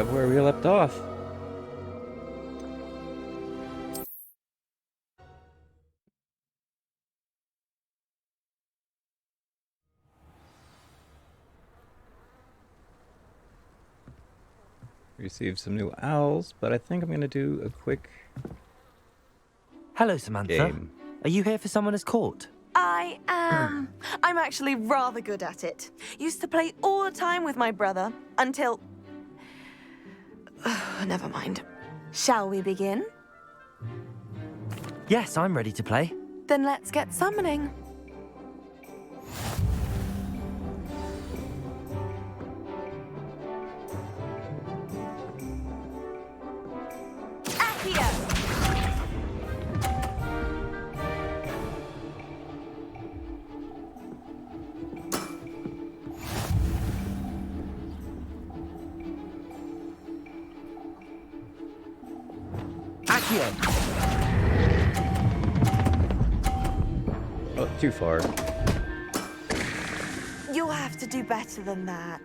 of where we left off. Received some new owls, but I think I'm going to do a quick Hello, Samantha. game. Are you here for Summoner's Court? I am. I'm actually rather good at it. Used to play all the time with my brother until... Never mind. Shall we begin? Yes, I'm ready to play. Then let's get summoning. Accio! Accio! Oh, too far. You'll have to do better than that.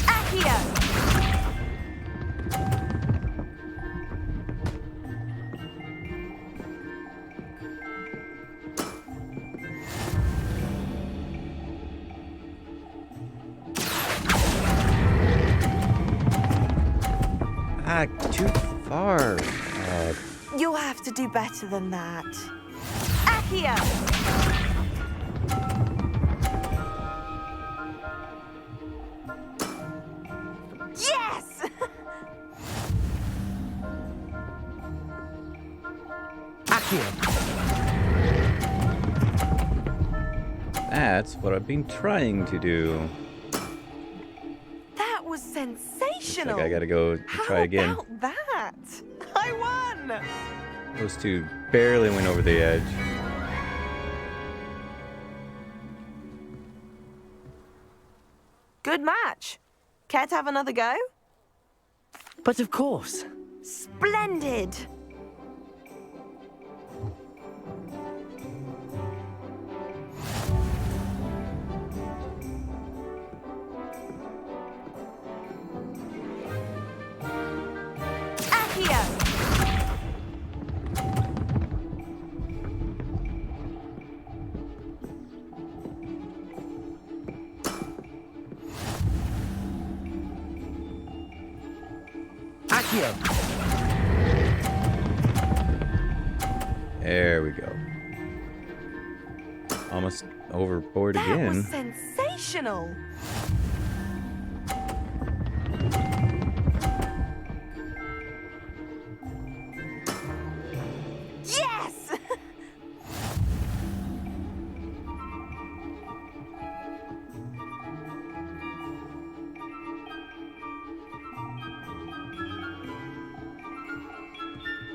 Accio! Ah, too far. You'll have to do better than that. Accio! Yes! Accio! That's what I've been trying to do. That was sensational. Like I gotta go try again. How about that? I won! Those two barely went over the edge. Good match. Care to have another go? But of course. Splendid! Accio! Accio! There we go. Almost overboard That again. was sensational! Yes!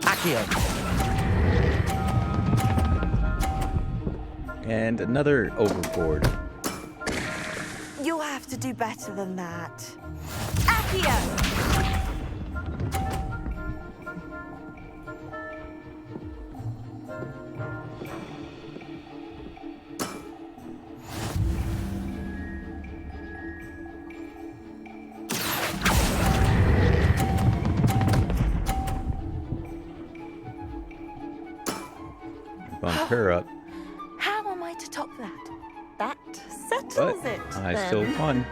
Accio! And another overboard. You'll have to do better than that. Accio! Bump her up. How am I to top that? That But settles it. I then. still won.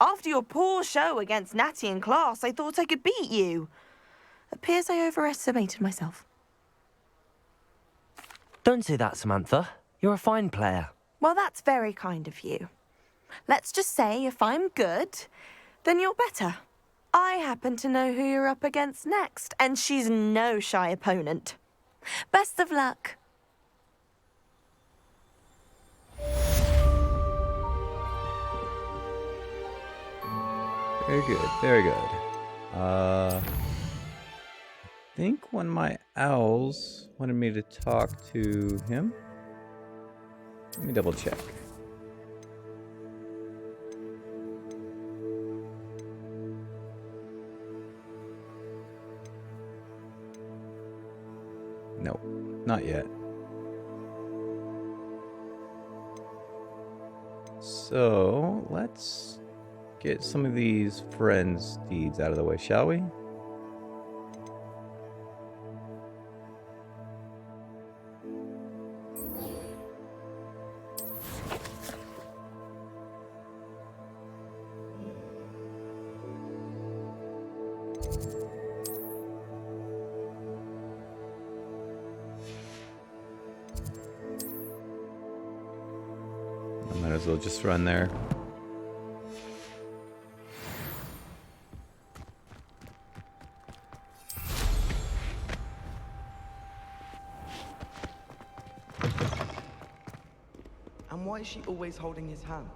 After your poor show against Natty in class, I thought I could beat you. Appears I overestimated myself. Don't say that, Samantha. You're a fine player. Well, that's very kind of you. Let's just say if I'm good, then you're better. I happen to know who you're up against next, and she's no shy opponent. Best of luck. Very good, very good. I think one of my owls wanted me to talk to him. Let me double check. No, not yet. So, let's get some of these friends' deeds out of the way, shall we? I might as well just run there. And why is she always holding his hand?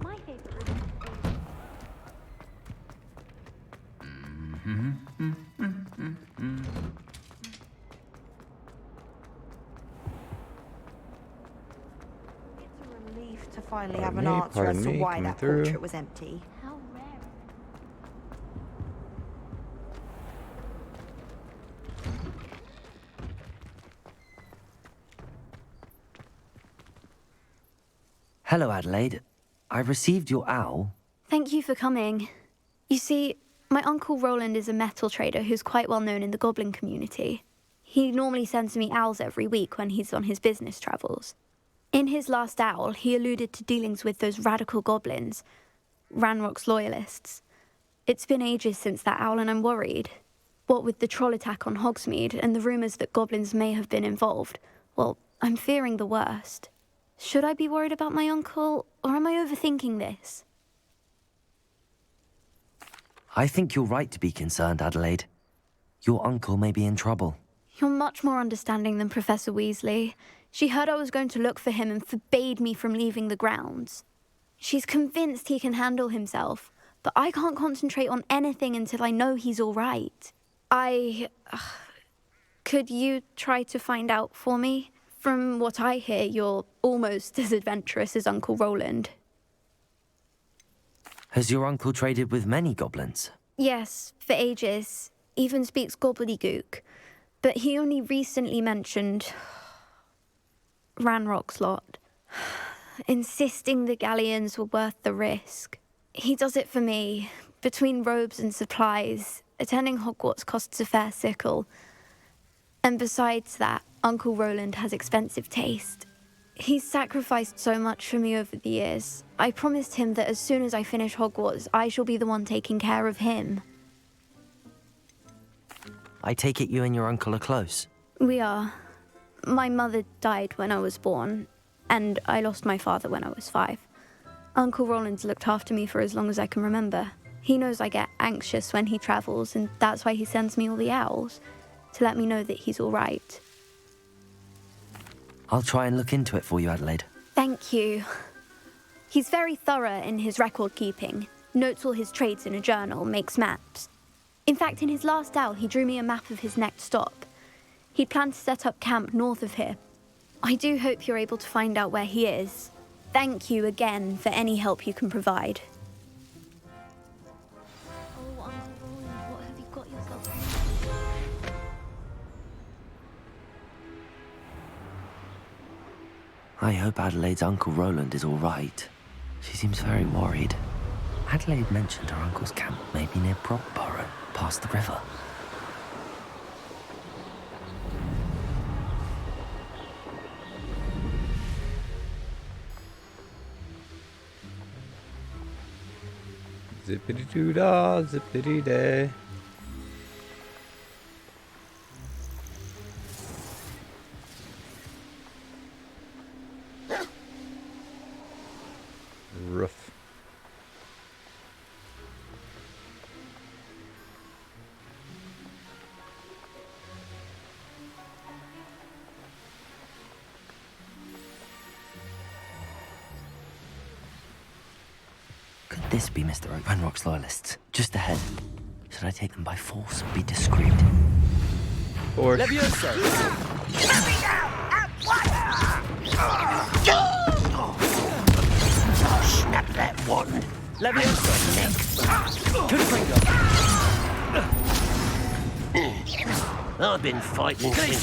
My favorite. It's a relief to finally have an answer as to why that portrait was empty. How rare. Hello, Adelaide. I received your owl. Thank you for coming. You see, my uncle Roland is a metal trader who's quite well known in the goblin community. He normally sends me owls every week when he's on his business travels. In his last owl, he alluded to dealings with those radical goblins, Ranrock's loyalists. It's been ages since that owl and I'm worried. What with the troll attack on Hogsmeade and the rumours that goblins may have been involved, well, I'm fearing the worst. Should I be worried about my uncle, or am I overthinking this? I think you're right to be concerned, Adelaide. Your uncle may be in trouble. You're much more understanding than Professor Weasley. She heard I was going to look for him and forbade me from leaving the grounds. She's convinced he can handle himself, but I can't concentrate on anything until I know he's all right. Could you try to find out for me? From what I hear, you're almost as adventurous as Uncle Roland. Has your uncle traded with many goblins? Yes, for ages. Even speaks gobbledygook. But he only recently mentioned Ranrock's lot, insisting the galleons were worth the risk. He does it for me. Between robes and supplies, attending Hogwarts costs a fair sickle. And besides that, Uncle Roland has expensive taste. He's sacrificed so much for me over the years. I promised him that as soon as I finish Hogwarts, I shall be the one taking care of him. I take it you and your uncle are close. We are. My mother died when I was born, and I lost my father when I was 5. Uncle Roland's looked after me for as long as I can remember. He knows I get anxious when he travels, and that's why he sends me all the owls, to let me know that he's all right. I'll try and look into it for you, Adelaide. Thank you. He's very thorough in his record keeping, notes all his trades in a journal, makes maps. In fact, in his last owl, he drew me a map of his next stop. He'd planned to set up camp north of here. I do hope you're able to find out where he is. Thank you again for any help you can provide. Oh, Uncle Roland, what have you got yourself into? I hope Adelaide's Uncle Roland is all right. She seems very worried. Adelaide mentioned her uncle's camp may be near Brockborough, past the river. Zippity-doo-dah, zippity-day. Roof. Could this be Mr. Ranrock's loyalists? Just ahead. Should I take them by force or be discreet? Or Levioso! Snap that one. Levioso! To the finger! I've been fighting since...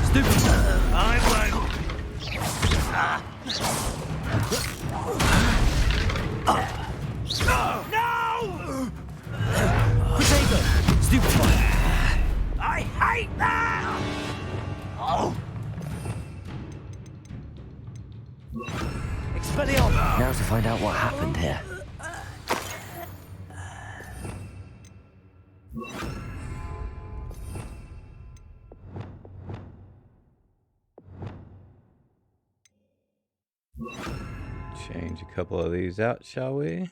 Stupid. I won't. No! Potato. Stupid one. I hate that! Oh! Expelliarmus. Now to find out what happened here. Change a couple of these out, shall we?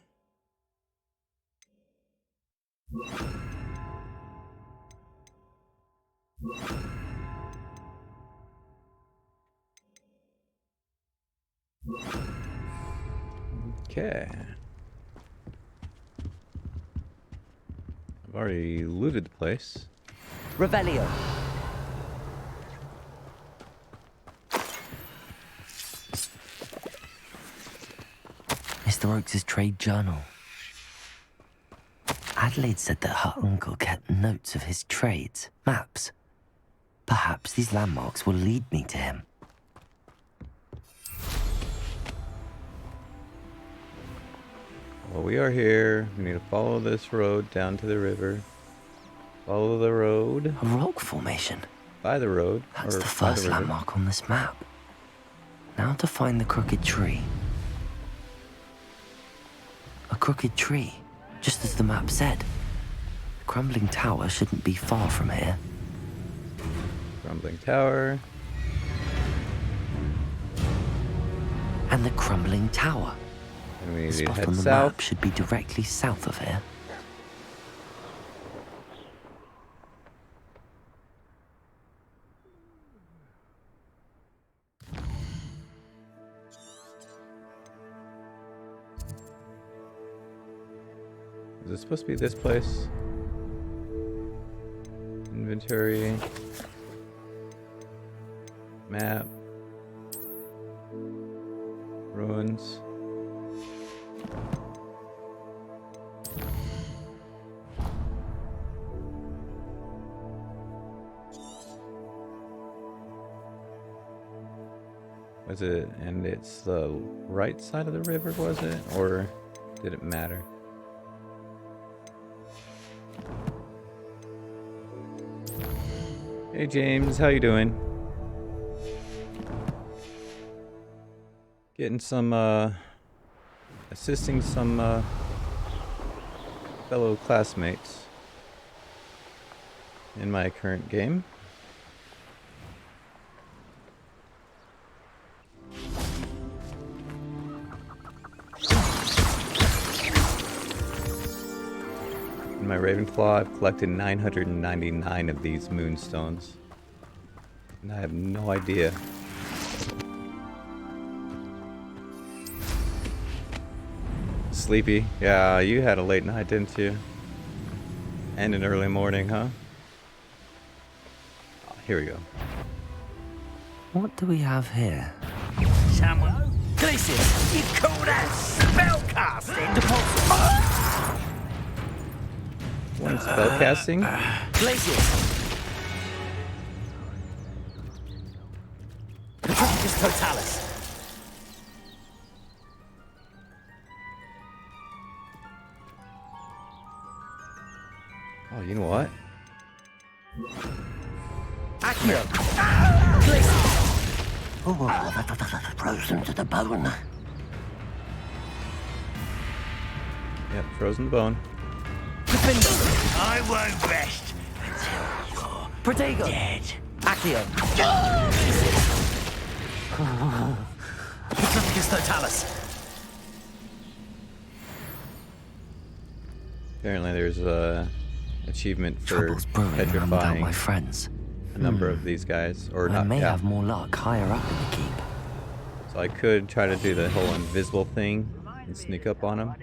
Okay. I've already looted the place. Revelio. Mr. Oakes' trade journal. Adelaide said that her uncle kept notes of his trades, maps. Perhaps these landmarks will lead me to him. Well, we are here. We need to follow this road down to the river. Follow the road. A rock formation. By the road. That's or the by first river. landmark on this map. Now to find the crooked tree. A crooked tree, just as the map said. The crumbling tower shouldn't be far from here. Crumbling tower. And the crumbling tower. And we The need to spot head on the south. map should be directly south of here. Is it supposed to be this place? Inventory. Map. Ruins. Was it, and it's the right side of the river, was it? Or did it matter? Hey James, how you doing? Getting some, assisting some, fellow classmates in my current game. In my Ravenclaw, I've collected 999 of these moonstones. And I have no idea. Sleepy? Yeah, you had a late night, didn't you? And an early morning, huh? Oh, here we go. What do we have here? Someone. Glacius! You call that spellcasting? One spellcasting? Glacius! Petrificus totalis. Oh, you know what? Accio. Glacius! Oh, frozen to the bone. Yep, frozen bone. Defender. I won't rest until you're Protego. dead. Accio. Petrificus totalis. Apparently there's a achievement for Troubles brewing and I'm without petrifying my friends. a number of these guys. Or I not, may yeah. have more luck higher up in the keep. So I could try to do the whole invisible thing and sneak up on them.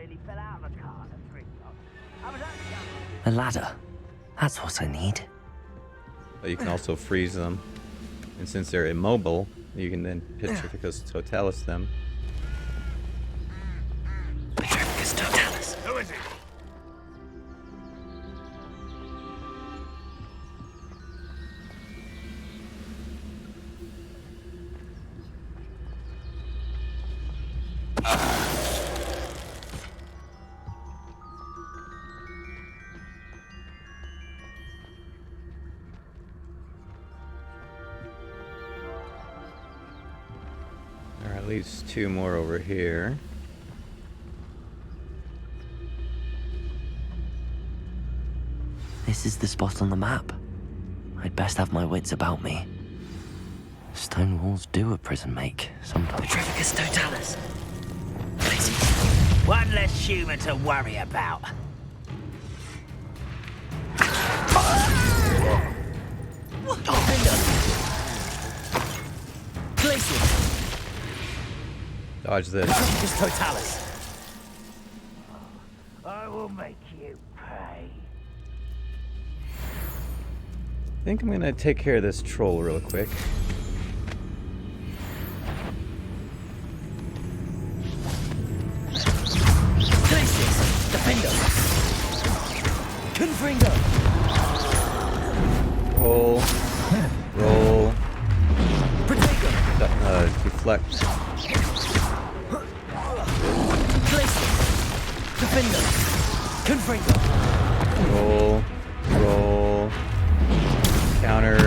A ladder. That's what I need. But you can also freeze them. And since they're immobile, you can then Petrificus totalis them. Petrificus totalis. Who is it? least 2 more over here. This is the spot on the map. I'd best have my wits about me. Stone walls do a prison make, sometimes. Petrificus totalis. One less human to worry about. Dodge this. Petrificus totalis. I will make you pay. I think I'm gonna take care of this troll real quick. Roll. Roll. Deflect. Roll. Roll. Counter.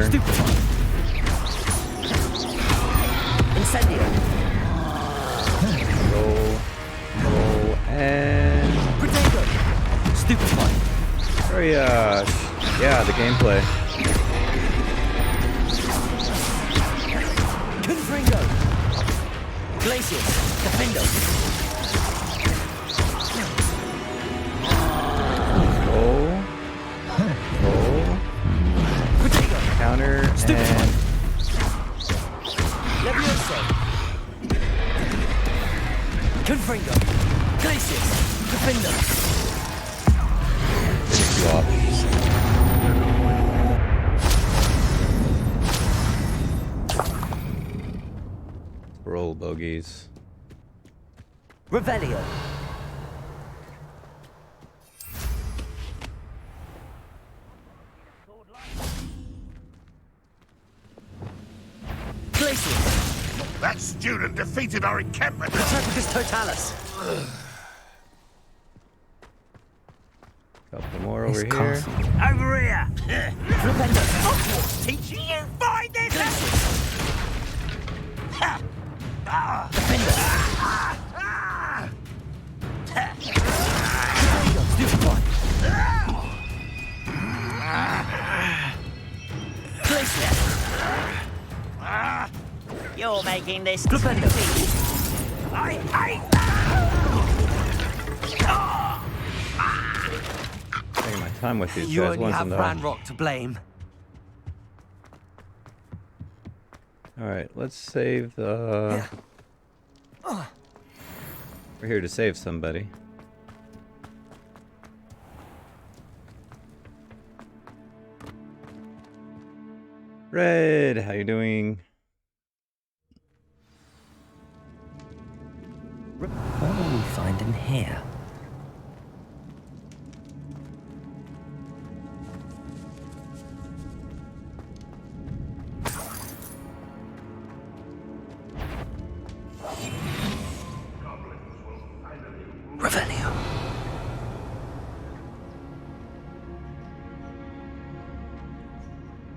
Incendio. Roll. Roll. And... Stupefy. Very, yeah, the gameplay. Confringo. Glacius. Defendo. Roll. Roll. Counter. And... Levioso. Confringo. Glacius. Defendo. Swap. Roll bogeys. Revelio. Glacius. That student defeated our encampment. Petrificus totalis. Couple more over This here. castle. Over here. Revelio. Teaching you find this. You're making this Glupendo. I hate Taking my time with these you guys only once have and Ranrock to blame. Alright, let's save the... We're here to save somebody. Red, how you doing? What will we find in here? Revelio.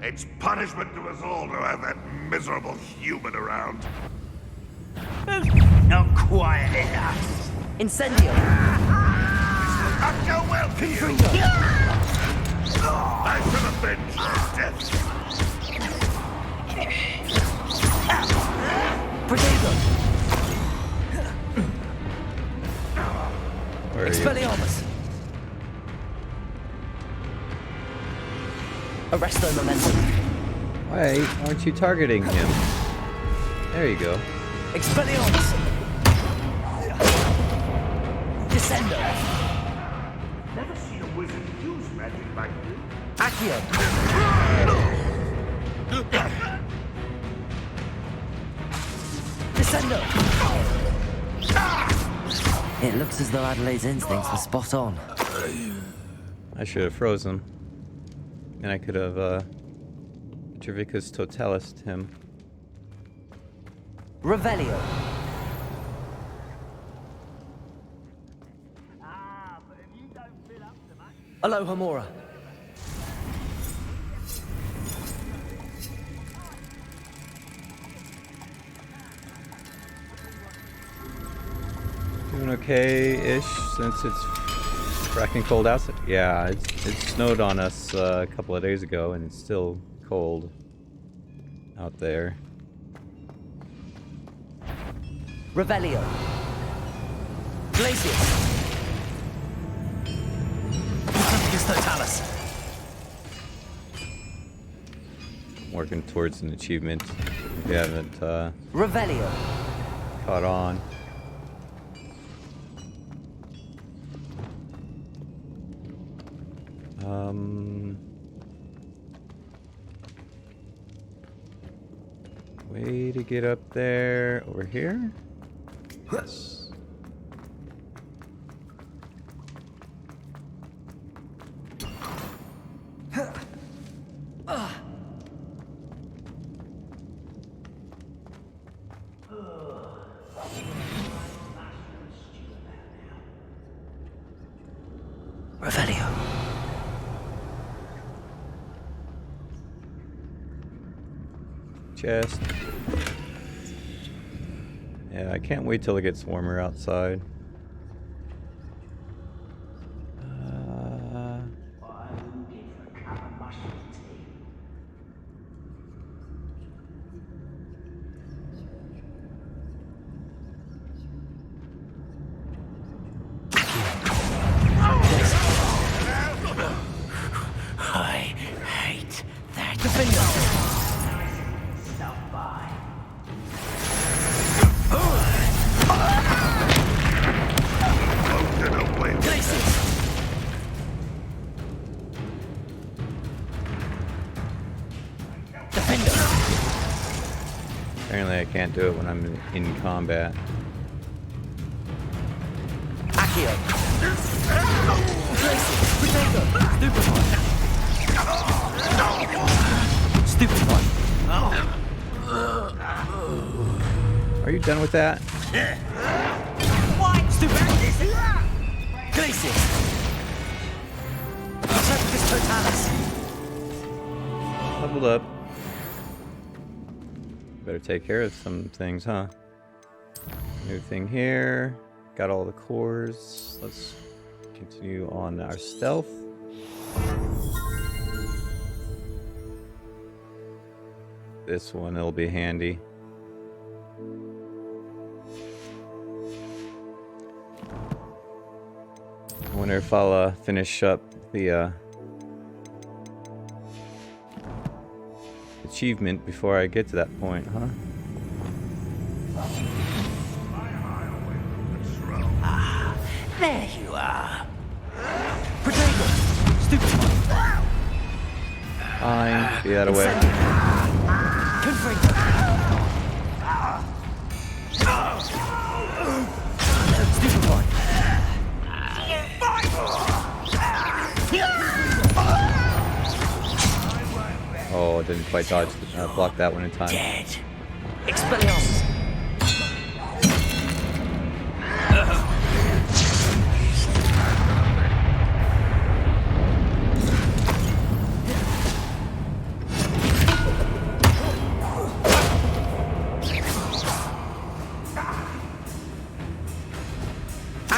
It's punishment to us all to have that miserable human around. Not quiet enough. Incendio. Not go well for you. I shall avenge your death. Protego. Where are you? Expelliarmus. Arresto momentum. Why aren't you targeting him? There you go. Expelliarmus. Descendo. Never seen a wizard use magic like this. Accio. Descendo. It looks as though Adelaide's instincts were spot on. I should have frozen. And I could have, Petrificus totalis him. Revelio. Aloha Mora. Doing okay-ish since it's fracking cold outside. Yeah, it snowed on us a couple of days ago, and it's still cold out there. Revelio. Glacius. Totalis. Working towards an achievement. We haven't Revelio. caught on. Way to get up there. Over here? Yes. Revelio. Chest. Yeah, I can't wait till it gets warmer outside. I hate that. Apparently I can't do it when I'm in combat. Accio. Stupefy. Are you done with that? What? Stupefy. Glacius. Septicus Totalis. Leveled up. Better take care of some things, huh? New thing here. Got all the cores. Let's continue on our stealth. This one, it'll be handy. I wonder if I'll finish up the achievement before I get to that point, huh? There you are. Potato. Stupid. Fine, be that away. Confringo. Stupid one. Oh, I didn't quite dodge, block that one in time. Dead. Expelliarmus.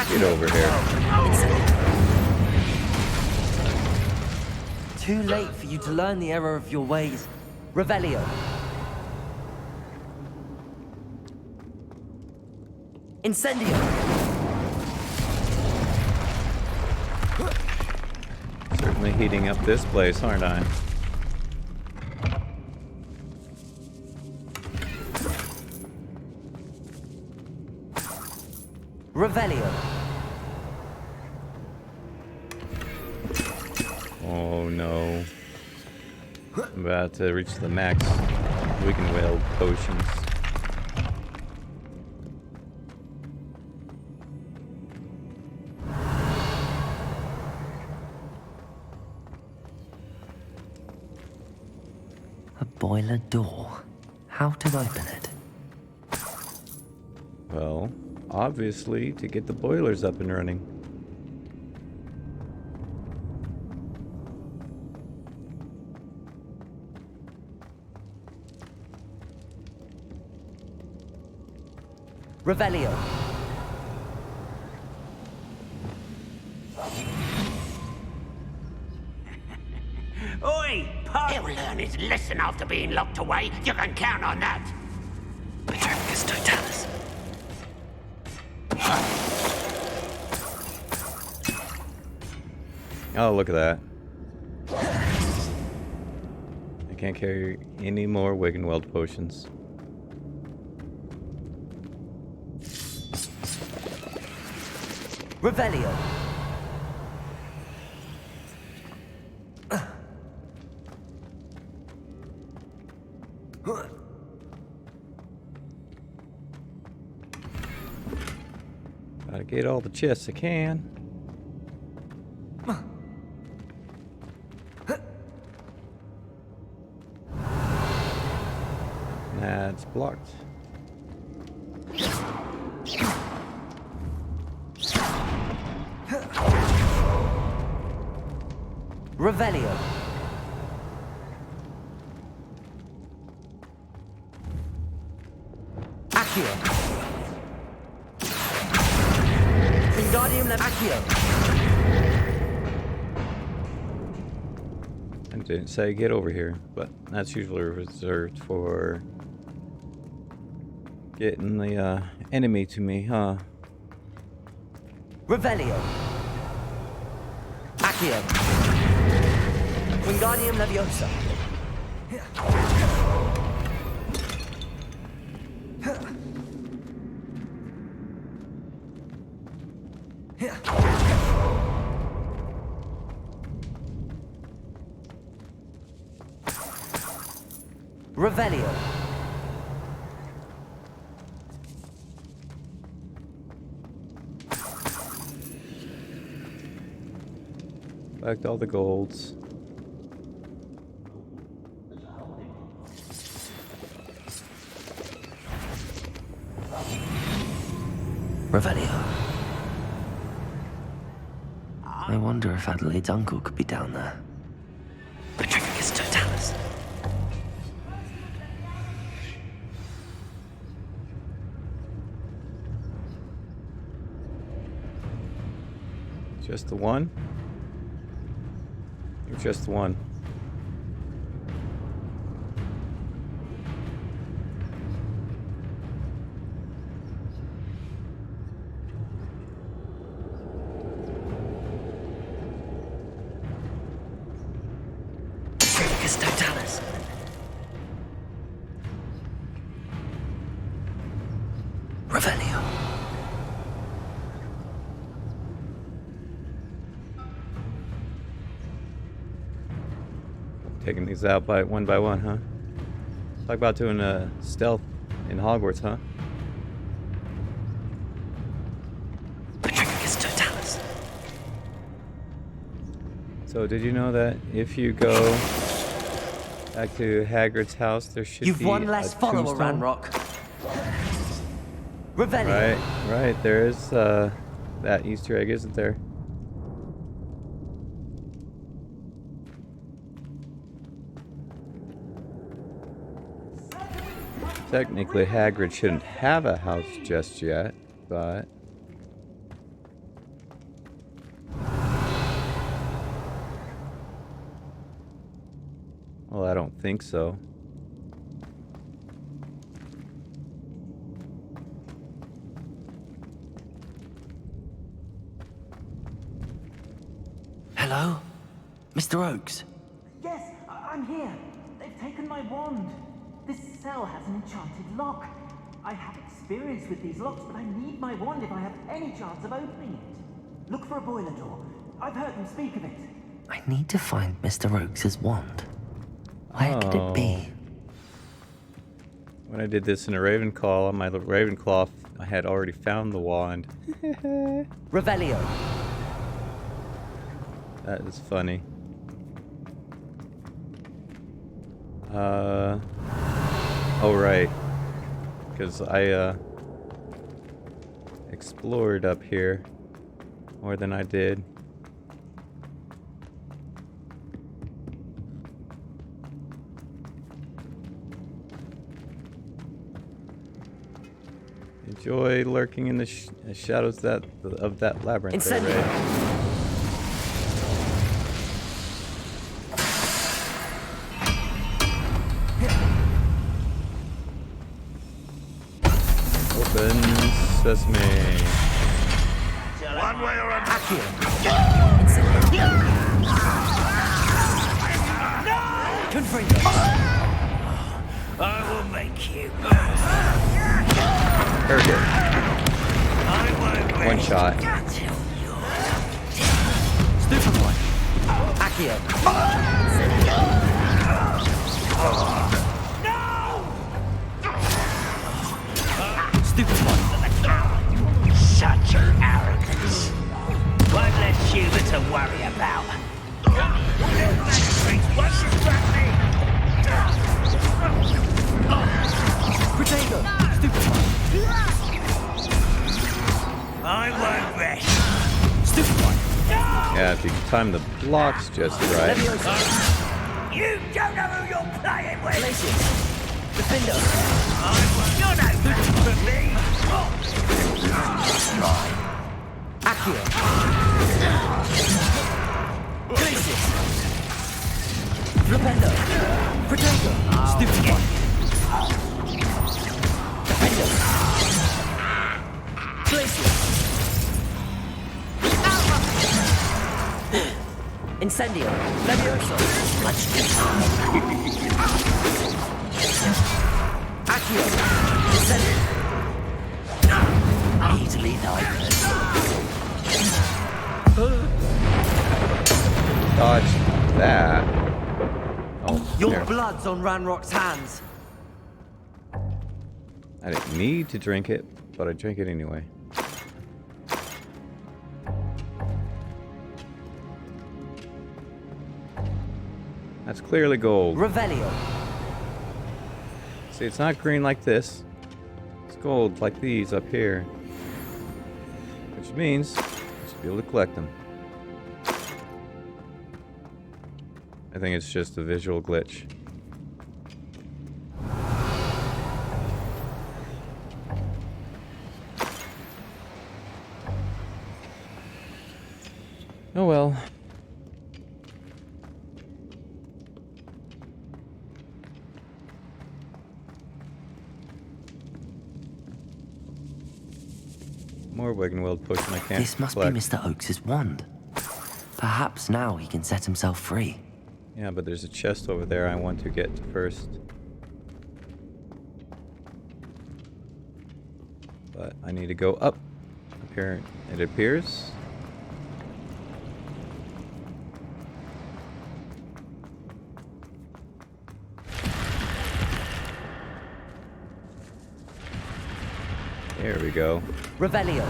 Get over here. Too late for you to learn the error of your ways. Revelio. Incendio. Certainly heating up this place, aren't I? Revelio. Oh no. I'm about to reach the max weaken whale potions. A boiler door. How to open it? Well, obviously to get the boilers up and running. Revelio. listen after being locked away. You can count on that. Petrificus totalis. Oh, look at that. I can't carry any more Wiggenweld potions. Revelio. Gotta get all the chests I can. That's blocked. Revelio. Accio. Wingardium Accio. I didn't say get over here, but that's usually reserved for getting the enemy to me, huh? Revelio. Accio. Wingardium Leviosa. Revelio. Collect all the golds. Revelio. I wonder if Adelaide's uncle could be down there. Petrificus totalis. Just the one? Or just the one? Petrificus totalis. Revelio. Taking these out by one, huh? Talk about doing a stealth in Hogwarts, huh? Petrificus totalis. So did you know that if you go back to Hagrid's house, there should You've be one less a follower, tombstone? Ranrock. Revelio. Right. There is that Easter egg, isn't there? Technically, Hagrid shouldn't have a house just yet, but... Well, I don't think so. Hello? Mr. Oakes? Yes, I'm here. They've taken my wand. This cell has an enchanted lock. I have experience with these locks, but I need my wand if I have any chance of opening it. Look for a boiler door. I've heard them speak of it. I need to find Mr. Oakes' wand. Where could it be? When I did this in a Ravenclaw, on my Ravenclaw, I had already found the wand. Revelio. That is funny. Oh right. Because I explored up here more than I did. Enjoy lurking in the shadows of that labyrinth. There, Incendio. Ray. Open sesame. One way or another. I will make you. Very good. I won't One rest shot. until you're Stupid one. Accio. Stupid one. such arrogance. One less human to worry about. Potato. Stupid one. I won't rest. Stupid one. Yeah, if you can time the blocks just right. You don't know who you're playing with. Glacius. Defender. You're no match for me. Accio. Glacius. Flipendo. Potato. Stupid one. Defender. Glacius. Incendio. Levioso. Much Accio. Incendio. Easily died. Dodge that. Oh, Your here. blood's on Ranrock's hands. I didn't need to drink it, but I drank it anyway. That's clearly gold. Revelio. See, it's not green like this. It's gold like these up here. Which means I should be able to collect them. I think it's just a visual glitch. Oh well. More Wiggenweld potion I can't This must collect. be Mr. Oakes' wand. Perhaps now he can set himself free. Yeah, but there's a chest over there I want to get to first. But I need to go up. Up here it appears. There we go. Revelio.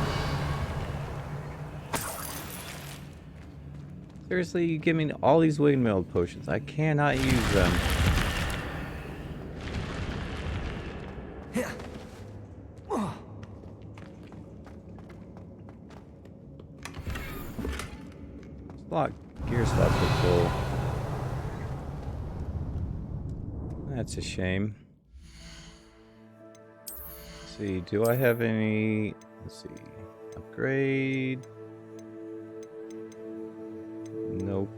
Seriously, you give me all these windmill potions. I cannot use them. Lock gear slots are full. That's a shame. Let's see, do I have any? Let's see. Upgrade. Nope.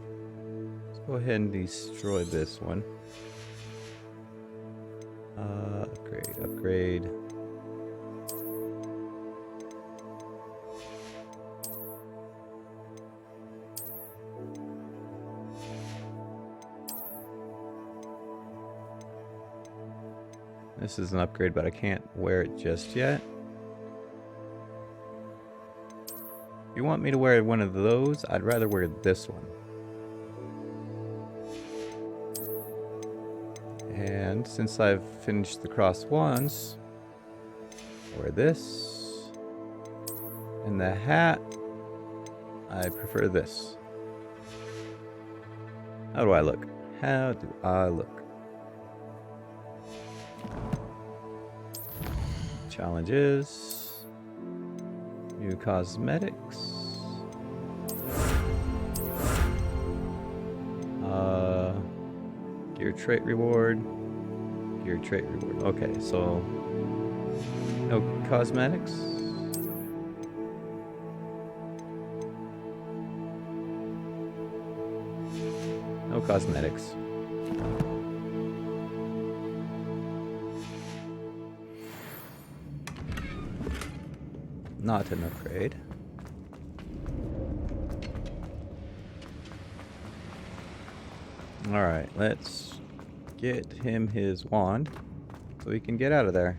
Let's go ahead and destroy this one. Upgrade. This is an upgrade, but I can't wear it just yet. If you want me to wear one of those, I'd rather wear this one. And since I've finished the cross wands, I'll wear this. And the hat, I prefer this. How do I look? How do I look? Challenges. New cosmetics. Gear trait reward. Gear trait reward. Okay, so no cosmetics. No cosmetics. not an upgrade. Alright, let's get him his wand so he can get out of there.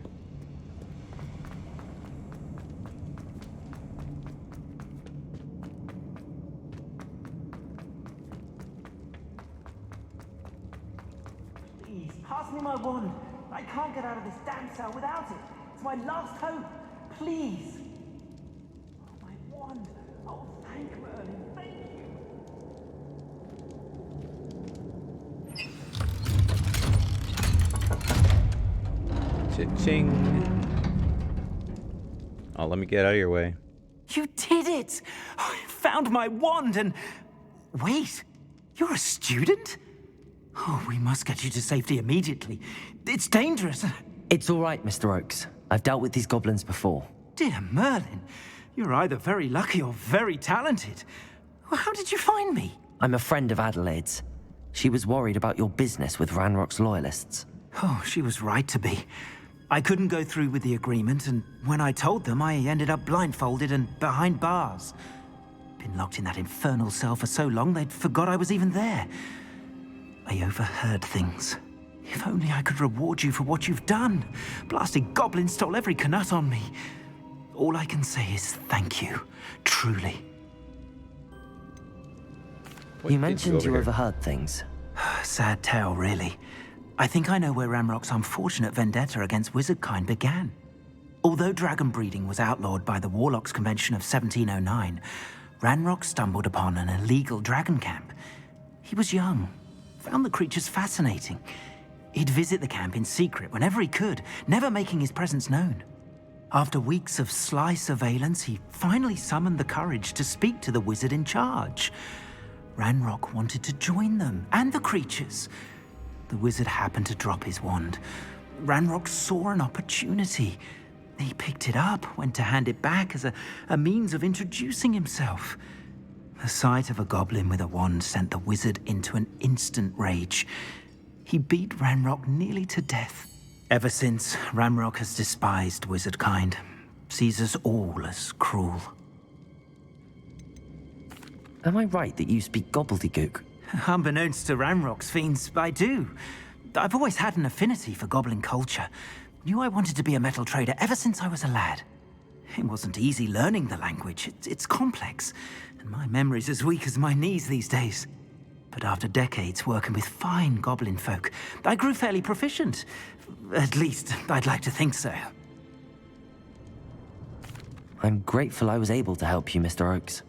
Please, pass me my wand. I can't get out of this damn cell without it. It's my last hope. Please. Oh, my wand. Oh, thank Merlin. Thank you. Cha-ching. Oh, let me get out of your way. You did it! I found my wand and... Wait, you're a student? Oh, we must get you to safety immediately. It's dangerous. It's all right, Mr. Oakes. I've dealt with these goblins before. Dear Merlin, you're either very lucky or very talented. Well, how did you find me? I'm a friend of Adelaide's. She was worried about your business with Ranrock's loyalists. Oh, she was right to be. I couldn't go through with the agreement, and when I told them, I ended up blindfolded and behind bars. Been locked in that infernal cell for so long, they'd forgot I was even there. I overheard things. If only I could reward you for what you've done. Blasted goblin stole every canut on me. All I can say is thank you, truly. What You did mentioned over you here? overheard things. Sad tale, really. I think I know where Ranrock's unfortunate vendetta against wizardkind began. Although dragon breeding was outlawed by the Warlocks Convention of 1709, Ranrock stumbled upon an illegal dragon camp. He was young, found the creatures fascinating. He'd visit the camp in secret whenever he could, never making his presence known. After weeks of sly surveillance, he finally summoned the courage to speak to the wizard in charge. Ranrock wanted to join them, and the creatures. The wizard happened to drop his wand. Ranrock saw an opportunity. He picked it up, went to hand it back as a means of introducing himself. The sight of a goblin with a wand sent the wizard into an instant rage. He beat Ranrock nearly to death. Ever since, Ranrock has despised wizardkind, sees us all as cruel. Am I right that you speak gobbledygook? Unbeknownst to Ranrock's fiends, I do. I've always had an affinity for goblin culture. Knew I wanted to be a metal trader ever since I was a lad. It wasn't easy learning the language. It's complex, and my memory's as weak as my knees these days. But after decades working with fine goblin folk, I grew fairly proficient. At least, I'd like to think so. I'm grateful I was able to help you, Mr. Oakes.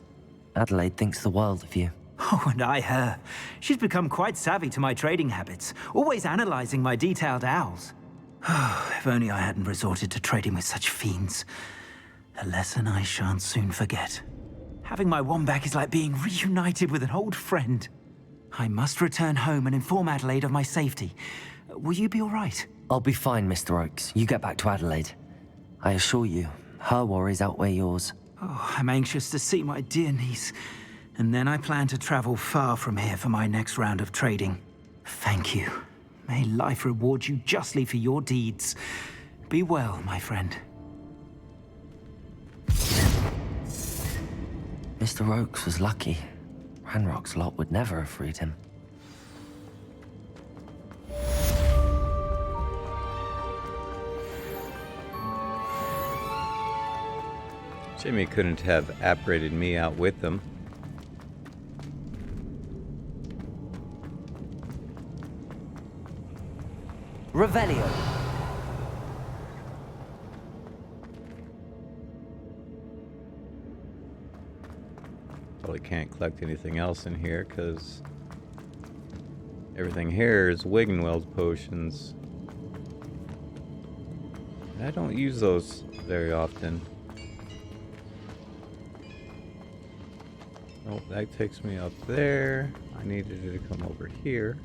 Adelaide thinks the world of you. Oh, and I her. She's become quite savvy to my trading habits, always analyzing my detailed owls. If only I hadn't resorted to trading with such fiends. A lesson I shan't soon forget. Having my wand back is like being reunited with an old friend. I must return home and inform Adelaide of my safety. Will you be all right? I'll be fine, Mr. Oakes. You get back to Adelaide. I assure you, her worries outweigh yours. Oh, I'm anxious to see my dear niece. And then I plan to travel far from here for my next round of trading. Thank you. May life reward you justly for your deeds. Be well, my friend. Mr. Oakes was lucky. Ranrock's lot would never have freed him. Jimmy couldn't have apparated me out with them. Revelio. Probably can't collect anything else in here because everything here is Wiggenwell's potions. I don't use those very often. Nope, that takes me up there. I needed it to come over here.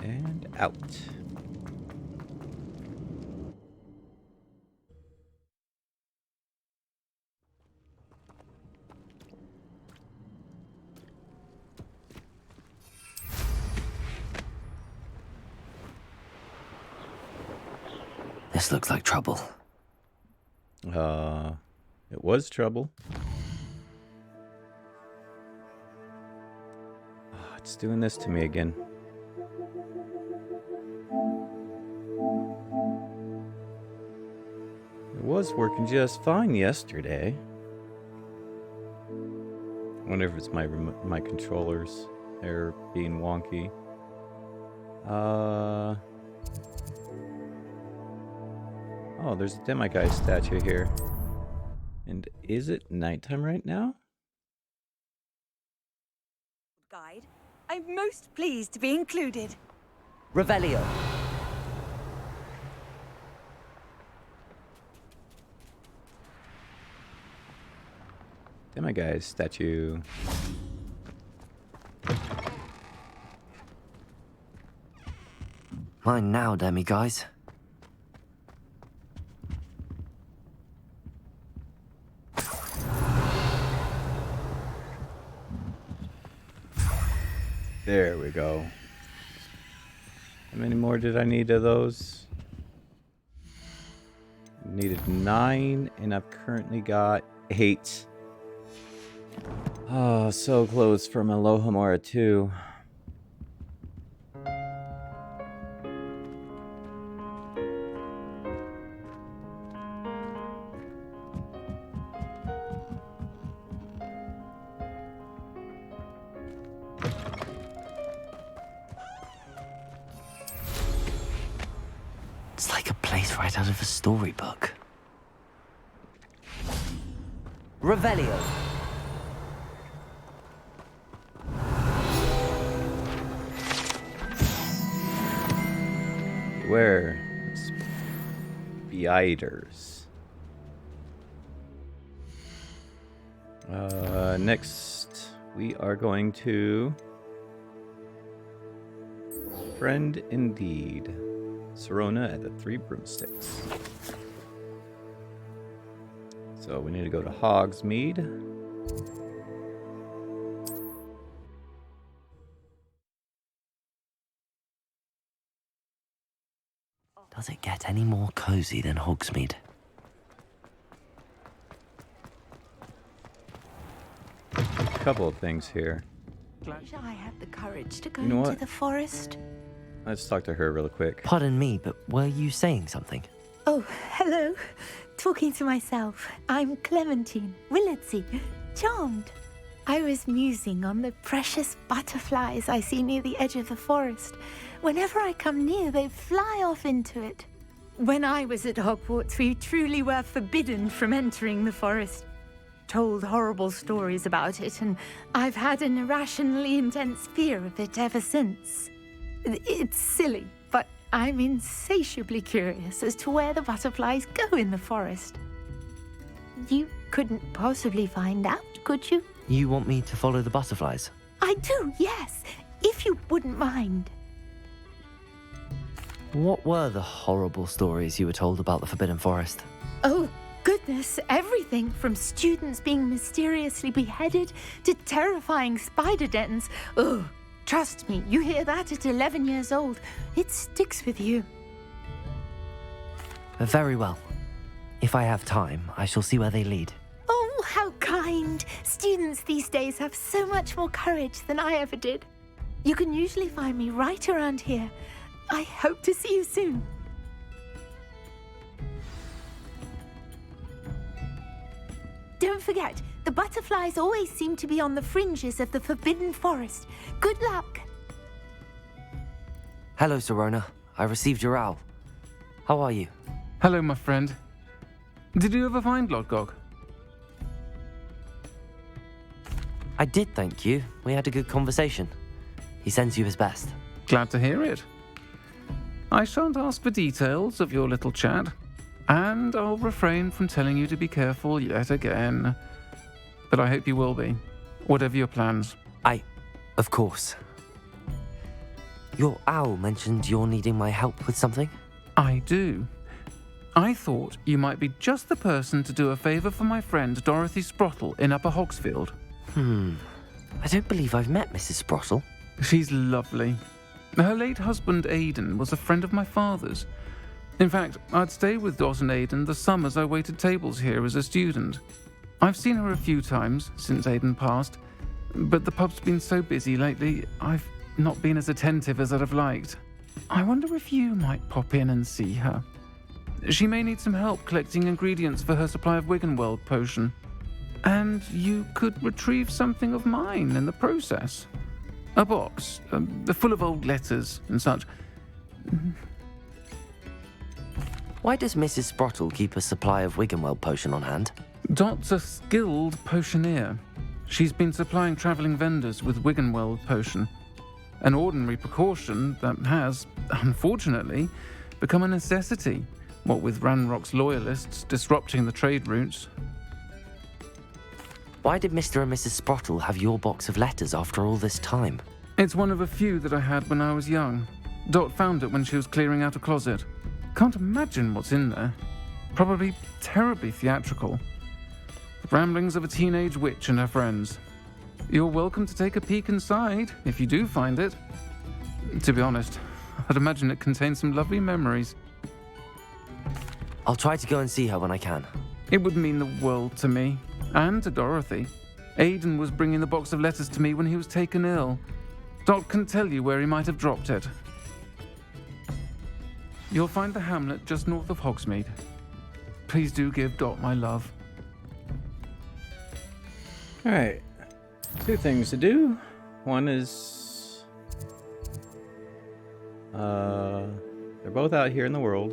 And out. This looks like trouble. It was trouble. Oh, it's doing this to me again. It was working just fine yesterday. I wonder if it's my controllers. They're being wonky. Oh, there's a demiguise statue here. And is it nighttime right now? Guide. I'm most pleased to be included. Revelio. Demiguise statue. Mine now, demiguise. There we go. How many more did I need of those? Needed 9, and I've currently got 8. Oh, so close for my Lohamora too. It's like a place right out of a storybook. Revelio. Where? Spiders. Next, we are going to Friend Indeed. Serona at the 3 Broomsticks. So we need to go to Hogsmeade. Does it get any more cozy than Hogsmeade? A couple of things here. Wish I had the courage to go You know into what? the forest. Let's talk to her real quick. Pardon me, but were you saying something? Oh, hello. Talking to myself. I'm Clementine Willardsey. Charmed. I was musing on the precious butterflies I see near the edge of the forest. Whenever I come near, they fly off into it. When I was at Hogwarts, we truly were forbidden from entering the forest. Told horrible stories about it, and I've had an irrationally intense fear of it ever since. It's silly, but I'm insatiably curious as to where the butterflies go in the forest. You couldn't possibly find out, could you? You want me to follow the butterflies? I do, yes, if you wouldn't mind. What were the horrible stories you were told about the Forbidden Forest? Oh, goodness, everything from students being mysteriously beheaded to terrifying spider dens. Oh, trust me, you hear that at 11 years old, it sticks with you. Very well. If I have time, I shall see where they lead. Oh, how kind. Students these days have so much more courage than I ever did. You can usually find me right around here. I hope to see you soon. Don't forget, the butterflies always seem to be on the fringes of the Forbidden Forest. Good luck. Hello, Serona. I received your owl. How are you? Hello, my friend. Did you ever find Lodgog? I did, thank you. We had a good conversation. He sends you his best. Glad to hear it. I shan't ask for details of your little chat, and I'll refrain from telling you to be careful yet again. But I hope you will be, whatever your plans. Of course. Your owl mentioned you're needing my help with something? I do. I thought you might be just the person to do a favour for my friend Dorothy Sprottle in Upper Hogsfield. I don't believe I've met Mrs. Sprottle. She's lovely. Her late husband Aidan was a friend of my father's. In fact, I'd stayed with Dot and Aidan the summers I waited tables here as a student. I've seen her a few times since Aidan passed, but the pub's been so busy lately, I've not been as attentive as I'd have liked. I wonder if you might pop in and see her. She may need some help collecting ingredients for her supply of Wiggenweld potion. And you could retrieve something of mine in the process. A box, full of old letters and such. Why does Mrs. Sprottle keep a supply of Wiggenweld potion on hand? Dot's a skilled potioneer. She's been supplying travelling vendors with Wiggenweld potion. An ordinary precaution that has, unfortunately, become a necessity, what with Ranrock's loyalists disrupting the trade routes. Why did Mr. and Mrs. Sprottle have your box of letters after all this time? It's one of a few that I had when I was young. Dot found it when she was clearing out a closet. Can't imagine what's in there. Probably terribly theatrical. The ramblings of a teenage witch and her friends. You're welcome to take a peek inside, if you do find it. To be honest, I'd imagine it contains some lovely memories. I'll try to go and see her when I can. It would mean the world to me, and to Dorothy. Aidan was bringing the box of letters to me when he was taken ill. Dot can tell you where he might have dropped it. You'll find the hamlet just north of Hogsmeade. Please do give Dot my love. Alright. 2 things to do. One is... they're both out here in the world.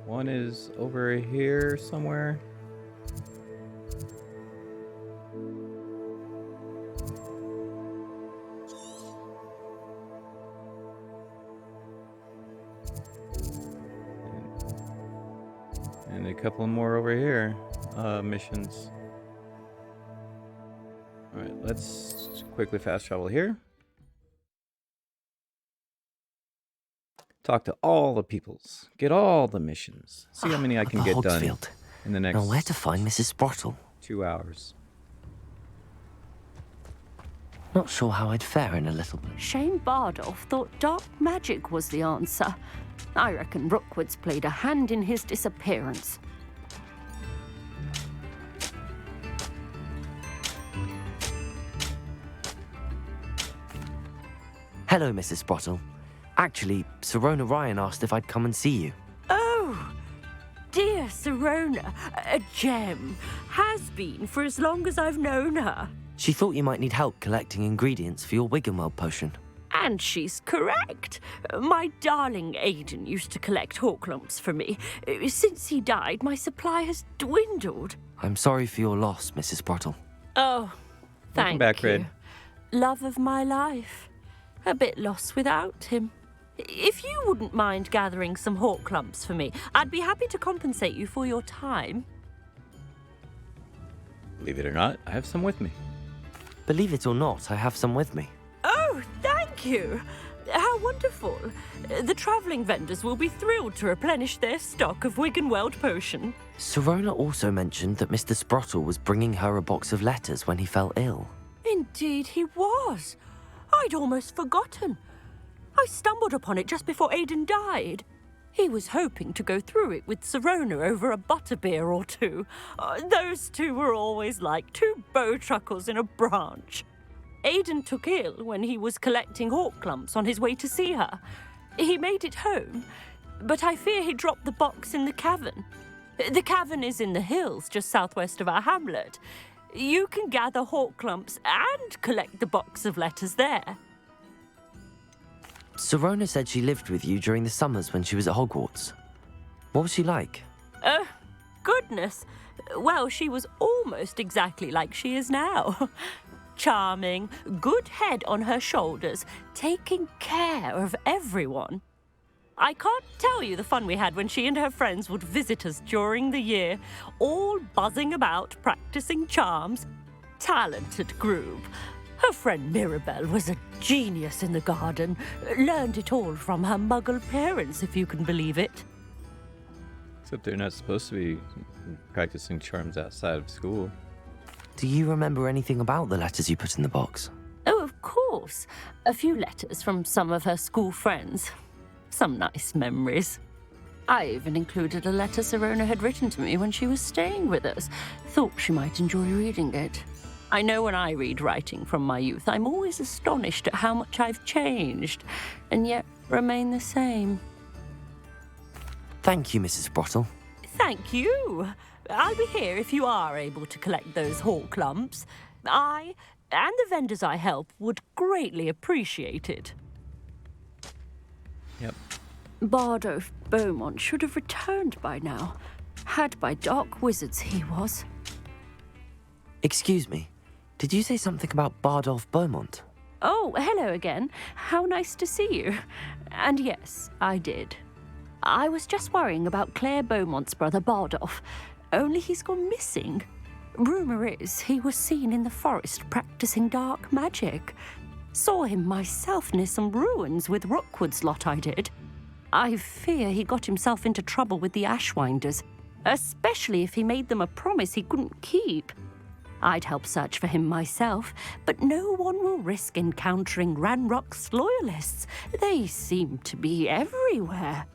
One is over here somewhere. And a couple more over here. Missions. Alright, let's quickly fast travel here. Talk to all the peoples. Get all the missions. See how many I can get done in the next... Now where to find Mrs. Sprottle? 2 hours. Not sure how I'd fare in a little bit. Shane Bardolph thought dark magic was the answer. I reckon Rookwood's played a hand in his disappearance. Hello, Mrs. Sprottle. Actually, Sirona Ryan asked if I'd come and see you. Oh, dear Sirona, a gem. Has been for as long as I've known her. She thought you might need help collecting ingredients for your Wiggenweld potion. And she's correct. My darling Aidan used to collect hawklumps for me. Since he died, my supply has dwindled. I'm sorry for your loss, Mrs. Sprottle. Oh, thank back, you. Red. Love of my life. A bit lost without him. If you wouldn't mind gathering some hawklumps for me, I'd be happy to compensate you for your time. Believe it or not, I have some with me. Believe it or not, I have some with me. Oh, thank you. How wonderful. The travelling vendors will be thrilled to replenish their stock of Wiggenweld potion. Sirona also mentioned that Mr. Sprottle was bringing her a box of letters when he fell ill. Indeed he was. I'd almost forgotten. I stumbled upon it just before Aidan died. He was hoping to go through it with Sirona over a butterbeer or two. Those two were always like 2 bowtruckles in a branch. Aidan took ill when he was collecting hawklumps on his way to see her. He made it home, but I fear he dropped the box in the cavern. The cavern is in the hills just southwest of our hamlet. You can gather hawklumps and collect the box of letters there. Sirona said she lived with you during the summers when she was at Hogwarts. What was she like? Goodness. Well, she was almost exactly like she is now. Charming, good head on her shoulders, taking care of everyone. I can't tell you the fun we had when she and her friends would visit us during the year, all buzzing about, practicing charms. Talented group. Her friend Mirabelle was a genius in the garden. Learned it all from her muggle parents, if you can believe it. Except they're not supposed to be practicing charms outside of school. Do you remember anything about the letters you put in the box? Oh, of course. A few letters from some of her school friends. Some nice memories. I even included a letter Sirona had written to me when she was staying with us. Thought she might enjoy reading it. I know when I read writing from my youth, I'm always astonished at how much I've changed, and yet remain the same. Thank you, Mrs. Sprottle. Thank you. I'll be here if you are able to collect those hawk lumps. I, and the vendors I help, would greatly appreciate it. Yep. Bardolph Beaumont should have returned by now. Had by dark wizards he was. Excuse me, did you say something about Bardolph Beaumont? Oh, hello again. How nice to see you. And yes, I did. I was just worrying about Claire Beaumont's brother Bardolph, only he's gone missing. Rumour is he was seen in the forest practicing dark magic. Saw him myself near some ruins with Rookwood's lot I did. I fear he got himself into trouble with the Ashwinders, especially if he made them a promise he couldn't keep. I'd help search for him myself, but no one will risk encountering Ranrock's loyalists. They seem to be everywhere.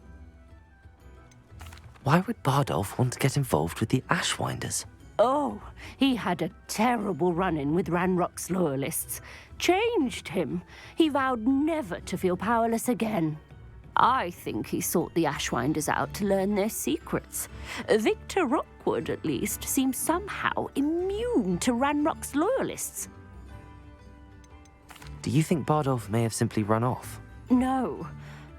Why would Bardolph want to get involved with the Ashwinders? Oh, he had a terrible run-in with Ranrock's loyalists. Changed him. He vowed never to feel powerless again. I think he sought the Ashwinders out to learn their secrets. Victor Rookwood, at least, seems somehow immune to Ranrock's loyalists. Do you think Bardolph may have simply run off? No.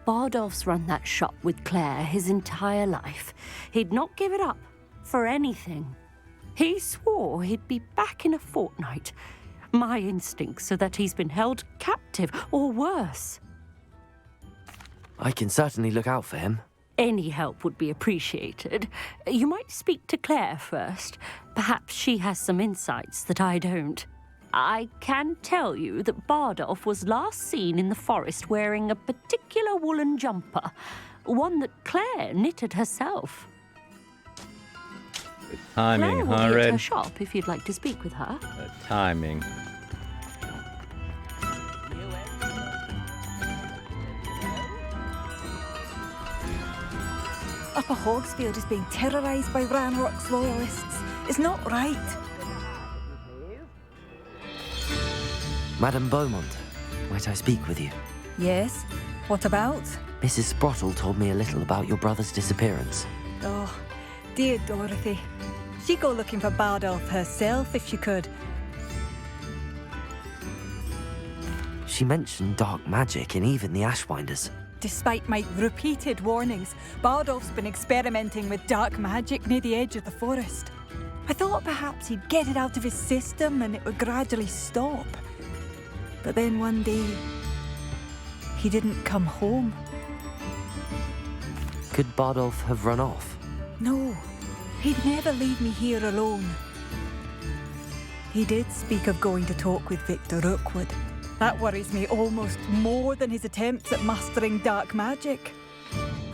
Bardolph's run that shop with Claire his entire life. He'd not give it up for anything. He swore he'd be back in a fortnight. My instincts are that he's been held captive, or worse. I can certainly look out for him. Any help would be appreciated. You might speak to Claire first. Perhaps she has some insights that I don't. I can tell you that Bardolph was last seen in the forest wearing a particular woolen jumper, one that Claire knitted herself. The timing, Claire will huh, be at her Red? shop if you'd like to speak with her. The timing. Upper Hogsfield is being terrorised by Ranrock's loyalists. It's not right. Madame Beaumont, might I speak with you? Yes? What about? Mrs. Sprottle told me a little about your brother's disappearance. Oh, dear Dorothy. She'd go looking for Bardolph herself if she could. She mentioned dark magic and even the Ashwinders. Despite my repeated warnings, Bardolph's been experimenting with dark magic near the edge of the forest. I thought perhaps he'd get it out of his system and it would gradually stop. But then one day, he didn't come home. Could Bardolph have run off? No, he'd never leave me here alone. He did speak of going to talk with Victor Rookwood. That worries me almost more than his attempts at mastering dark magic.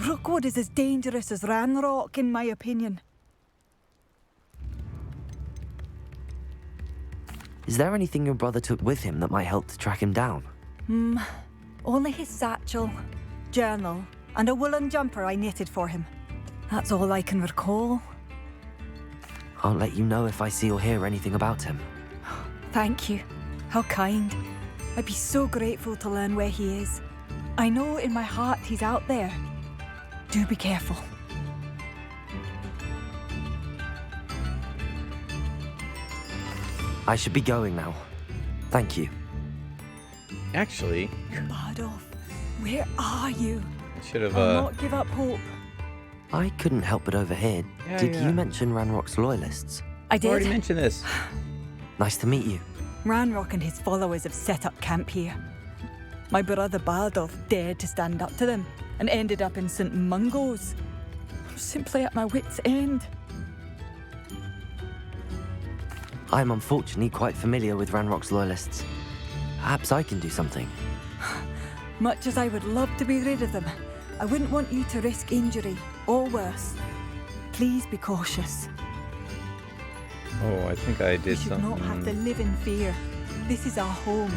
Rookwood is as dangerous as Ranrock, in my opinion. Is there anything your brother took with him that might help to track him down? Only his satchel, journal, and a woolen jumper I knitted for him. That's all I can recall. I'll let you know if I see or hear anything about him. Thank you. How kind. I'd be so grateful to learn where he is. I know in my heart he's out there. Do be careful. I should be going now. Thank you. Actually, Bardolph, where are you? I should have, I'll not give up hope. I couldn't help but overhear. Yeah, Did yeah. you mention Ranrock's loyalists? I I've already did. mentioned this. Nice to meet you. Ranrock and his followers have set up camp here. My brother Bardolph dared to stand up to them and ended up in St. Mungo's. I'm simply at my wit's end. I'm unfortunately quite familiar with Ranrock's loyalists. Perhaps I can do something. Much as I would love to be rid of them, I wouldn't want you to risk injury, or worse. Please be cautious. Oh, I think I You did should something. not have to live in fear. This is our home.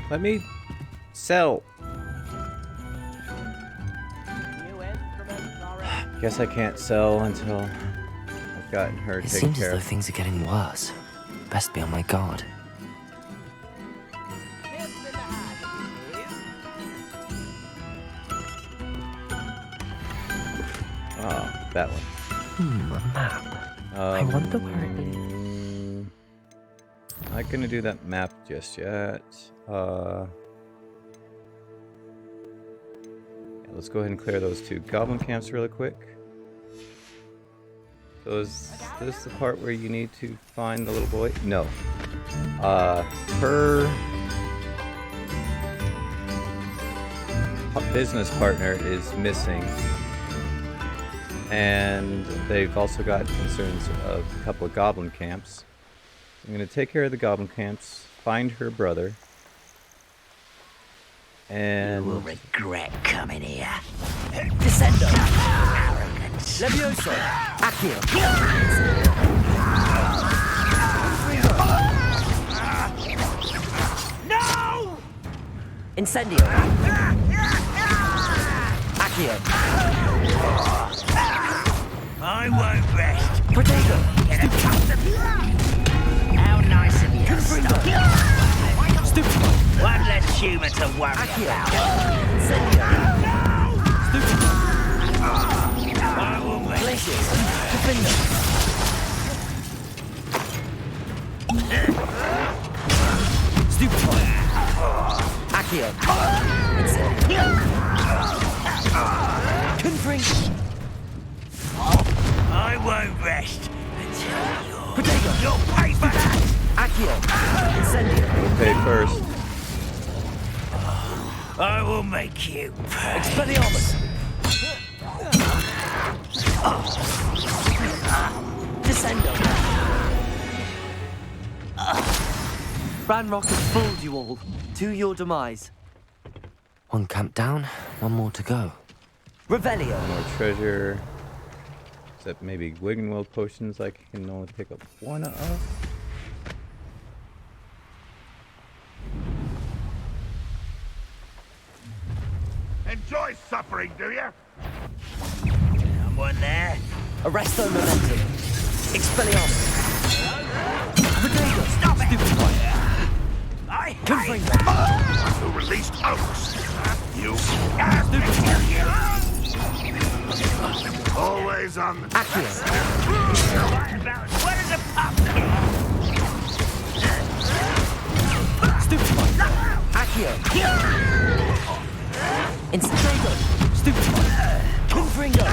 Let me sell. Guess I can't sell until I've gotten her It taken seems as care though of. things are getting worse. Best be on my guard. Oh, that one. A map. I wonder where it leads. Not gonna do that map just yet. Yeah, let's go ahead and clear those 2 goblin camps really quick. So is this the part where you need to find the little boy? No. Her business partner is missing. And they've also got concerns of a couple of goblin camps. I'm going to take care of the goblin camps, find her brother, and... You will regret coming here. Descendo! Arrogance! Levioso! Accio! No! Incendio! Accio! I won't rest. Protego! Get accustomed. How nice of you to stop. Stupefy! One less human to worry Accio! about. Incendio! Stupefy! I will make Glacius! Defender! Stupefy! Accio! Incendio! Confring! I won't rest until Protego! you'll pay for that. Accio! Incendio! We'll pay first. I will make you pay. Expelliarmus! Descendo! Ranrock has fooled you all. To your demise. One camp down, one more to go. Revelio! More treasure. Except maybe Wiggenweld potions I can only pick up 1 of. Enjoy suffering, do you? Someone there? Arresto Momentum. Expelliarmus! Protego! Stop it! Stupefy! I hate Confringo! Who released Oaks? You always on the Accio! Where is the pup? Stupefy! Accio! Incendio! Stupefy! Confringo!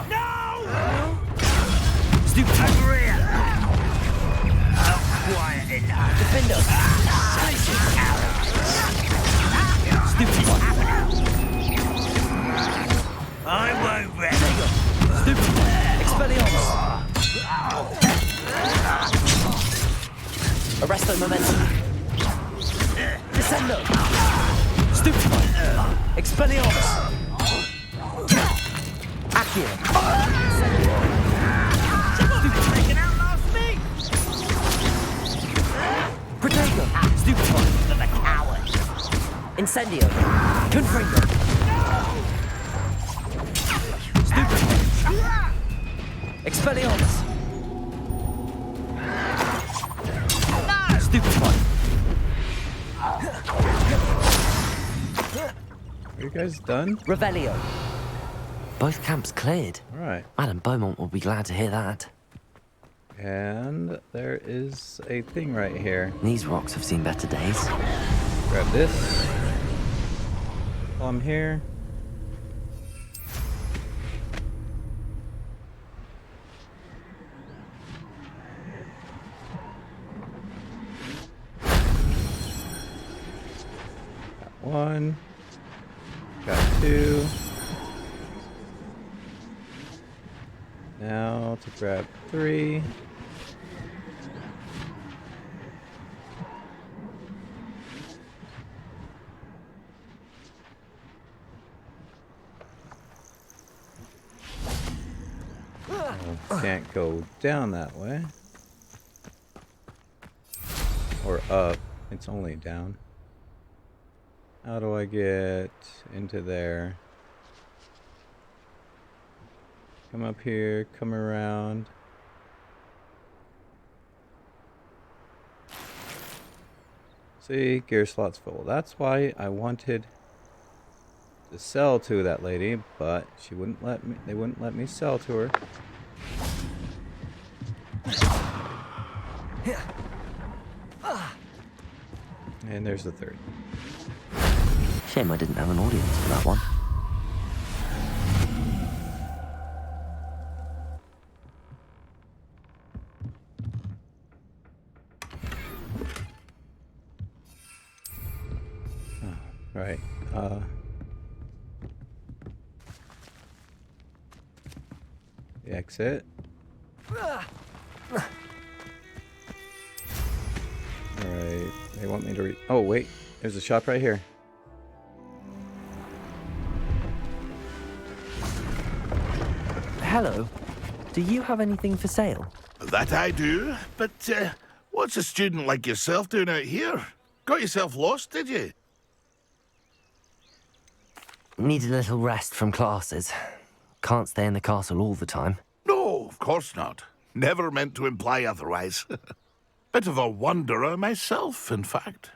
No! Stupefy! Over here! Oh, quiet enough. Defender! Stupefy! I won't rest. Stupefy! Expelliarmus! Arresto Momentum! Descendo! Stupefy! Expelliarmus! Accio! They can outlast me! Protego! Stupefy! For the coward. Incendio! Confringo! Stupefy! Expelliarmus! Stupefy! Are you guys done? Revelio! Both camps cleared. Alright. Madame Beaumont will be glad to hear that. And there is a thing right here. These rocks have seen better days. Grab this. While I'm here. Got 1. Got 2. Now to grab 3. Oh, can't go down that way. Or up. It's only down. How do I get into there? Come up here, come around. See, gear slot's full. That's why I wanted to sell to that lady, but she wouldn't let me. They wouldn't let me sell to her. And there's the third. Shame I didn't have an audience for that one. Right. The exit. Alright. They want me to oh, wait. There's a shop right here. Hello. Do you have anything for sale? That I do, but what's a student like yourself doing out here? Got yourself lost, did you? Need a little rest from classes. Can't stay in the castle all the time. No, of course not. Never meant to imply otherwise. Bit of a wanderer myself, in fact.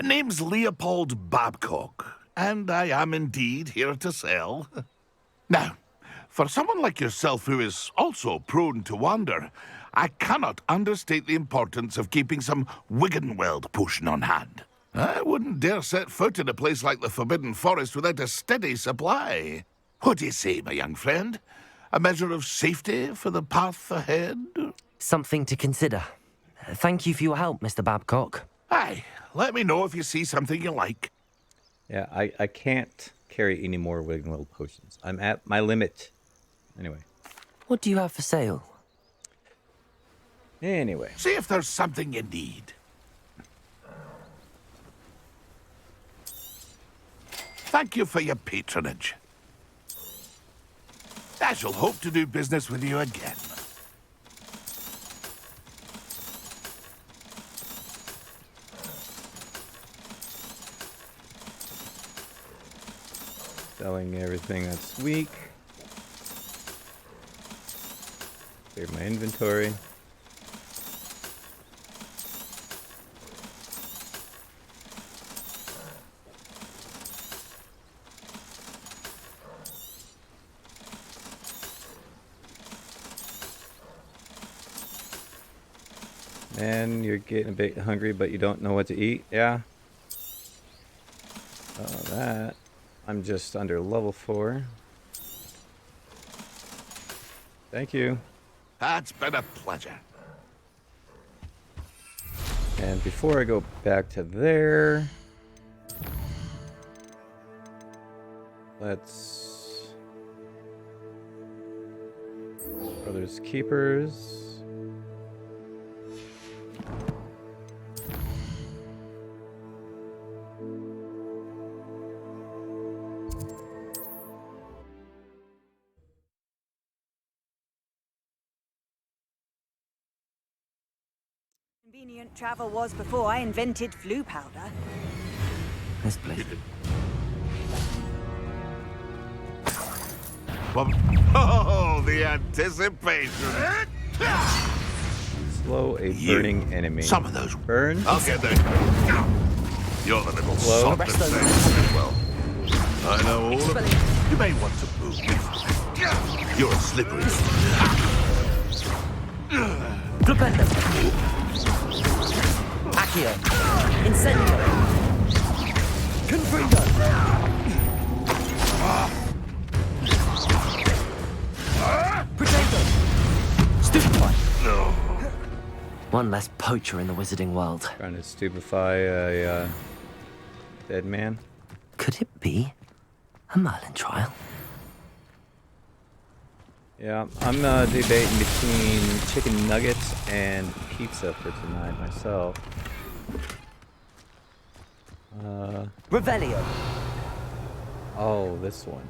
Name's Leopold Babcock, and I am indeed here to sell. Now, for someone like yourself who is also prone to wander, I cannot understate the importance of keeping some Wiggenweld potion on hand. I wouldn't dare set foot in a place like the Forbidden Forest without a steady supply. What do you say, my young friend? A measure of safety for the path ahead? Something to consider. Thank you for your help, Mr. Babcock. Aye, let me know if you see something you like. Yeah, I can't carry any more Wiggenweld potions. I'm at my limit. Anyway. What do you have for sale? Anyway. See if there's something you need. Thank you for your patronage. I shall hope to do business with you again. Selling everything that's weak. Clear my inventory. And you're getting a bit hungry, but you don't know what to eat. Yeah. Oh, that. I'm just under level 4. Thank you. That's been a pleasure. And before I go back to there, let's... Brothers Keepers. Convenient travel was before I invented flu powder. This place. Oh, the anticipation. Slow a burning enemy. Some of those burn. I'll get there. You're the little Slow. sod that says as well. I know all of it. You may want to move. You're slippery. Flipendo. Accio. Incendio. Confringo. Potato. Stupefy. No. One less poacher in the wizarding world. Trying to stupefy a dead man. Could it be a Merlin trial? Yeah, I'm debating between chicken nuggets and pizza for tonight myself. Revelio. Oh, this one.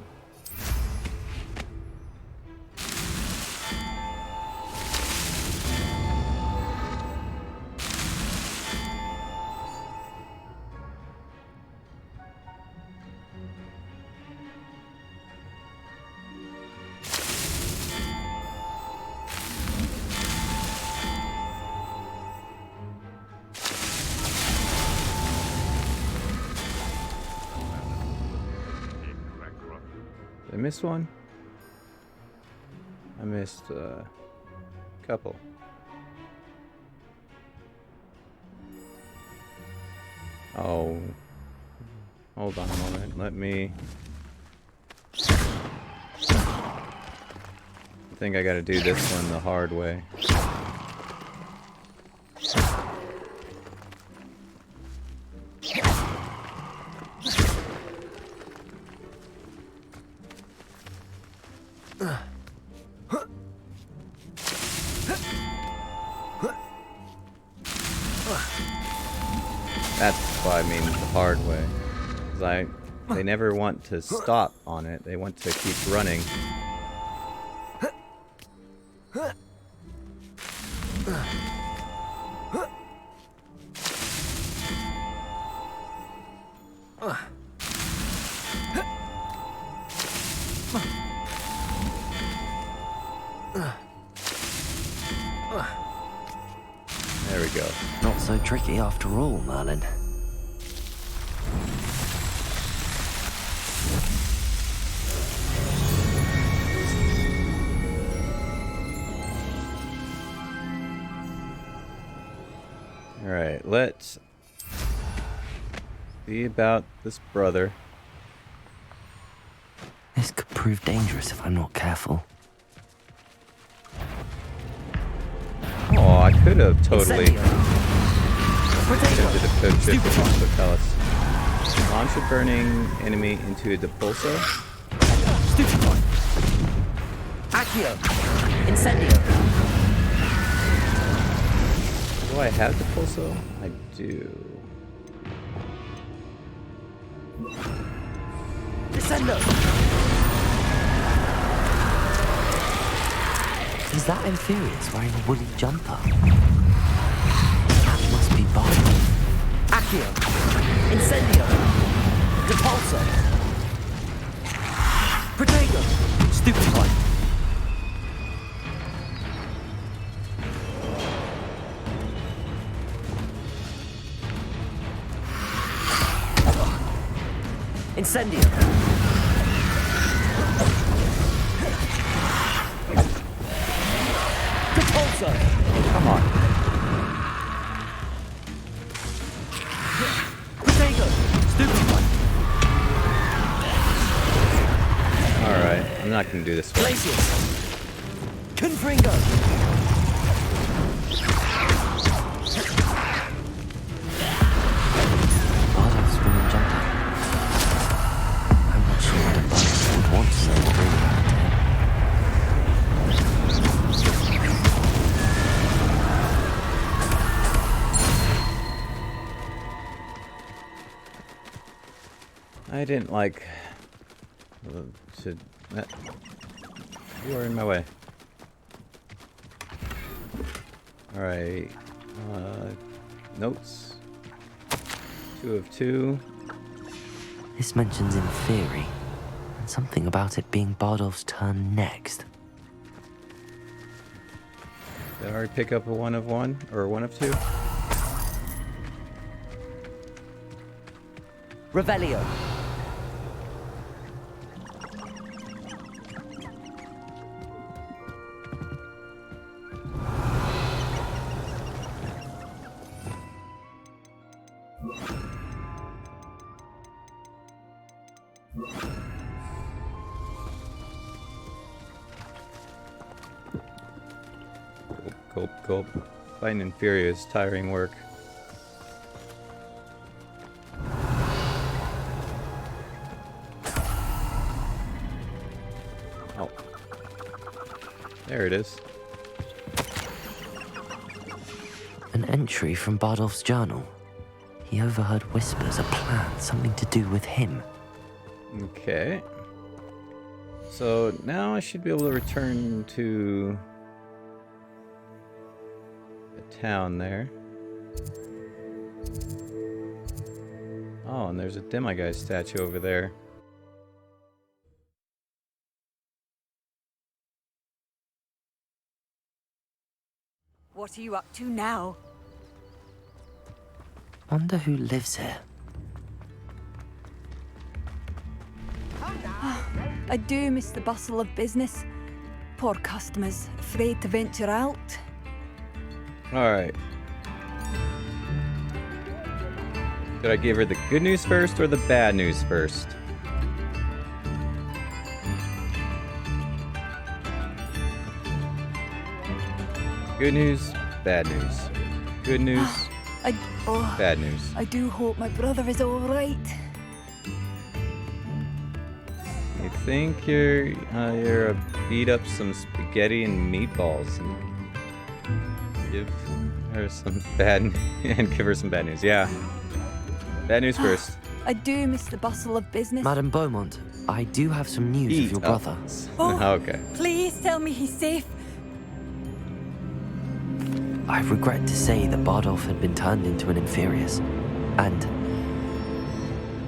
Did I miss one? I missed a couple. Oh. Hold on a moment. Let me... I think I gotta do this one the hard way. That's why I mean the hard way. 'Cause they never want to stop on it. They want to keep running. There we go. Not so tricky after all, Merlin. Alright, let's see about this brother. This could prove dangerous if I'm not careful. Oh, I could have totally attempted a code shift with the palace. Launch a burning enemy into a depulso. Stupefy. Accio. Incendio. Do I have depulso? I do. Descendo. Is that Inferius wearing a woolly jumper? That must be Bob. Accio. Incendio. Depulso. Protego. Stupefy. Incendio. Depulso. Come on. Protego. Stupefy. Alright, I'm not gonna do this one. Glacius. Confringo. Bardolph's woolly jumper. I'm not sure what a Bardolph would want to know what really happened to him. I didn't like you are in my way. Alright. Notes. 2 of 2. This mentions in theory, and something about it being Bardolph's turn next. Did I already pick up a 1 of 1? Or 1 of 2? Revelio. Gulp, gulp. Fighting Inferior is tiring work. Oh. There it is. An entry from Bardolph's journal. He overheard whispers, a plan, something to do with him. Okay. So now I should be able to return to the town there. Oh, and there's a demiguise statue over there. What are you up to now? Wonder who lives here. I do miss the bustle of business. Poor customers, afraid to venture out. Alright. Should I give her the good news first or the bad news first? Good news, bad news. Good news, bad news. I do hope my brother is all right. You think you're beat up some spaghetti and meatballs and give her some bad and give her some bad news. Yeah. Bad news first. I do miss the bustle of business. Madame Beaumont, I do have some news of your brother. Okay. Please tell me he's safe. I regret to say that Bardolph had been turned into an Inferius, and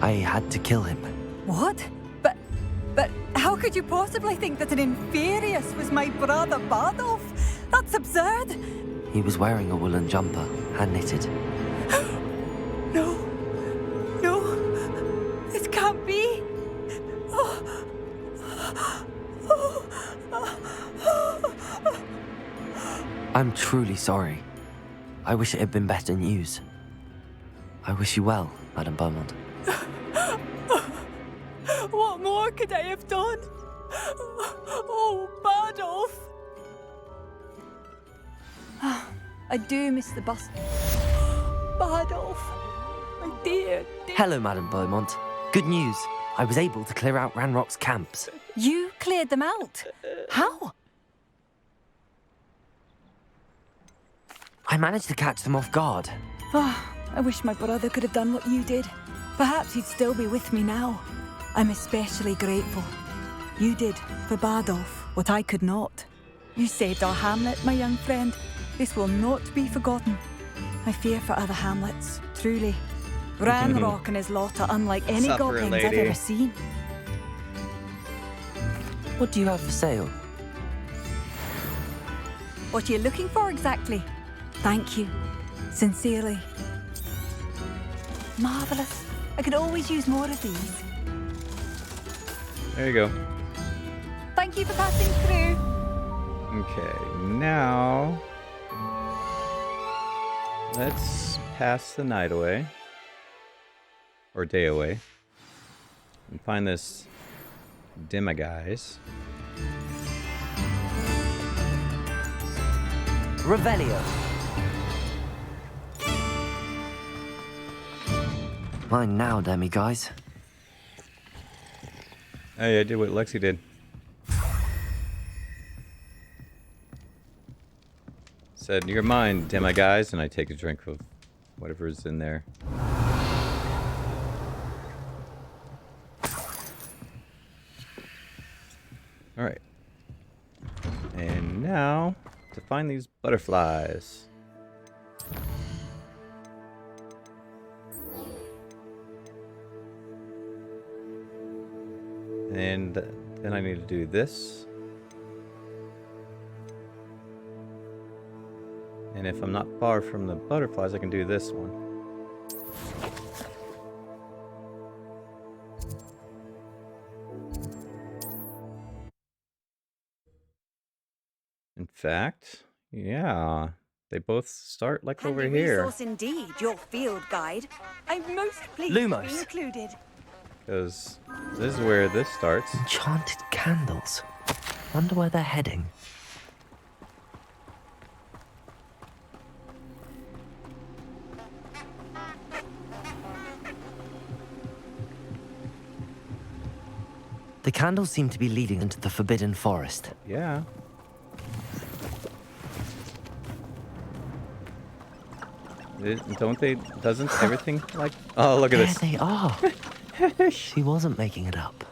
I had to kill him. What? But how could you possibly think that an Inferius was my brother Bardolph? That's absurd. He was wearing a woolen jumper, hand-knitted. No, this can't be. I'm truly sorry. I wish it had been better news. I wish you well, Madame Beaumont. What more could I have done? Oh, Bardolph. I do miss the bus. Bardolph. My dear. Hello, Madame Beaumont. Good news. I was able to clear out Ranrock's camps. You cleared them out? How? I managed to catch them off guard. I wish my brother could have done what you did. Perhaps he'd still be with me now. I'm especially grateful. You did, for Bardolph, what I could not. You saved our hamlet, my young friend. This will not be forgotten. I fear for other hamlets, truly. Ranrock and his lot are unlike any goblins I've ever seen. What do you have for sale? What are you looking for exactly? Thank you. Sincerely. Marvellous. I could always use more of these. There you go. Thank you for passing through. Okay, now let's pass the night away. Or day away. And find this Demiguise. Revelio. Mine now, Demiguise. Hey, I did what Lexi did. Said, "You're mine, Demiguise," and I take a drink of whatever's in there. Alright. And now, to find these butterflies. And then I need to do this. And if I'm not far from the butterflies, I can do this one. In fact, yeah, they both start like over here. Resource indeed, your field guide. I'm most pleased Lumos. to be included. Because this is where this starts. Enchanted candles. Wonder where they're heading. The candles seem to be leading into the Forbidden Forest. Yeah. Don't they? Doesn't everything like? Oh, look at this. There they are. She wasn't making it up.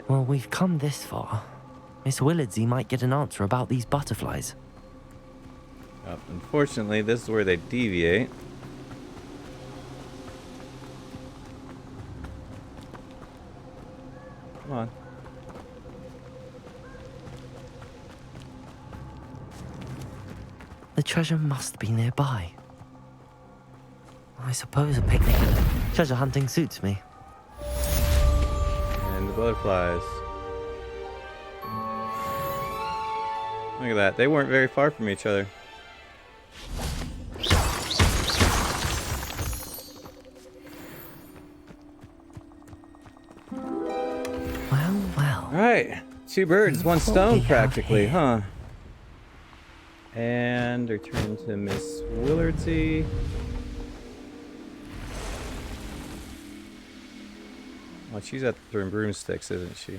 Well, we've come this far. Miss Willardsey might get an answer about these butterflies. Unfortunately, this is where they deviate. Come on. The treasure must be nearby. I I suppose a picnic and treasure hunting suits me. And the butterflies. Look at that. They weren't very far from each other. Well. Alright. 2 birds, 1 stone practically, huh? And return to Miss Willardsy. Well, she's at throwing broomsticks, isn't she?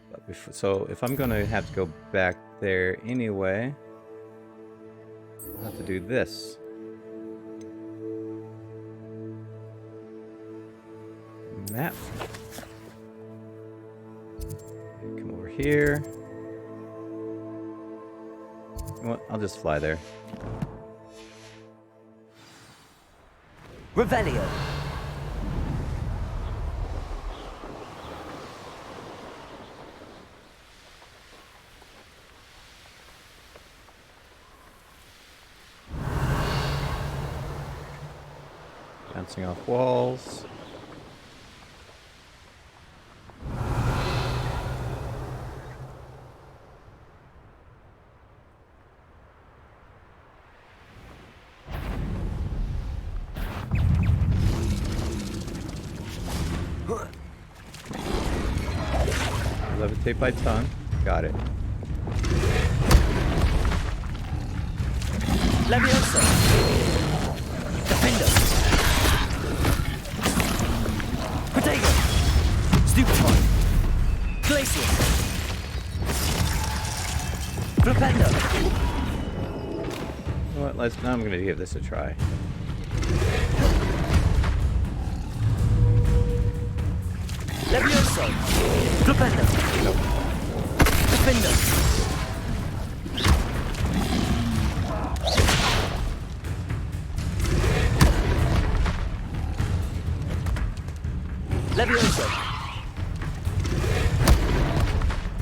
But so if I'm gonna have to go back there anyway, I'll have to do this. Map. Come over here. You know what? I'll just fly there. Revelio. Bouncing off walls. Levitate by tongue. Got it. Leviosa. Defender. Protego. Stupefy. Glacier. Flipendo. You know what? Now I'm gonna give this a try. Leviosa. Flipendo. Nope. Defender. Leviosa.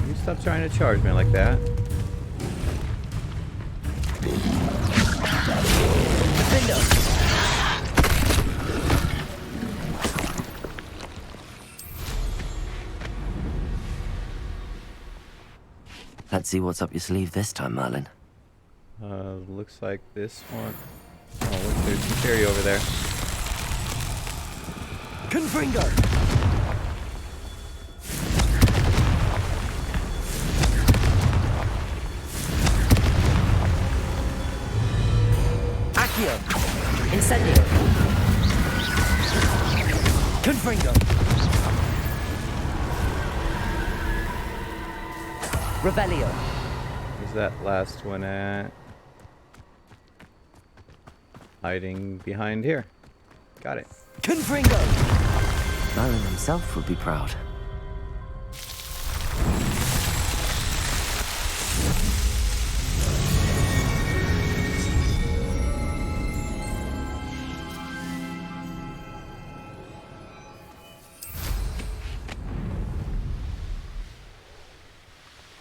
You stop trying to charge me like that. Defender. Let's see what's up your sleeve this time, Merlin. Looks like this one. Oh, look, there's some cherry over there. Confringo! Accio! Incendio! Confringo! Revelio! Where's that last one at? Hiding behind here. Got it. Confringo! Merlin himself would be proud.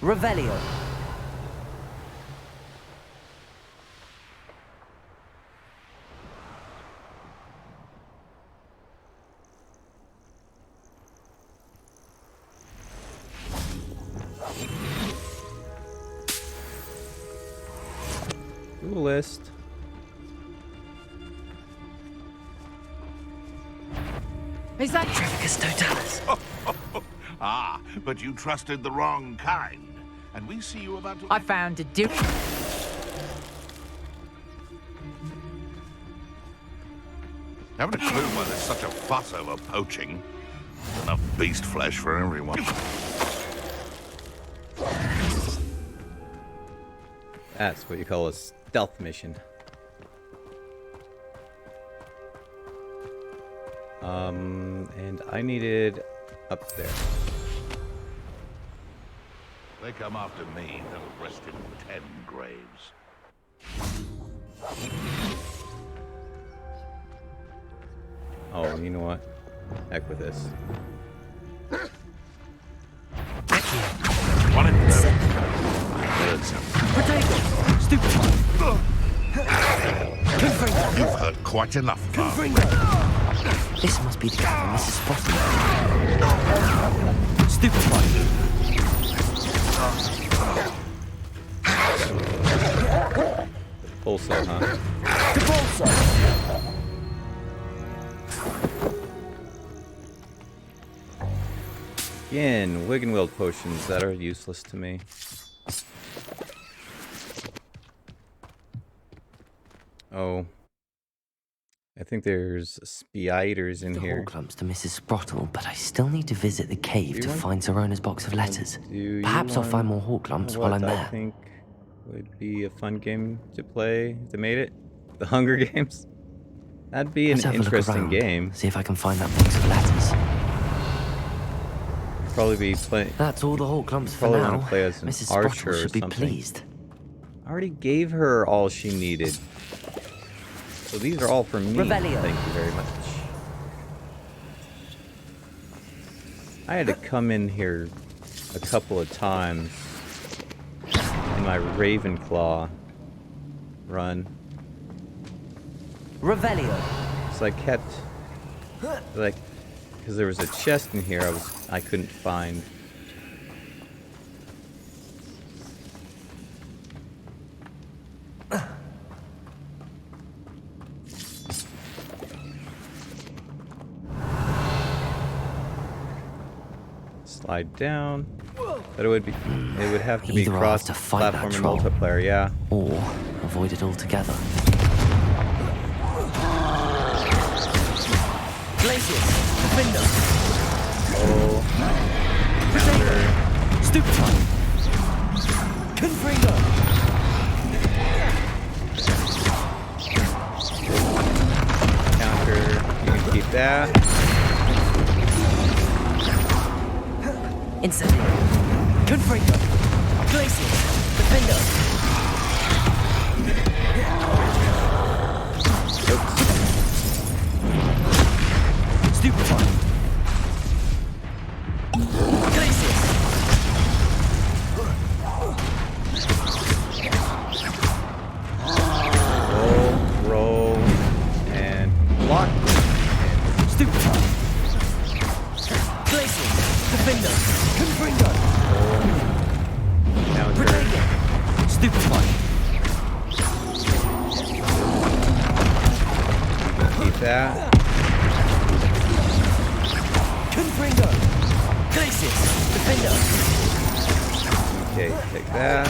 Revelio. List. Is that Trevicus Totalis? Ah, but you trusted the wrong kind. And we see you about to... I found a dupe. Haven't a clue why there's such a fuss over poaching. There's enough beast flesh for everyone. That's what you call a stealth mission. And I needed up there. They come after me, they'll rest in 10 graves. Oh, you know what? Heck with this. One in there. Potato! Stupefy! Confringo! You've heard quite enough, Bob. This must be the cavern Mrs. Spotty. Stupefy. Pulsar, huh? Depulsar. Again, Wiggenweld potions that are useless to me. Oh. I think there's spiders in The here. Horclumps to Mrs. Sprottle, but I still need to visit the cave to want- find Serona's box of letters. Do you Perhaps I'll find more want Horclumps what while I'm I there. think would be a fun game to play if they made it. The Hunger Games. That'd be an Let's have a look interesting around, game. see if I can find that box of letters. Probably be playing. That's all the Horclumps for Probably now. want to play as an Mrs. archer Sprottle or should be something. pleased. I already gave her all she needed. So these are all for me. Revelio. Thank you very much. I had to come in here a couple of times in my Ravenclaw run. Revelio. So I kept, like, because there was a chest in here I couldn't find. Slide down, but it would have to be Either I'll have to fight that cross-platform and troll. multiplayer. Yeah. Or avoid it altogether. Glacius. Defender. Oh. Stupefy. Confringo. Counter. You can keep that. Incendio. Confringo. Glacius. Defender. Stupefy. Glacius. Roll, and block. Stupefy. Glacius. Defender. Confringo. Counter. Stupefy. Keep that. Confringo. Glacius. Defender. Okay, take that.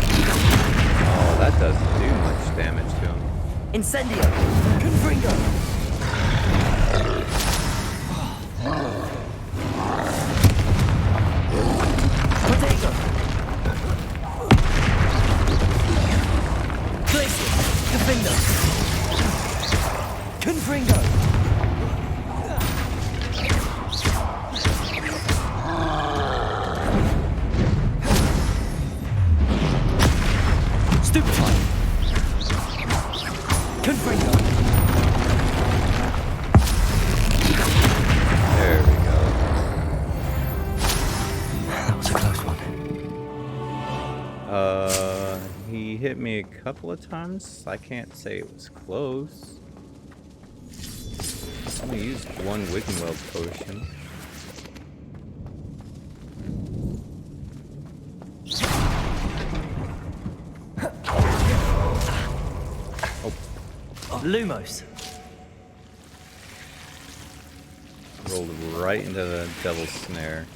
Oh, that doesn't do much damage to him. Incendio. Confringo. Protego. Glacius. Defender. Confringo. Stupefy. Confringo. There we go. That was a close one. He hit me a couple of times. I can't say it was close. I only used one Wiggenweld potion. Lumos. Rolled right into the devil's snare.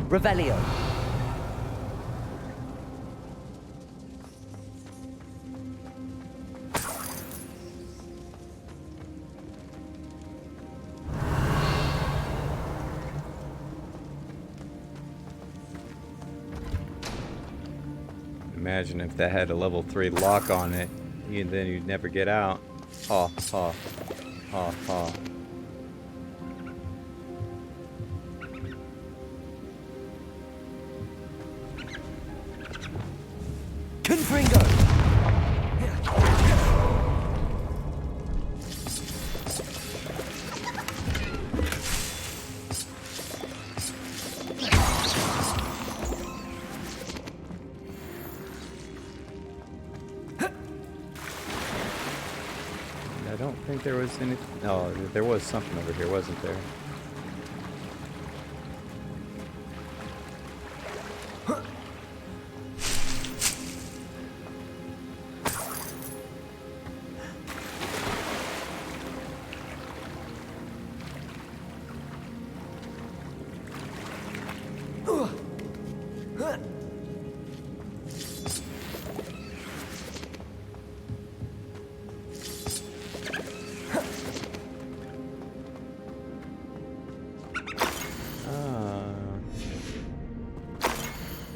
Revelio. Imagine if that had a level 3 lock on it, and then you'd never get out. Ha ha. Ha ha. Confringo! I don't think there was any. No, there was something over here, wasn't there?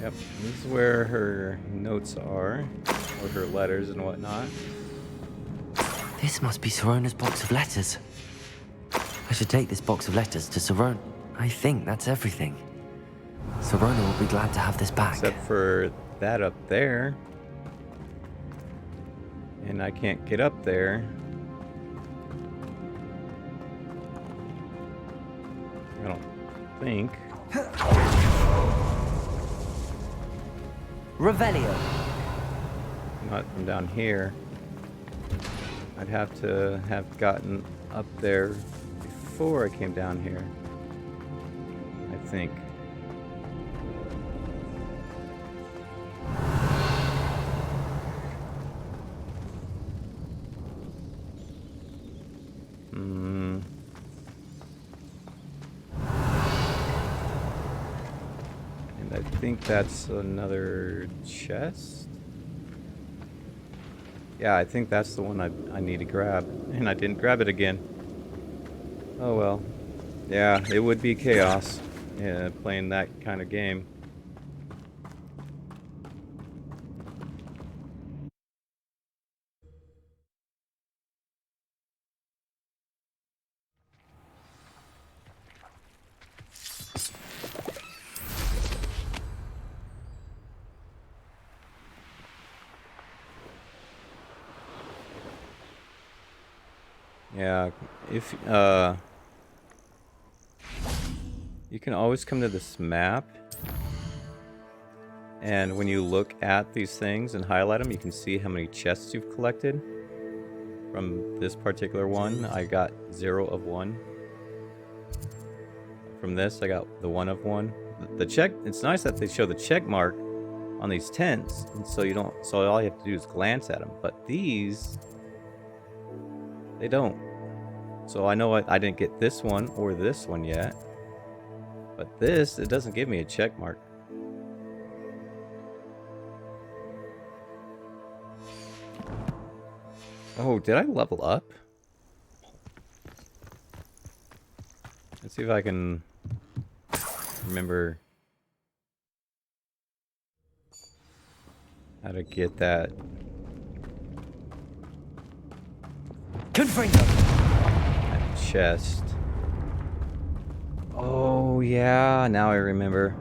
Yep, this is where her notes are, or her letters and whatnot. This must be Sirona's box of letters. I should take this box of letters to Sirona. I think that's everything. Sirona will be glad to have this back. Except for that up there. And I can't get up there. I don't think. Revelio. Not from down here. I'd have to have gotten up there before I came down here. I think. And I think that's another chest. Yeah, I think that's the one I need to grab. And I didn't grab it again. Oh well. Yeah, it would be chaos. Yeah, playing that kind of game. Yeah, if you can always come to this map, and when you look at these things and highlight them, you can see how many chests you've collected. From this particular one, I got 0 of 1. From this, I got the 1 of 1. The check, it's nice that they show the check mark on these tents, and so you don't, so all you have to do is glance at them. But these, they don't. So I know I didn't get this one or this one yet. But this, it doesn't give me a check mark. Oh, did I level up? Let's see if I can remember how to get that. Confringo. Chest. Oh yeah, now I remember.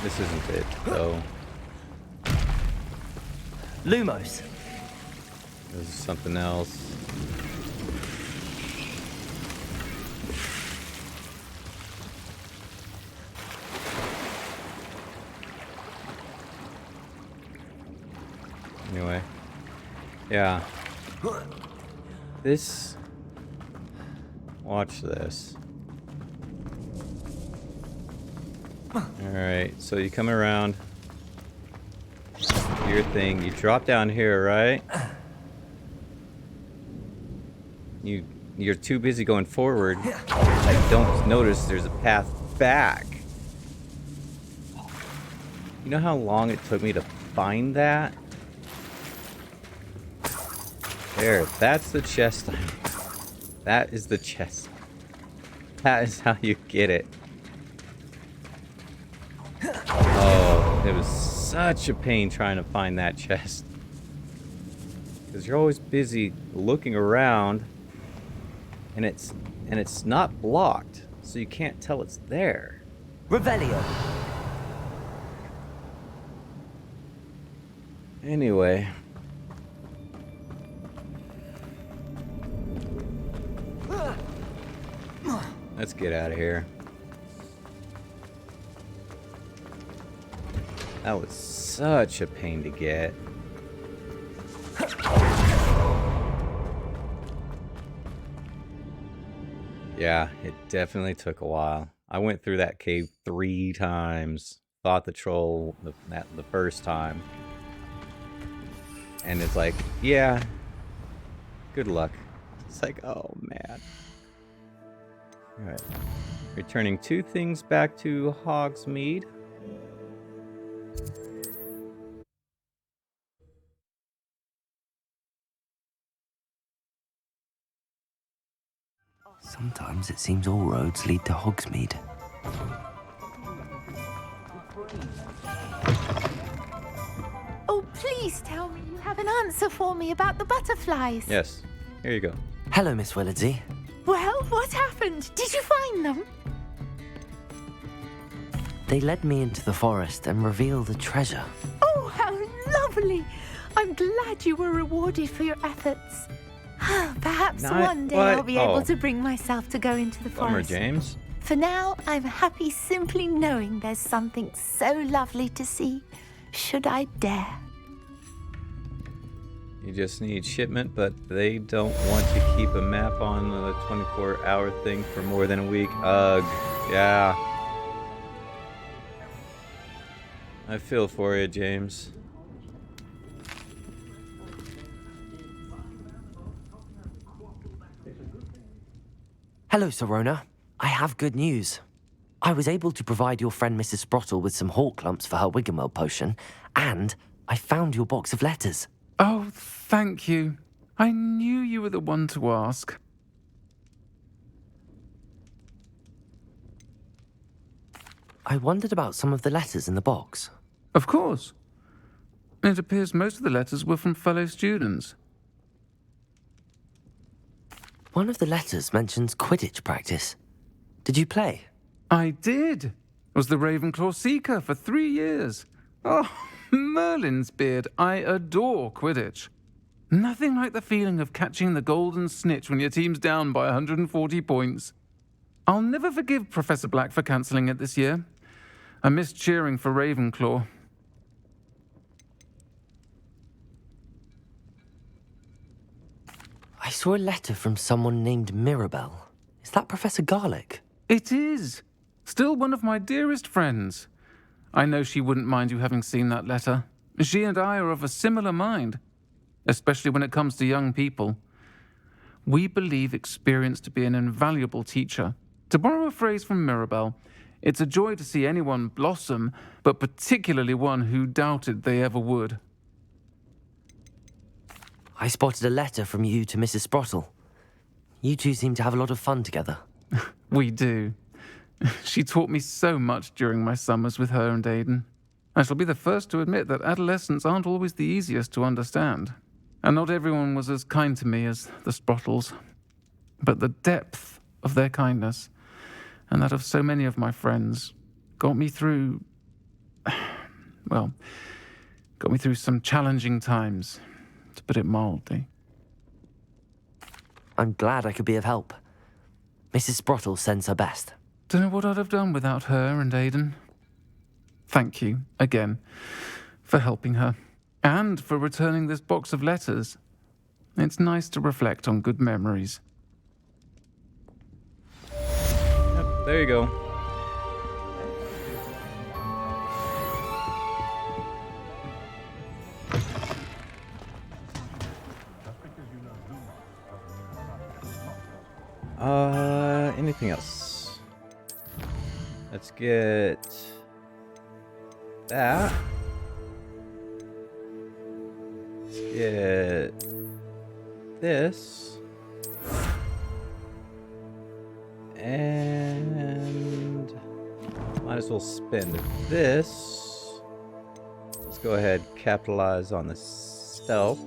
This isn't it, though. Lumos. This is something else. Anyway, yeah. This. Watch this. Alright, so you come around. Do your thing. You drop down here, right? You're too busy going forward. I don't notice there's a path back. You know how long it took me to find that? There, that's the chest I need. That is the chest. That is how you get it. Oh, it was such a pain trying to find that chest. Because you're always busy looking around, and it's not blocked, so you can't tell it's there. Revelio. Anyway. Let's get out of here. That was such a pain to get. Yeah, it definitely took a while. I went through that cave 3 times. Fought the troll the first time. And it's like, yeah, good luck. It's like, oh man. Alright. Returning 2 things back to Hogsmeade. Sometimes it seems all roads lead to Hogsmeade. Oh, please tell me you have an answer for me about the butterflies. Yes. Here you go. Hello, Miss Willardsey. Well, what happened? Did you find them? They led me into the forest and revealed a treasure. Oh, how lovely! I'm glad you were rewarded for your efforts. Perhaps one day I'll be able to bring myself to go into the forest. James. For now, I'm happy simply knowing there's something so lovely to see, should I dare. You just need shipment, but they don't want to keep a map on the 24-hour thing for more than a week. Ugh, yeah. I feel for you, James. Hello, Serona. I have good news. I was able to provide your friend Mrs. Sprottle with some hawk lumps for her Wiggenweld potion, and I found your box of letters. Oh, thank you. I knew you were the one to ask. I wondered about some of the letters in the box. Of course. It appears most of the letters were from fellow students. One of the letters mentions Quidditch practice. Did you play? I did. Was the Ravenclaw Seeker for 3 years. Oh, Merlin's beard. I adore Quidditch. Nothing like the feeling of catching the golden snitch when your team's down by 140 points. I'll never forgive Professor Black for cancelling it this year. I missed cheering for Ravenclaw. I saw a letter from someone named Mirabelle. Is that Professor Garlick? It is. Still one of my dearest friends. I know she wouldn't mind you having seen that letter. She and I are of a similar mind, especially when it comes to young people. We believe experience to be an invaluable teacher. To borrow a phrase from Mirabelle, it's a joy to see anyone blossom, but particularly one who doubted they ever would. I spotted a letter from you to Mrs. Sprottle. You two seem to have a lot of fun together. We do. She taught me so much during my summers with her and Aidan. I shall be the first to admit that adolescents aren't always the easiest to understand. And not everyone was as kind to me as the Sprottles. But the depth of their kindness, and that of so many of my friends, got me through... well, got me through some challenging times, to put it mildly. I'm glad I could be of help. Mrs. Sprottle sends her best. Don't know what I'd have done without her and Aidan. Thank you, again, for helping her, and for returning this box of letters. It's nice to reflect on good memories. Yep, there you go. Anything else? Let's get that. Let's get this. And might as well spend this. Let's go ahead and capitalize on the stealth.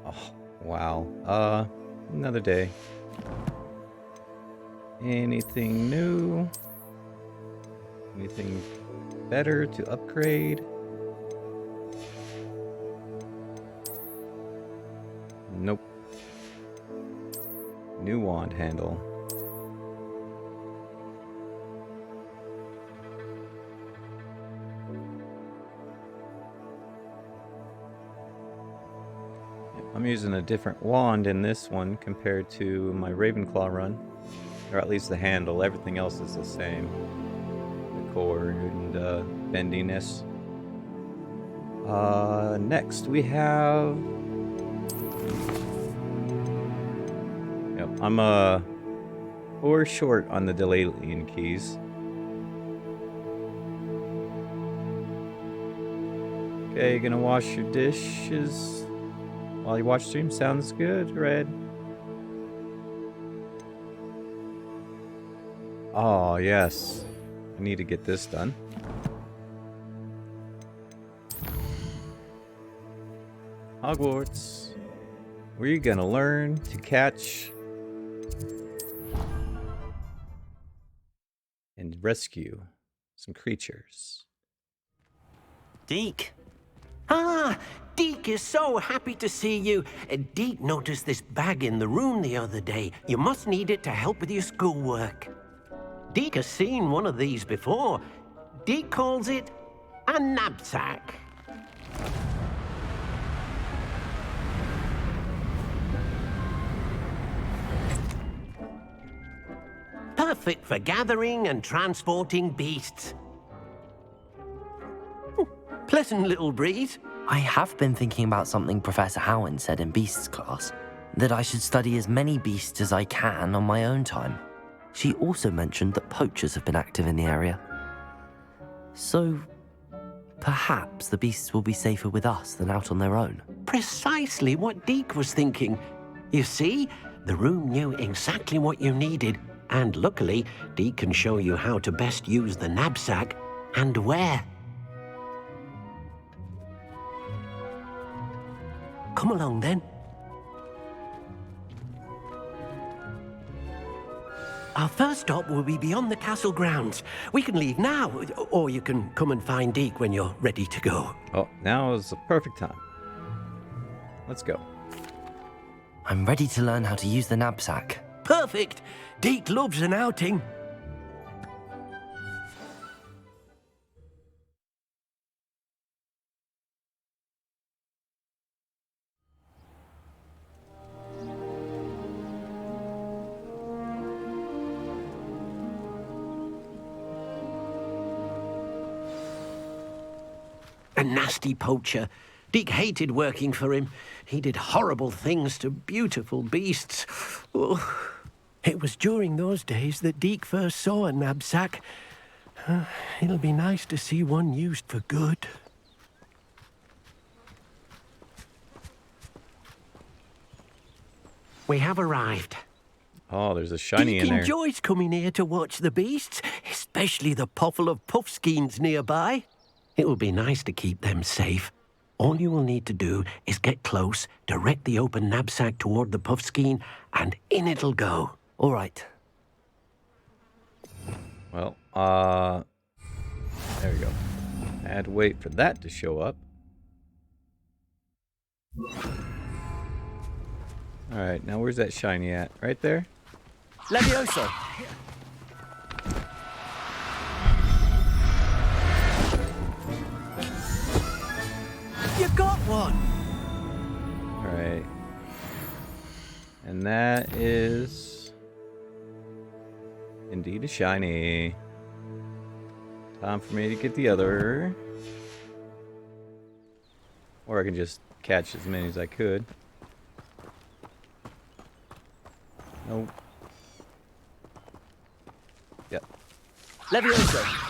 Oh, wow. Another day. Anything new? Anything better to upgrade? Nope. New wand handle. I'm using a different wand in this one compared to my Ravenclaw run. Or at least the handle. Everything else is the same. The cord and bendiness. Next we have... Yep, I'm 4 short on the Delaylian keys. Okay, gonna wash your dishes while you watch stream. Sounds good, Red. Oh, yes. I need to get this done. Hogwarts. We're gonna learn to catch and rescue some creatures. Deke. Ah, Deke is so happy to see you. Deke noticed this bag in the room the other day. You must need it to help with your schoolwork. Deke has seen one of these before. Deke calls it a knapsack. Perfect for gathering and transporting beasts. Pleasant little breeze. I have been thinking about something Professor Howard said in Beasts class, that I should study as many beasts as I can on my own time. She also mentioned that poachers have been active in the area. So, perhaps the beasts will be safer with us than out on their own. Precisely what Deke was thinking. You see, the room knew exactly what you needed, and luckily, Deke can show you how to best use the knapsack and where. Come along then. Our first stop will be beyond the castle grounds. We can leave now, or you can come and find Deke when you're ready to go. Oh, now is the perfect time. Let's go. I'm ready to learn how to use the knapsack. Perfect! Deke loves an outing. A nasty poacher. Deke hated working for him. He did horrible things to beautiful beasts. Oh, it was during those days that Deke first saw a knapsack. It'll be nice to see one used for good. We have arrived. Oh, there's a shiny Deke in there. enjoys coming here to watch the beasts, especially the poffle of puffskeins nearby. It will be nice to keep them safe. All you will need to do is get close, direct the open knapsack toward the puffskein, and in it'll go. All right. Well, there we go. I had to wait for that to show up. Alright, now where's that shiny at? Right there? Levioso! You got one! Alright. And that is... indeed a shiny. Time for me to get the other. Or I can just catch as many as I could. Nope. Yep. Levioso!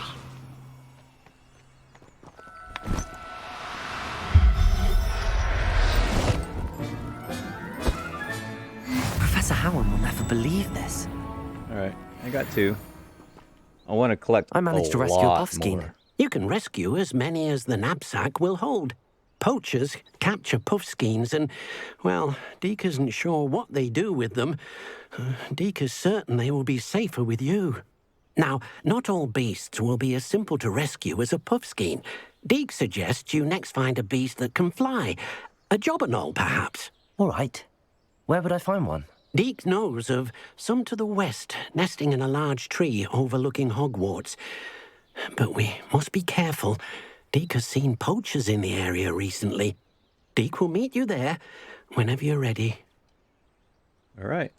believe this. Alright, I got 2. I want to collect I managed to rescue a puffskein. more. You can rescue as many as the knapsack will hold. Poachers capture puffskeins and, well, Deke isn't sure what they do with them. Deke is certain they will be safer with you. Now, not all beasts will be as simple to rescue as a puffskein. Deke suggests you next find a beast that can fly. A jobberknoll, perhaps. All right. Where would I find one? Deke knows of some to the west, nesting in a large tree overlooking Hogwarts. But we must be careful. Deke has seen poachers in the area recently. Deke will meet you there whenever you're ready. All right.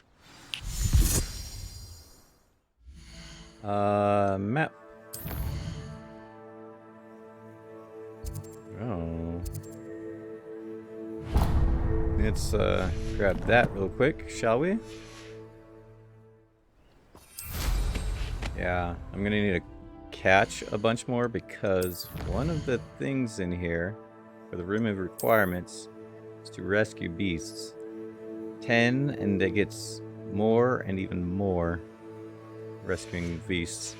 Map. Oh. Let's grab that real quick, shall we? Yeah, I'm gonna need to catch a bunch more because one of the things in here for the room of requirements is to rescue beasts. 10, and it gets more and even more rescuing beasts.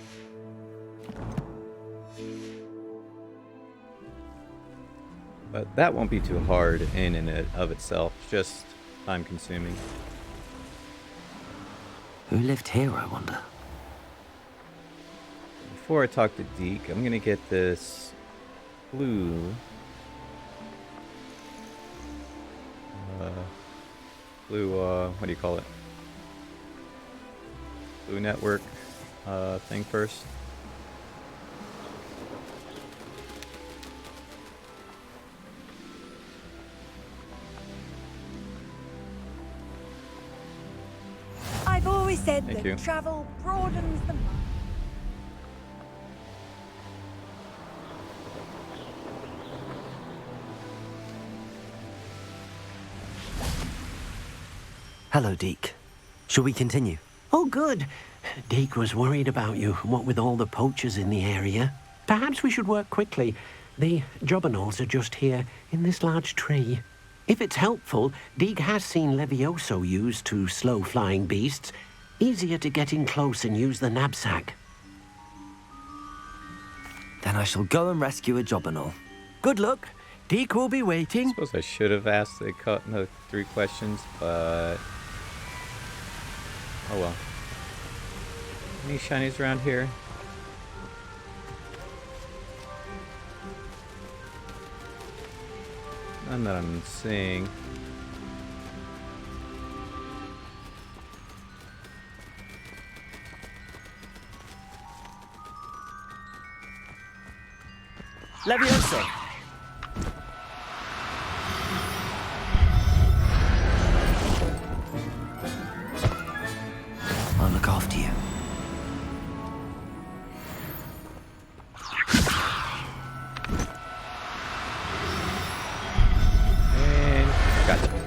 But that won't be too hard in and of itself, just time consuming. Who lived here, I wonder? Before I talk to Deke, I'm gonna get this blue what do you call it? Blue network thing first. I've always said Thank that you. travel broadens the mind. Hello, Deke. Shall we continue? Oh, good. Deke was worried about you, what with all the poachers in the area. Perhaps we should work quickly. The jobberknolls are just here, in this large tree. If it's helpful, Deke has seen Levioso used to slow flying beasts. Easier to get in close and use the knapsack. Then I shall go and rescue a jobberknoll. Good luck. Deke will be waiting. I suppose I should have asked the 3 questions, but oh well. Any shinies around here? None that I'm seeing. Levioso! I'll look after you. And gotcha.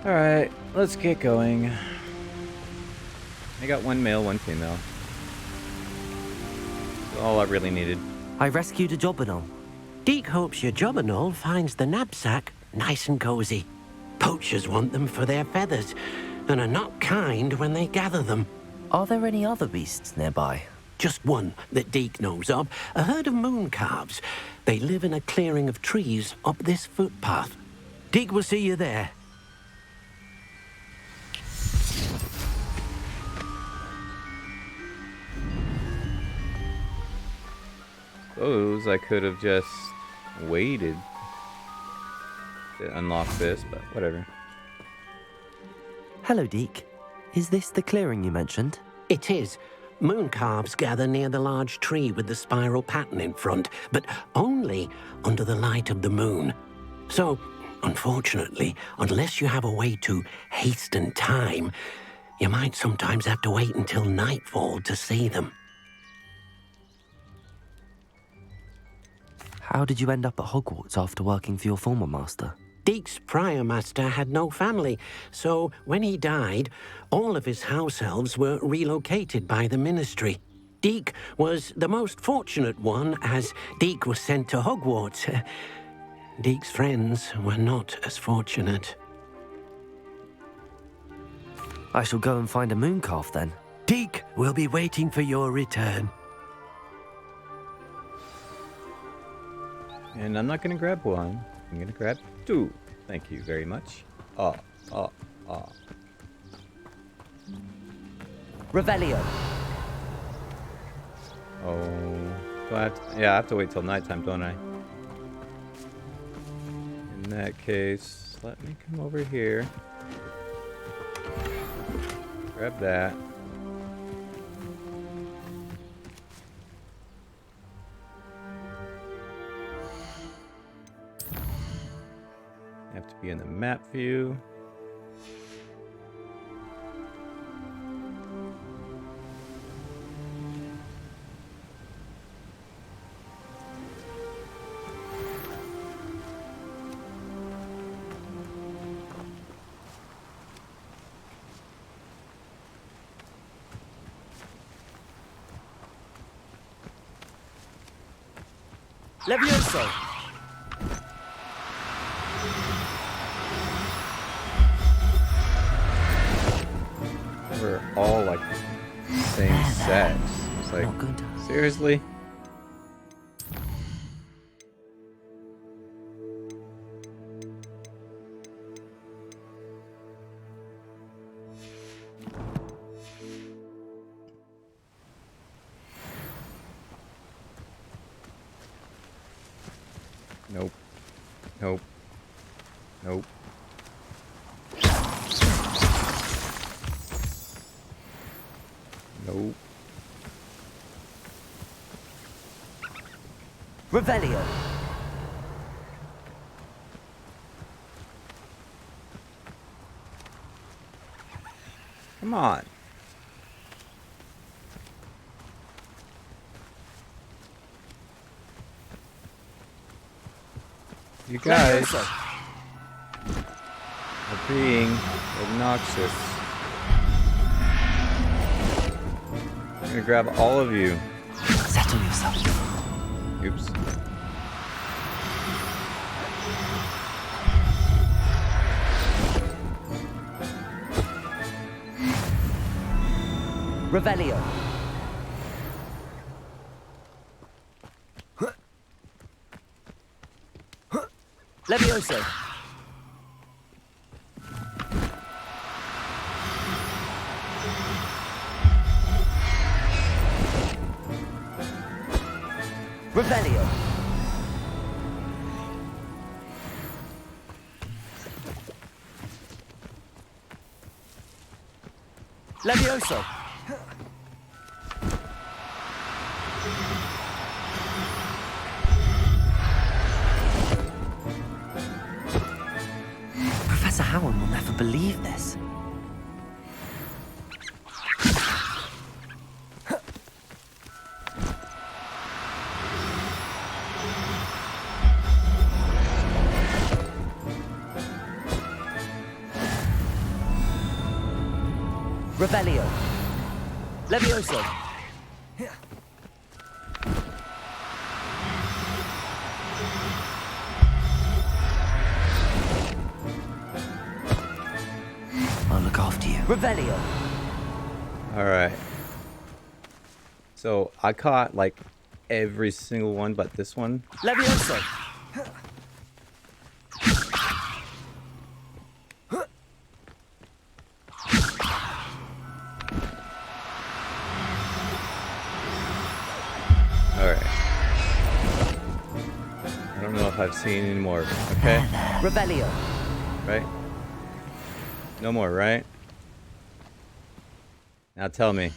Alright, let's get going. I got 1 male, 1 female. That's all I really needed. I rescued a jobberknoll. Deke hopes your jobberknoll finds the knapsack nice and cozy. Poachers want them for their feathers, and are not kind when they gather them. Are there any other beasts nearby? Just one that Deke knows of, a herd of moon calves. They live in a clearing of trees up this footpath. Deke will see you there. Suppose I could have just waited to unlock this, but whatever. Hello, Deke. Is this the clearing you mentioned? It is. Moon calves gather near the large tree with the spiral pattern in front, but only under the light of the moon. So, unfortunately, unless you have a way to hasten time, you might sometimes have to wait until nightfall to see them. How did you end up at Hogwarts after working for your former master? Deek's prior master had no family, so when he died, all of his house elves were relocated by the ministry. Deek was the most fortunate one, as Deek was sent to Hogwarts. Deek's friends were not as fortunate. I shall go and find a mooncalf then. Deek will be waiting for your return. And I'm not gonna grab one. I'm gonna grab 2. Thank you very much. Revelio. Oh, do I have to, yeah, I have to wait till nighttime, don't I? In that case, let me come over here. Grab that. Have to be in the map view. Levioso. We're all like same sex. It's like, seriously? Nope. Nope. Nope. Nope. Revelio. Come on. You guys are being obnoxious. I'm gonna grab all of you. Settle yourself. Oops. Revelio. Levioso. Revelio. Levioso. Professor Howard will never believe this. Revelio. Levioso. I'll look after you. Revelio. Alright. So I caught like every single one but this one. Levioso. Alright. I don't know if I've seen any more, okay? Revelio. Right? No more, right? Now tell me.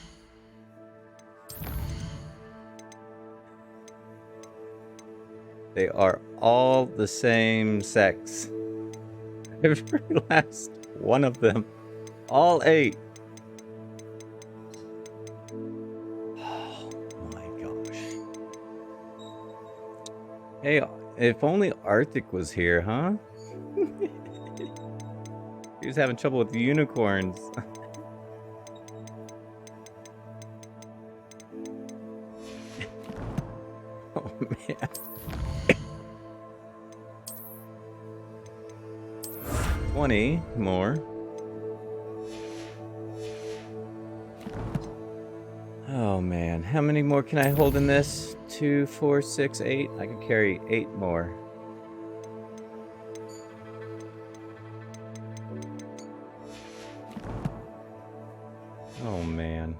They are all the same sex. Every last one of them. All 8. Oh my gosh. Hey, if only Arctic was here, huh? He was having trouble with the unicorns. Oh man. 20 more. Oh man, how many more can I hold in this? 2, 4, 6, 8. I can carry 8 more. Oh man.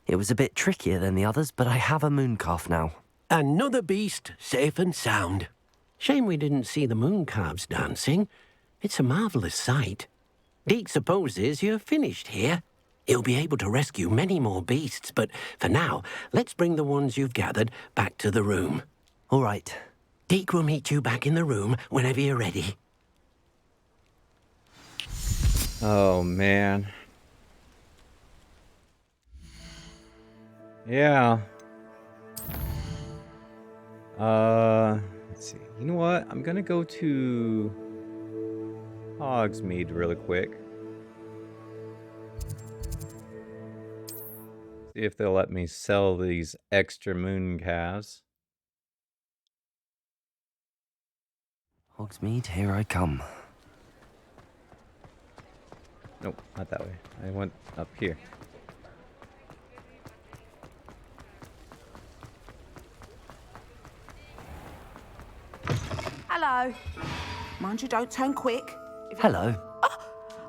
It was a bit trickier than the others, but I have a mooncalf now. Another beast, safe and sound. Shame we didn't see the mooncalves dancing. It's a marvellous sight. Deke supposes you're finished here. He'll be able to rescue many more beasts, but for now, let's bring the ones you've gathered back to the room. All right. Deke will meet you back in the room whenever you're ready. Oh man. Yeah. Let's see. You know what? I'm gonna go to Hogsmeade really quick. See if they'll let me sell these extra moon calves. Hogsmeade, here I come. Nope, not that way. I went up here. Hello. Mind you, don't turn quick. Hello.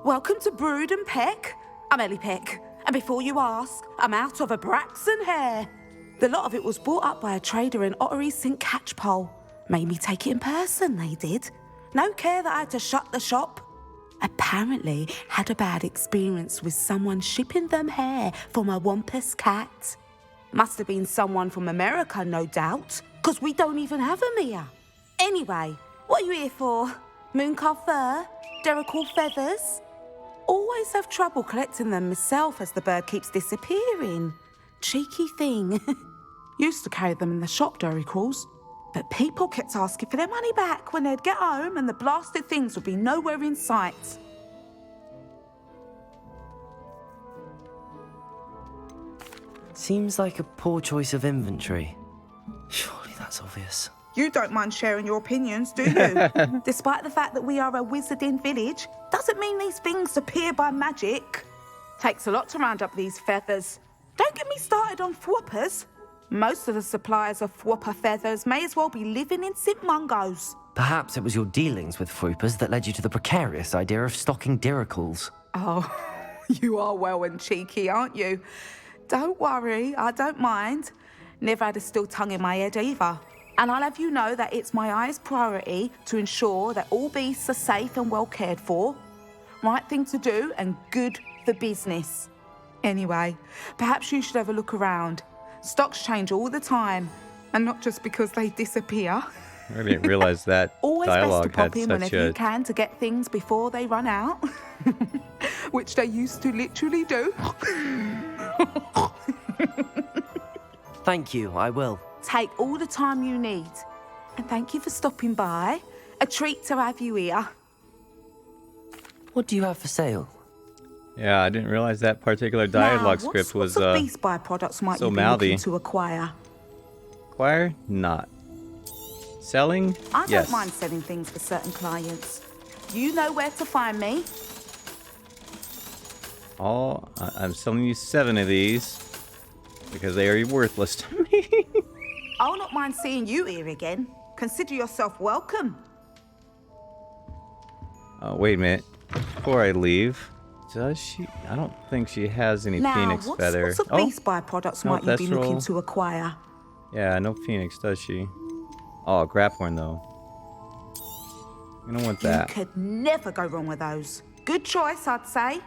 Welcome to Brood and Peck. I'm Ellie Peck. And before you ask, I'm out of a Braxton hair. The lot of it was bought up by a trader in Ottery St. Catchpole. Made me take it in person, they did. No care that I had to shut the shop. Apparently had a bad experience with someone shipping them hair for my Wampus cat. Must have been someone from America, no doubt, because we don't even have them here. Anyway, what are you here for? Mooncalf fur? Derrickle feathers? Always have trouble collecting them myself as the bird keeps disappearing. Cheeky thing. Used to carry them in the shop, Derricles. But people kept asking for their money back when they'd get home and the blasted things would be nowhere in sight. Seems like a poor choice of inventory. Surely that's obvious. You don't mind sharing your opinions, do you? Despite the fact that we are a wizarding village, doesn't mean these things appear by magic. Takes a lot to round up these feathers. Don't get me started on thwoppers. Most of the suppliers of thwopper feathers may as well be living in St. Mungo's. Perhaps it was your dealings with Froopers that led you to the precarious idea of stocking Diricles. Oh, you are well and cheeky, aren't you? Don't worry, I don't mind. Never had a still tongue in my head either. And I'll have you know that it's my highest priority to ensure that all beasts are safe and well cared for. Right thing to do and good for business. Anyway, perhaps you should have a look around. Stocks change all the time, and not just because they disappear. I didn't realize that Always dialogue best to pop had in such whenever you a... can to get things before they run out. Which they used to literally do. Thank you, I will. Take all the time you need. And thank you for stopping by. A treat to have you here. What do you have for sale? Yeah, I didn't realize that particular dialogue script was what beast byproducts might so you be mouthy. looking to acquire? Acquire? Not. Selling? I Yes. don't mind selling things for certain clients. You know where to find me. I'm selling you 7 of these because they are worthless to me. I'll not mind seeing you here again. Consider yourself welcome. Wait a minute. Before I leave, does she? I don't think she has any Now, phoenix what feather. sorts of beast byproducts No, might you be that's looking roll. to acquire? Yeah, no phoenix, does she? Oh, Graphorn though. I don't want that. You could never go wrong with those. Good choice, I'd say.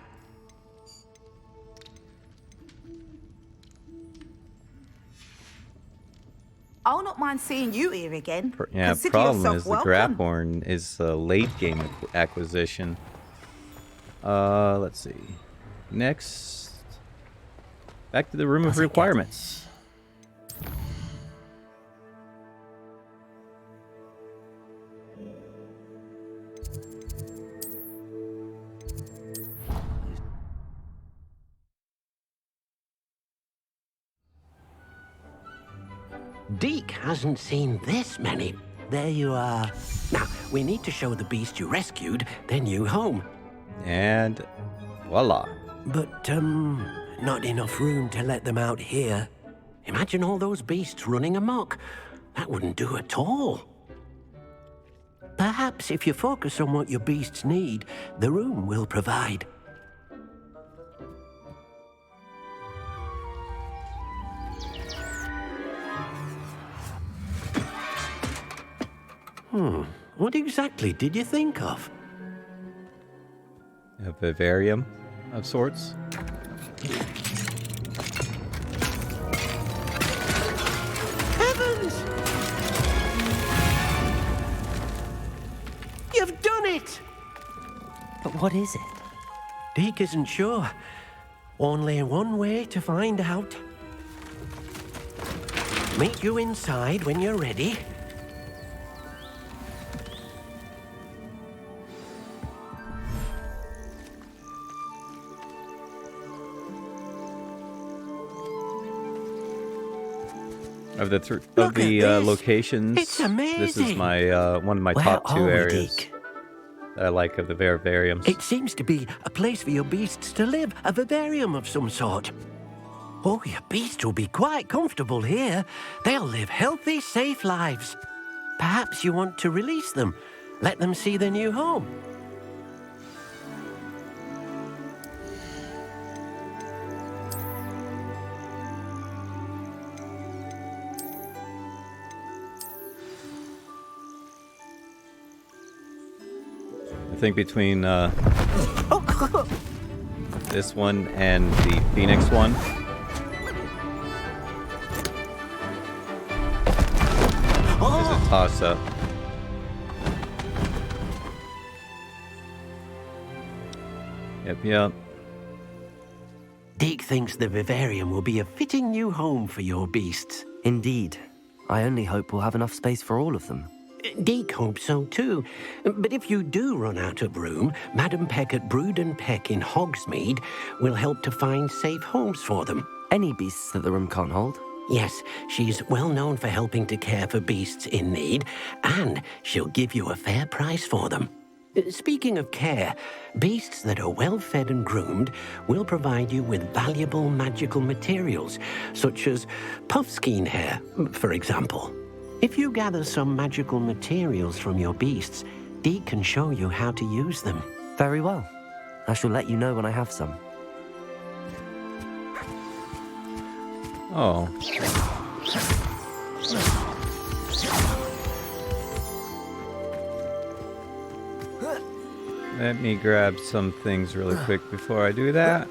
I'll not mind seeing you here again. Yeah, Consider problem yourself is the welcome. Graphorn is a late game acquisition. Let's see. next, back to the room of requirements. Deke hasn't seen this many. There you are. Now, we need to show the beast you rescued their new home. And voila. But, not enough room to let them out here. Imagine all those beasts running amok. That wouldn't do at all. Perhaps if you focus on what your beasts need, the room will provide. What exactly did you think of? A vivarium of sorts. Heavens! You've done it! But what is it? Deke isn't sure. Only one way to find out. Meet you inside when you're ready. Of the locations, It's amazing. this is my one of my top two areas that I like of the vivariums. It seems to be a place for your beasts to live, a vivarium of some sort. Oh, your beasts will be quite comfortable here. They'll live healthy, safe lives. Perhaps you want to release them, let them see their new home. I think between this one and the Phoenix one. Is a toss-up. Yep. Deke thinks the vivarium will be a fitting new home for your beasts. Indeed. I only hope we'll have enough space for all of them. Deke hopes so too. But if you do run out of room, Madam Peck at Brood and Peck in Hogsmeade will help to find safe homes for them. Any beasts that the room can't hold? Yes, she's well known for helping to care for beasts in need, and she'll give you a fair price for them. Speaking of care, beasts that are well fed and groomed will provide you with valuable magical materials, such as puffskein hair, for example. If you gather some magical materials from your beasts, Deke can show you how to use them. Very well. I shall let you know when I have some. Oh. Let me grab some things really quick before I do that.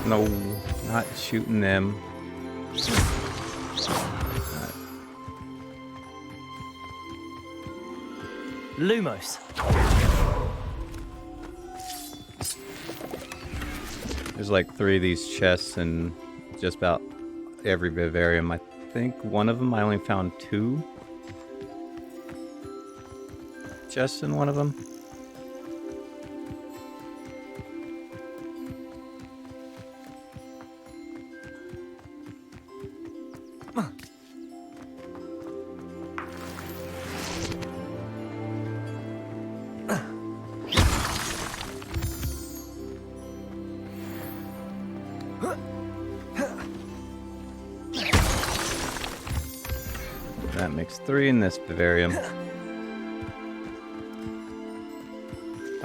No, not shooting them. Lumos. There's like 3 of these chests in just about every vivarium. I think one of them, I only found 2 chests in one of them. That makes 3 in this vivarium.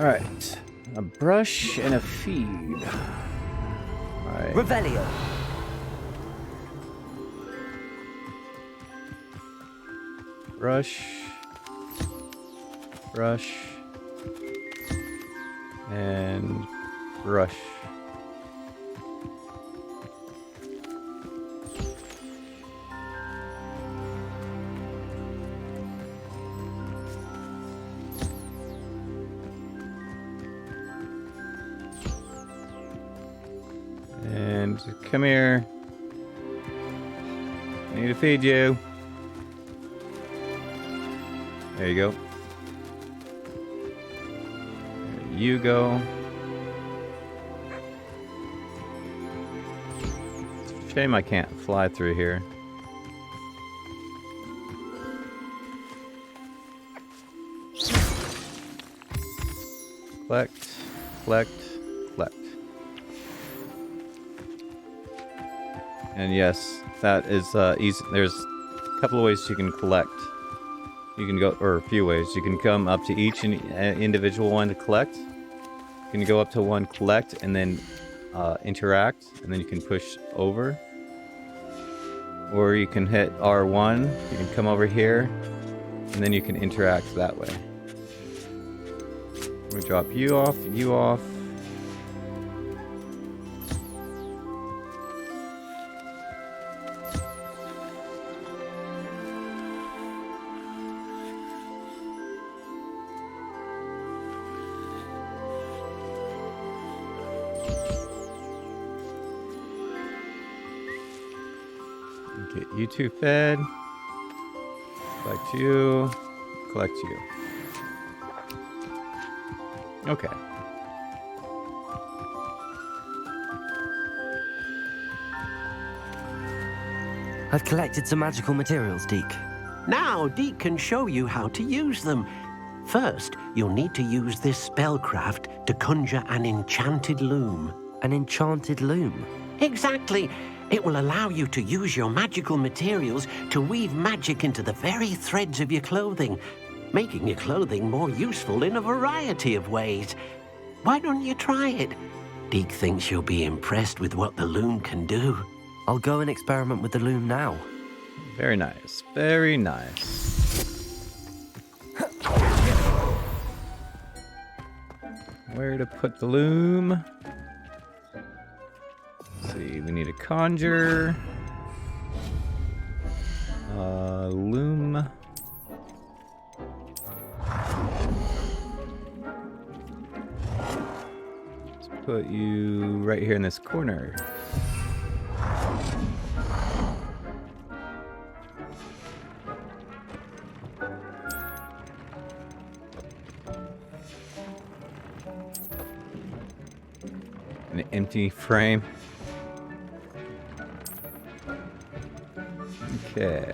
Alright. A brush and a feed. Alright. Revelio. Brush. Brush. And brush. And come here. I need to feed you. There you go. There you go. Shame I can't fly through here. Collect, collect, collect. And yes, that is easy. There's a couple of ways you can collect. You can go, or a few ways. You can come up to each individual one to collect. You can go up to one, collect, and then interact, and then you can push over. Or you can hit R1, you can come over here, and then you can interact that way. I'm gonna drop you off, you off. Get you two fed. Collect you. Collect you. Okay. I've collected some magical materials, Deke. Now, Deke can show you how to use them. First, you'll need to use this spellcraft to conjure an enchanted loom. An enchanted loom? Exactly. It will allow you to use your magical materials to weave magic into the very threads of your clothing, making your clothing more useful in a variety of ways. Why don't you try it? Deke thinks you'll be impressed with what the loom can do. I'll go and experiment with the loom now. Very nice. Very nice. Where to put the loom? Let's see, we need a conjure. Loom. Let's put you right here in this corner. An empty frame. Okay.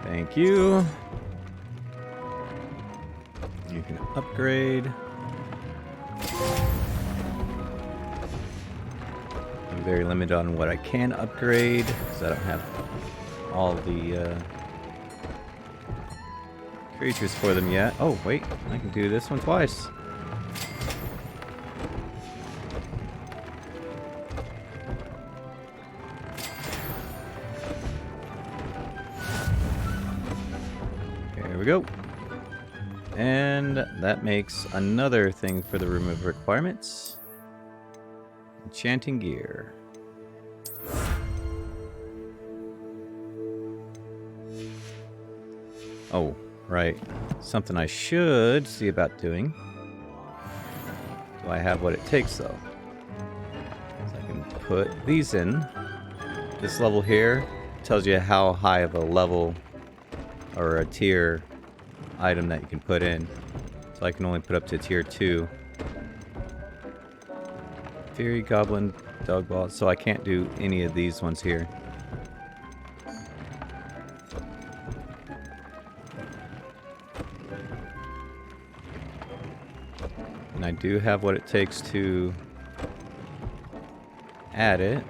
Thank you. You can upgrade. I'm very limited on what I can upgrade because I don't have all the creatures for them yet. Oh, wait. I can do this one twice. There we go. And that makes another thing for the room of requirements. Enchanting gear. Oh, right. Something I should see about doing. Do I have what it takes, though? So I can put these in. This level here tells you how high of a level or a tier item that you can put in. So I can only put up to tier 2. Fury, Goblin, Dog Ball. So I can't do any of these ones here. And I do have what it takes to add it.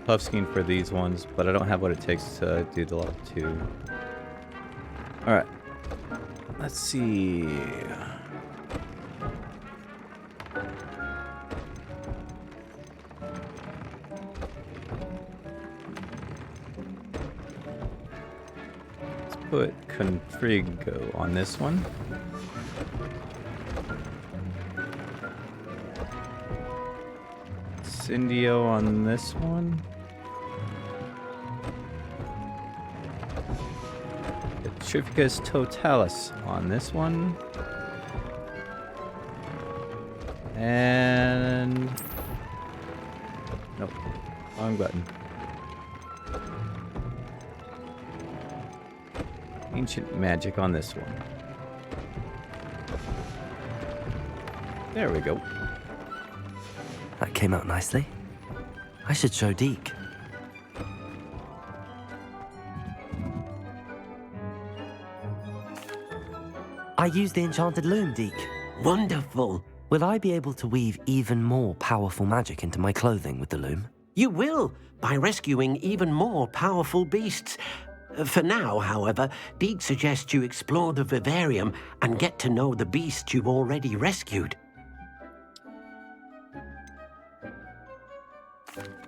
Puffskein for these ones, but I don't have what it takes to do the level 2. All right. Let's see. Let's put Confrigo on this one. Indio on this one. Petrificus totalis on this one. And... nope, wrong button. Ancient magic on this one. There we go. That came out nicely. I should show Deke. I used the enchanted loom, Deke. Wonderful. Will I be able to weave even more powerful magic into my clothing with the loom? You will, by rescuing even more powerful beasts. For now, however, Deke suggests you explore the vivarium and get to know the beasts you've already rescued.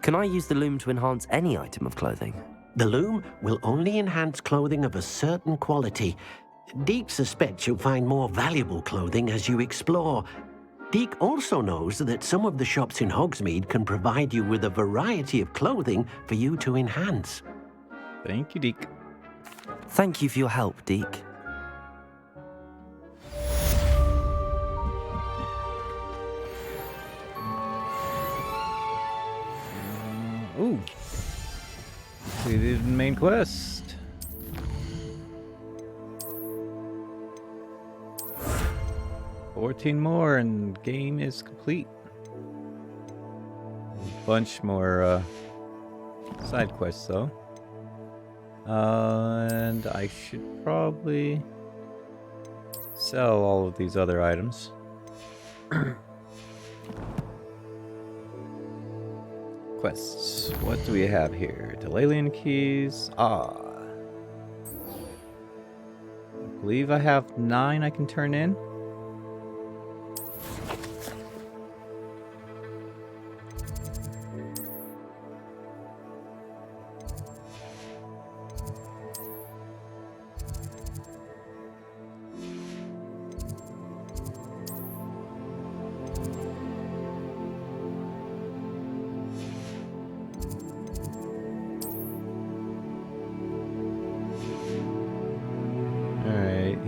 Can I use the loom to enhance any item of clothing? The loom will only enhance clothing of a certain quality. Deke suspects you'll find more valuable clothing as you explore. Deke also knows that some of the shops in Hogsmeade can provide you with a variety of clothing for you to enhance. Thank you, Deke. Thank you for your help, Deke. Ooh. We did the main quest. $14 more and game is complete. A bunch more side quests though. And I should probably sell all of these other items. Quests. What do we have here? Delalian keys. I believe I have 9 I can turn in.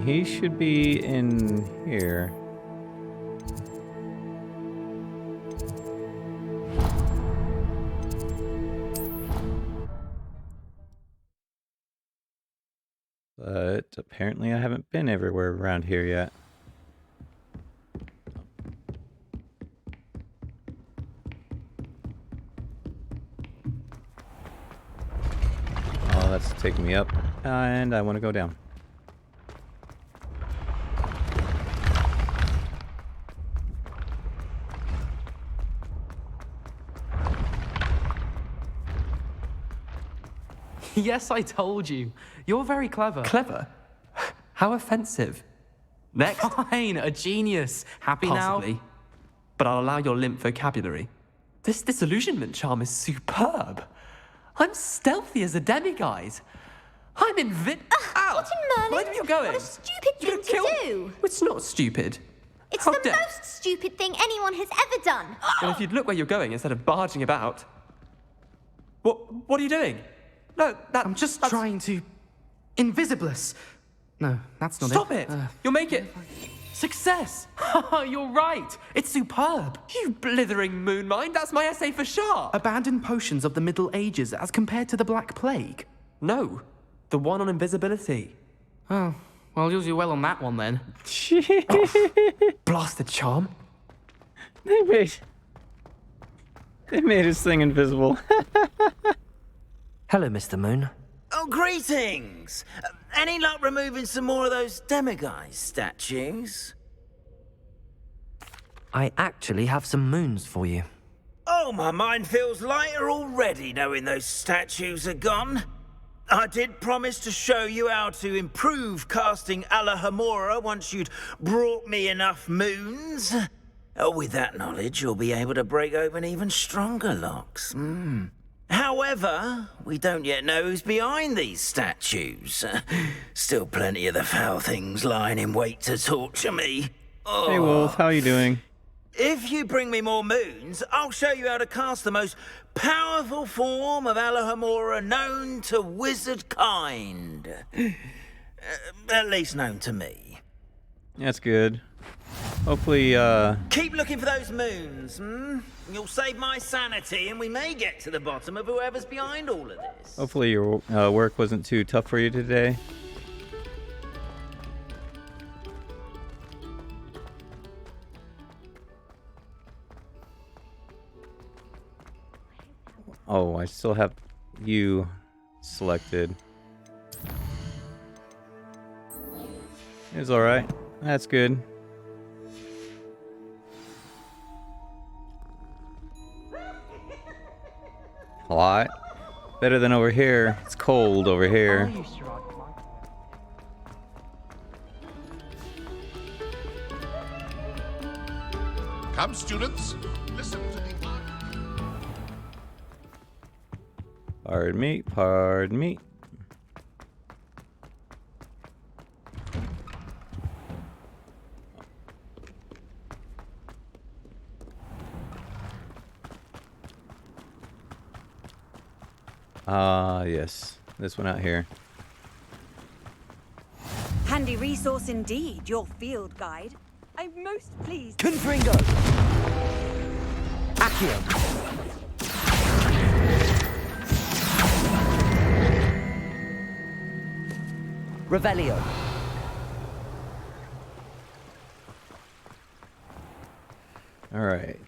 He should be in here. But apparently I haven't been everywhere around here yet. Oh, that's taking me up, and I want to go down. Yes, I told you. You're very clever. Clever? How offensive. Next. Fine, a genius. Happy Possibly. now? But I'll allow your limp vocabulary. This disillusionment charm is superb. I'm stealthy as a demiguise. I'm Ow! What in Merlin? Where are you going? What a stupid thing to do! It's not stupid. It's How the dare- most stupid thing anyone has ever done! Well, if you'd look where you're going instead of barging about. What are you doing? No, I'm just trying to... Invisibless. No, that's not Stop it! You'll make it... Success! You're right. It's superb. You blithering moonmind, that's my essay for sharp! Abandoned potions of the Middle Ages as compared to the Black Plague. No, the one on invisibility. Oh, well, you'll do well on that one then. Blasted charm. They made his thing invisible. Hello, Mr. Moon. Oh, greetings! Any luck removing some more of those demiguise statues? I actually have some moons for you. Oh, my mind feels lighter already knowing those statues are gone. I did promise to show you how to improve casting Alahamora once you'd brought me enough moons. With that knowledge, you'll be able to break open even stronger locks. However, we don't yet know who's behind these statues. Still plenty of the foul things lying in wait to torture me. Hey, Wolf, how you doing? If you bring me more moons, I'll show you how to cast the most powerful form of Alahamora known to wizard kind. At least known to me. That's good. Hopefully, Keep looking for those moons, You'll save my sanity, and we may get to the bottom of whoever's behind all of this. hopefully your work wasn't too tough for you today. Oh, I still have you selected. It's alright. That's good. Hot. Better than over here. It's cold over here. Come, students, listen to the... Pardon me, pardon me. Yes. This one out here. Handy resource indeed, your field guide. I'm most pleased. Confringo! Accio! Revelio. Alright.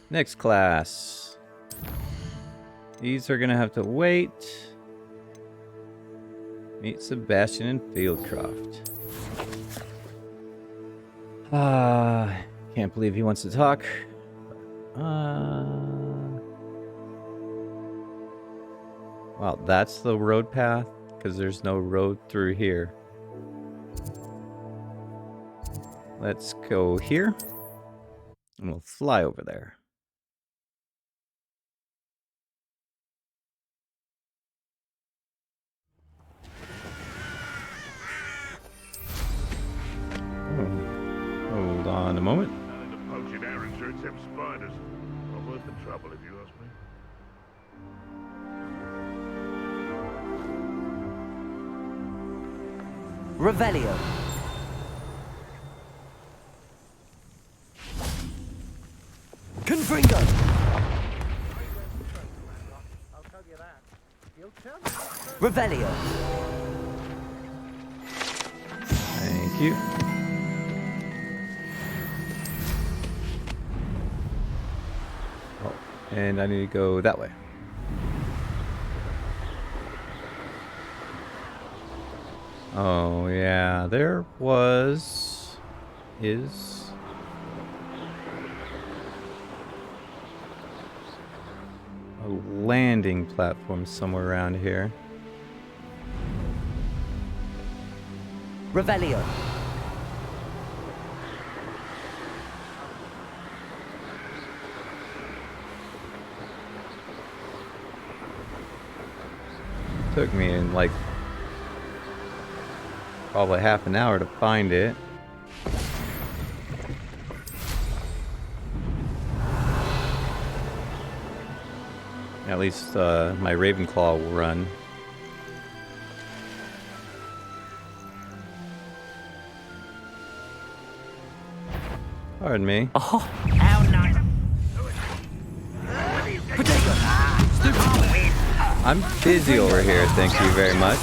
Next class. These are gonna have to wait. Meet Sebastian in Fieldcroft. Can't believe he wants to talk. Well, that's the road path, because there's no road through here. Let's go here, and we'll fly over there. Hold on a moment. The poaching errands are except spiders. Not worth the trouble, if you ask me. Revelio. Confringo. Revelio. Thank you. Oh, and I need to go that way. Oh, yeah, there is a landing platform somewhere around here. Revelio. Took me in like probably half an hour to find it. At least my Ravenclaw will run. Pardon me. Oh, How nice. I'm busy over here, thank you very much.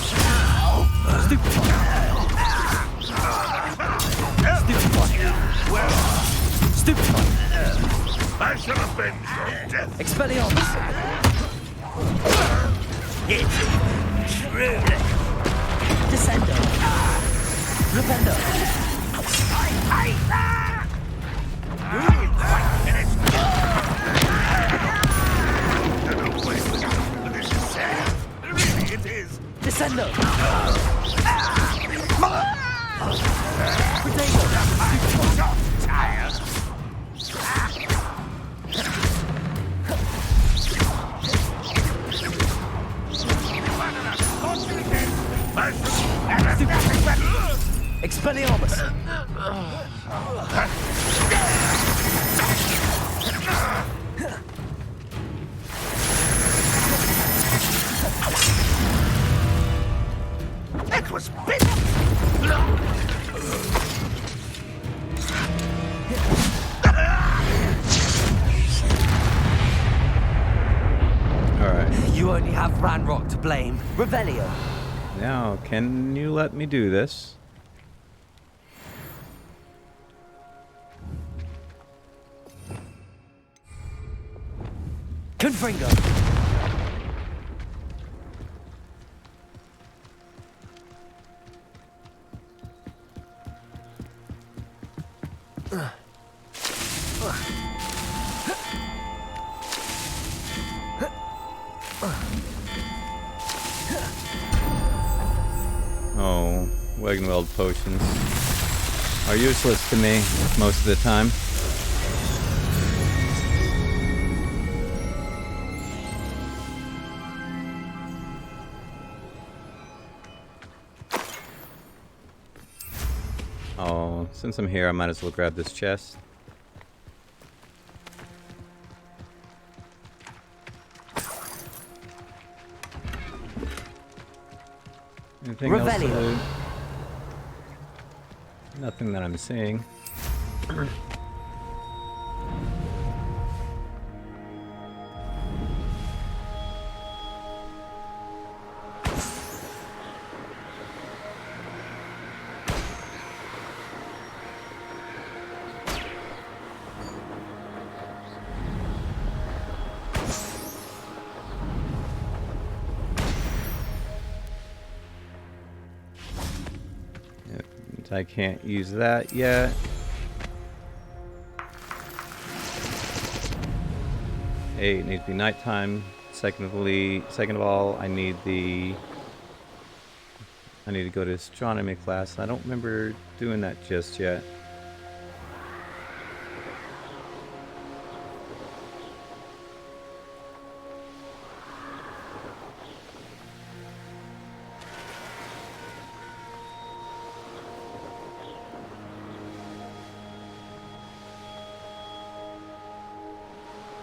I shall avenge your death. Expelliarmus. It's truly. Descendo. Rependo. This is sad. Really, it's Crescendo! Expelliarmus! That was big! Alright. You only have Ranrock to blame. Revelio. Now, can you let me do this? Confringo. Oh, Wagenweld potions are useless to me most of the time. Oh, since I'm here, I might as well grab this chest. Anything else to loot? Nothing that I'm seeing. I can't use that yet. It needs to be nighttime. Second of all, I need to go to astronomy class. I don't remember doing that just yet.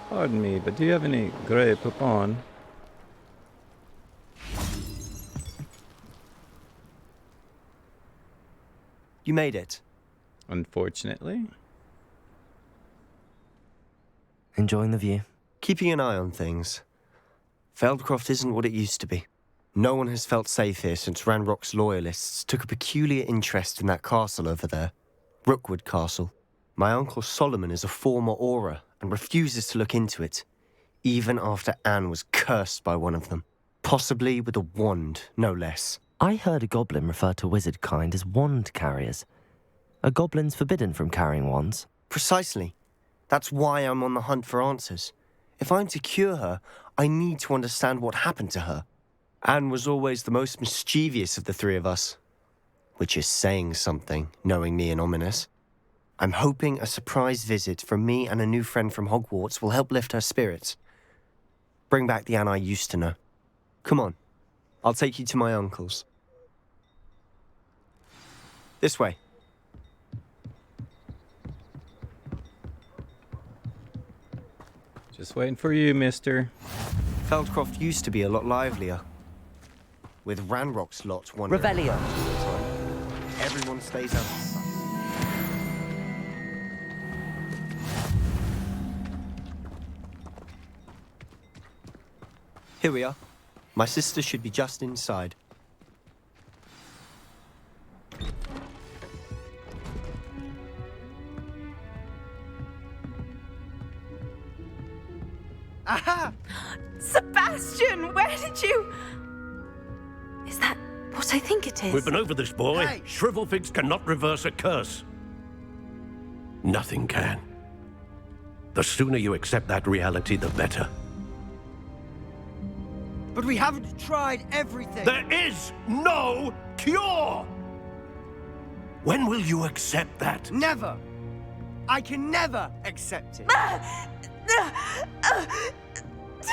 Pardon me, but do you have any Grey Poupon? You made it. Unfortunately. Enjoying the view? Keeping an eye on things. Feldcroft isn't what it used to be. No one has felt safe here since Ranrock's loyalists took a peculiar interest in that castle over there. Rookwood Castle. My uncle Solomon is a former Auror and refuses to look into it, even after Anne was cursed by one of them. Possibly with a wand, no less. I heard a goblin refer to wizard kind as wand carriers. Are goblins forbidden from carrying wands? Precisely. That's why I'm on the hunt for answers. If I'm to cure her, I need to understand what happened to her. Anne was always the most mischievous of the three of us. Which is saying something, knowing me and ominous. I'm hoping a surprise visit from me and a new friend from Hogwarts will help lift her spirits. Bring back the Anne I used to know. Come on, I'll take you to my uncle's. This way. Just waiting for you, mister. Feldcroft used to be a lot livelier. With Ranrock's lot wandering Revelio. around all the time. Everyone stays out of sight. Here we are. My sister should be just inside. Aha! Sebastian, where did you... Is that what I think it is? We've been over this, boy. Hey. Shrivelfigs cannot reverse a curse. Nothing can. The sooner you accept that reality, the better. But we haven't tried everything. There is no cure! When will you accept that? Never. I can never accept it.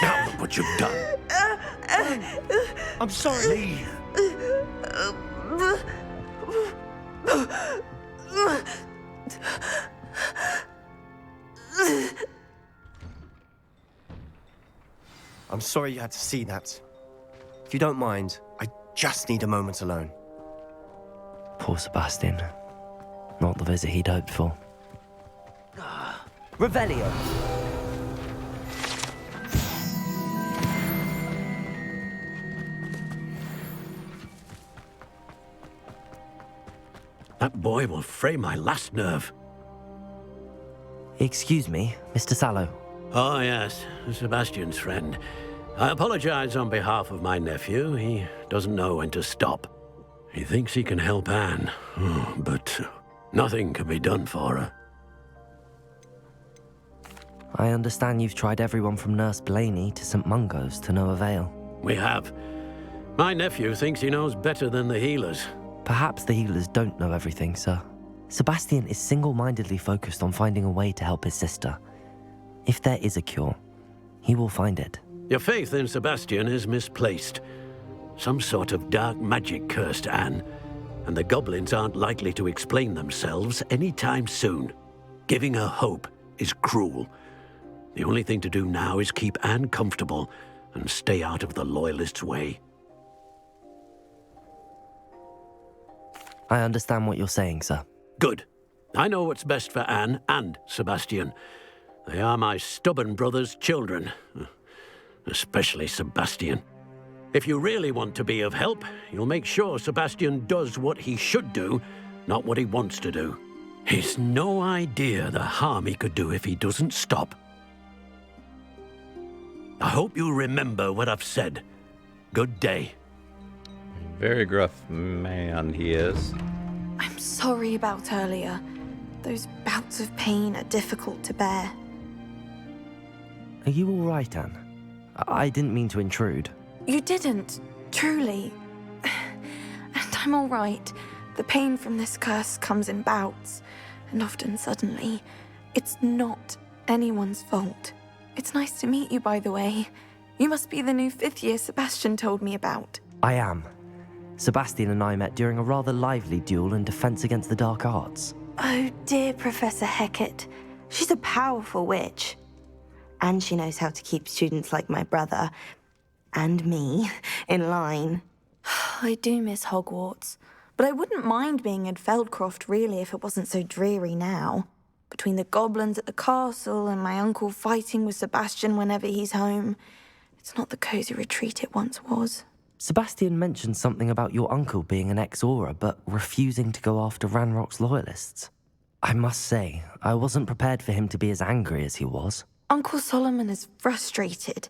Now look what you've done. I'm sorry. I'm sorry you had to see that. If you don't mind, I just need a moment alone. Poor Sebastian. Not the visit he'd hoped for. Revelio. That boy will fray my last nerve. Excuse me, Mr. Sallow. Oh, yes, Sebastian's friend. I apologize on behalf of my nephew. He doesn't know when to stop. He thinks he can help Anne, but nothing can be done for her. I understand you've tried everyone from Nurse Blaney to St. Mungo's to no avail. We have. My nephew thinks he knows better than the healers. Perhaps the healers don't know everything, sir. Sebastian is single-mindedly focused on finding a way to help his sister. If there is a cure, he will find it. Your faith in Sebastian is misplaced. Some sort of dark magic cursed Anne, and the goblins aren't likely to explain themselves anytime soon. Giving her hope is cruel. The only thing to do now is keep Anne comfortable and stay out of the Loyalists' way. I understand what you're saying, sir. Good. I know what's best for Anne and Sebastian. They are my stubborn brother's children. Especially Sebastian. If you really want to be of help, you'll make sure Sebastian does what he should do, not what he wants to do. He's no idea the harm he could do if he doesn't stop. I hope you remember what I've said. Good day. Very gruff man he is. I'm sorry about earlier. Those bouts of pain are difficult to bear. Are you all right, Anne? I didn't mean to intrude. You didn't, truly. And I'm all right. The pain from this curse comes in bouts, and often suddenly. It's not anyone's fault. It's nice to meet you, by the way. You must be the new 5th year Sebastian told me about. I am. Sebastian and I met during a rather lively duel in defense against the dark arts. Oh, dear Professor Hecat. She's a powerful witch. And she knows how to keep students like my brother, and me, in line. I do miss Hogwarts, but I wouldn't mind being in Feldcroft, really, if it wasn't so dreary now. Between the goblins at the castle and my uncle fighting with Sebastian whenever he's home, it's not the cosy retreat it once was. Sebastian mentioned something about your uncle being an ex-Auror, but refusing to go after Ranrock's loyalists. I must say, I wasn't prepared for him to be as angry as he was. Uncle Solomon is frustrated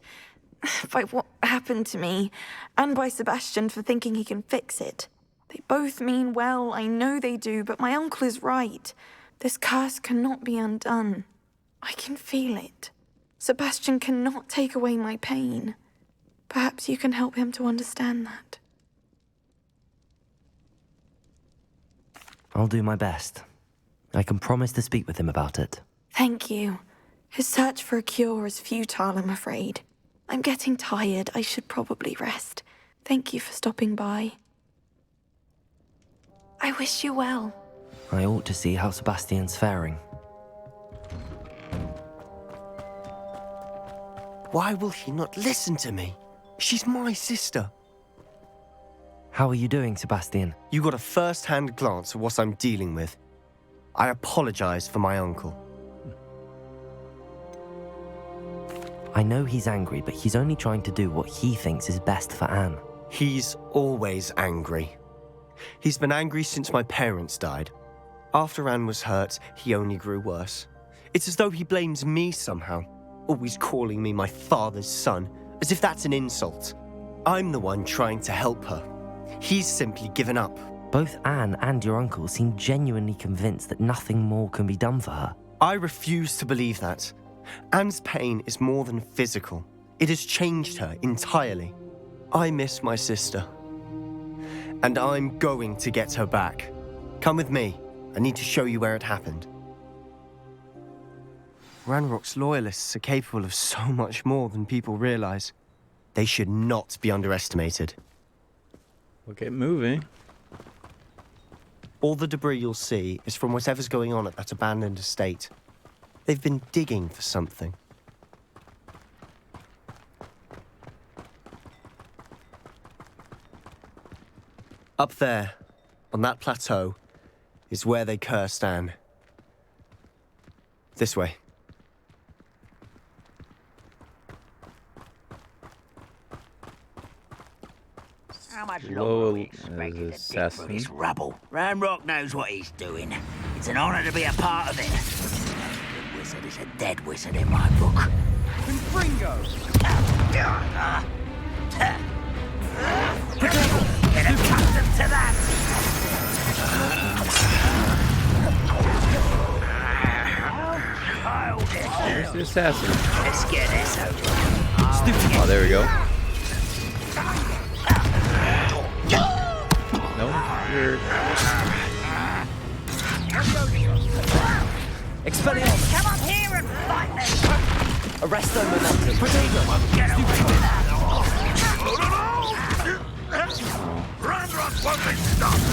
by what happened to me, and by Sebastian for thinking he can fix it. They both mean well, I know they do, but my uncle is right. This curse cannot be undone. I can feel it. Sebastian cannot take away my pain. Perhaps you can help him to understand that. I'll do my best. I can promise to speak with him about it. Thank you. His search for a cure is futile, I'm afraid. I'm getting tired. I should probably rest. Thank you for stopping by. I wish you well. I ought to see how Sebastian's faring. Why will he not listen to me? She's my sister. How are you doing, Sebastian? You got a first-hand glance at what I'm dealing with. I apologize for my uncle. I know he's angry, but he's only trying to do what he thinks is best for Anne. He's always angry. He's been angry since my parents died. After Anne was hurt, he only grew worse. It's as though he blames me somehow, always calling me my father's son, as if that's an insult. I'm the one trying to help her. He's simply given up. Both Anne and your uncle seem genuinely convinced that nothing more can be done for her. I refuse to believe that. Anne's pain is more than physical. It has changed her entirely. I miss my sister. And I'm going to get her back. Come with me. I need to show you where it happened. Ranrock's loyalists are capable of so much more than people realize. They should not be underestimated. We'll get moving. All the debris you'll see is from whatever's going on at that abandoned estate. They've been digging for something. Up there, on that plateau, is where they cursed Anne. This way. How much Low longer are we expected to dig assassin. through this rubble? Ranrock knows what he's doing. It's an honor to be a part of it. The wizard is a dead wizard in my book. Confringo! Get accustomed to that! Where's the assassin? Let's get this over. Oh, there we go. No, you're... Expelliarmus! Come up here and fight me! Arresto momentum! Protego! Get away with that! Ranrock won't be stopped!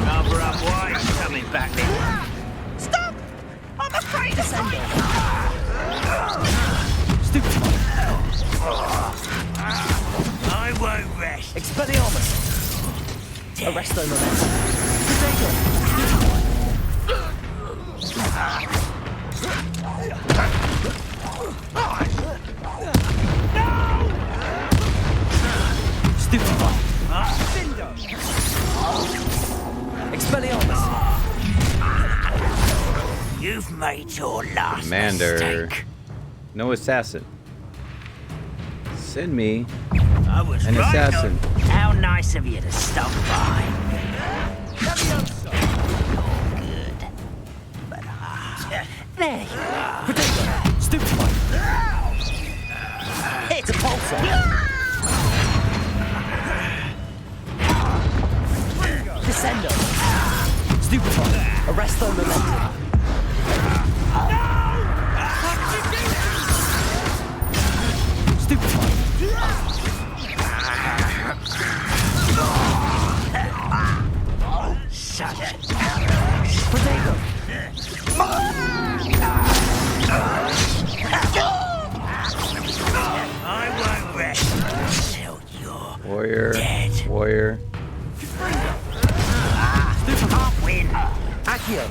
Cover up, why? He's coming back now. Stop! I'm afraid to say I won't rest. Expelliarmus! Arresto momentum! Protego! Stupefy! Expelliarmus! You've made your last Commander. mistake. No assassin. Send me I was an right, assassin. though. How nice of you to stop by. Good. But there you are. Protego! Stupefy! It's a pulsar. Descendo! Stupefy! Arresto momentum! Stupefy! Shut it. Protego! I won't rest until you're Warrior. dead. Warrior. Can't win. Accio!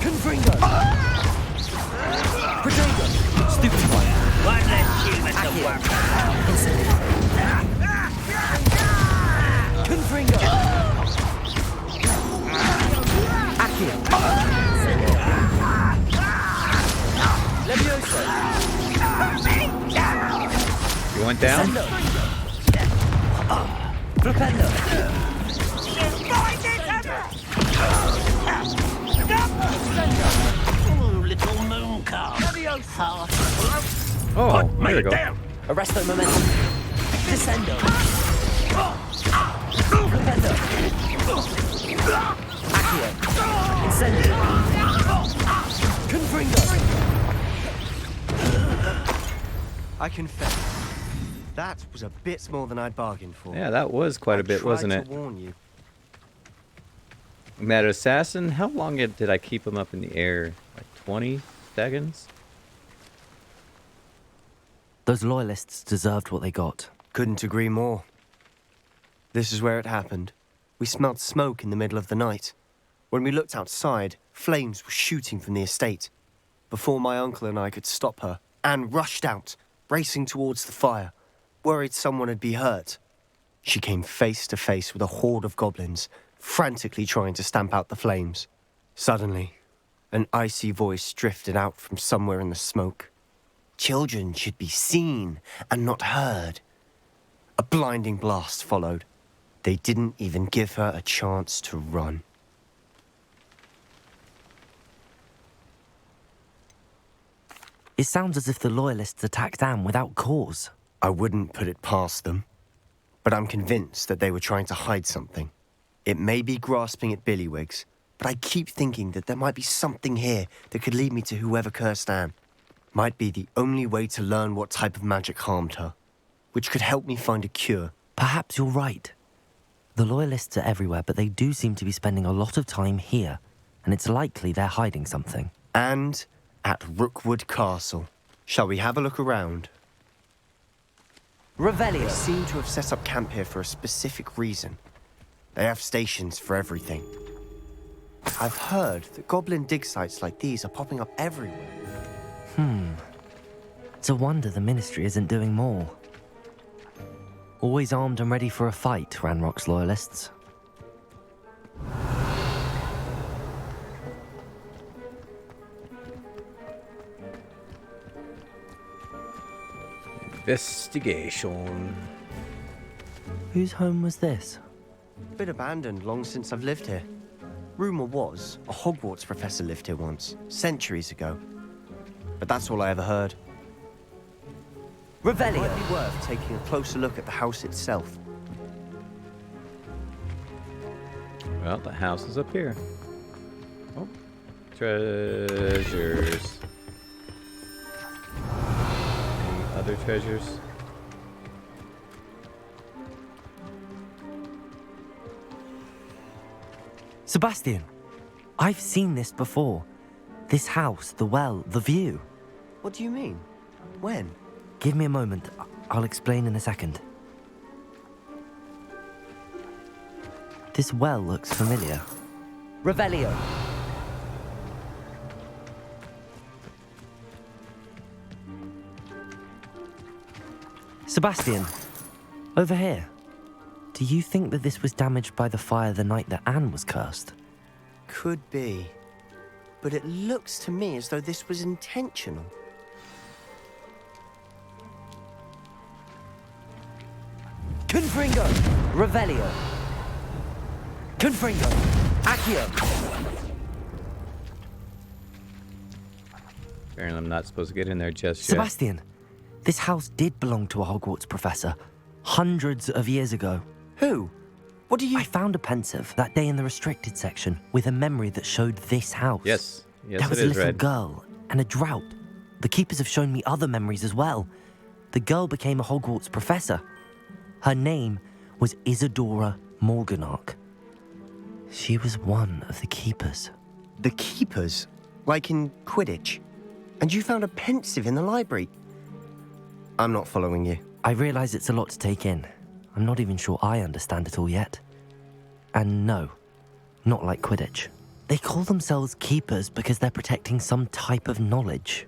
Confringo! Protego! Stupefy! One less human to work. Confringo! Accio! Levioso! You went down? Flipendo! Little moon calf. Oh, there we go. Arresto momentum. Descendo. Flipendo. Accio. Incendio. Confringo. I confess, that was a bit more than I'd bargained for. Yeah, that was quite a bit, wasn't I it? tried to warn you. That assassin, how long did I keep him up in the air? Like 20 seconds? Those loyalists deserved what they got. Couldn't agree more. This is where it happened. We smelled smoke in the middle of the night. When we looked outside, flames were shooting from the estate. Before my uncle and I could stop her, Anne rushed out, racing towards the fire, worried someone had been hurt. She came face to face with a horde of goblins, frantically trying to stamp out the flames. Suddenly, an icy voice drifted out from somewhere in the smoke. Children should be seen and not heard. A blinding blast followed. They didn't even give her a chance to run. It sounds as if the Loyalists attacked Anne without cause. I wouldn't put it past them, but I'm convinced that they were trying to hide something. It may be grasping at Billywigs, but I keep thinking that there might be something here that could lead me to whoever cursed Anne. Might be the only way to learn what type of magic harmed her, which could help me find a cure. Perhaps you're right. The Loyalists are everywhere, but they do seem to be spending a lot of time here, and it's likely they're hiding something. And at Rookwood Castle. Shall we have a look around? Revelio. They seem to have set up camp here for a specific reason. They have stations for everything. I've heard that goblin dig sites like these are popping up everywhere. It's a wonder the Ministry isn't doing more. Always armed and ready for a fight, Ranrock's Loyalists. Investigation. Whose home was this? Been abandoned long since I've lived here. Rumour was a Hogwarts professor lived here once, centuries ago. But that's all I ever heard. Revelio. It might be worth taking a closer look at the house itself. Well, the house is up here. Oh, treasures. Any other treasures? Sebastian, I've seen this before. This house, the well, the view. What do you mean? When? Give me a moment. I'll explain in a second. This well looks familiar. Revelio. Sebastian, over here. Do you think that this was damaged by the fire the night that Anne was cursed? Could be. But it looks to me as though this was intentional. Confringo! Revelio! Confringo! Accio! Apparently I'm not supposed to get in there just yet. Sebastian, this house did belong to a Hogwarts professor. Hundreds of years ago. Who? What do you... I found a pensive that day in the restricted section with a memory that showed this house. Yes. Yes, there was it a is little red. girl and a drought. The keepers have shown me other memories as well. The girl became a Hogwarts professor. Her name was Isadora Morganach. She was one of the keepers. The keepers? Like in Quidditch? And you found a pensive in the library? I'm not following you. I realise it's a lot to take in. I'm not even sure I understand it all yet. And no, not like Quidditch. They call themselves keepers because they're protecting some type of knowledge.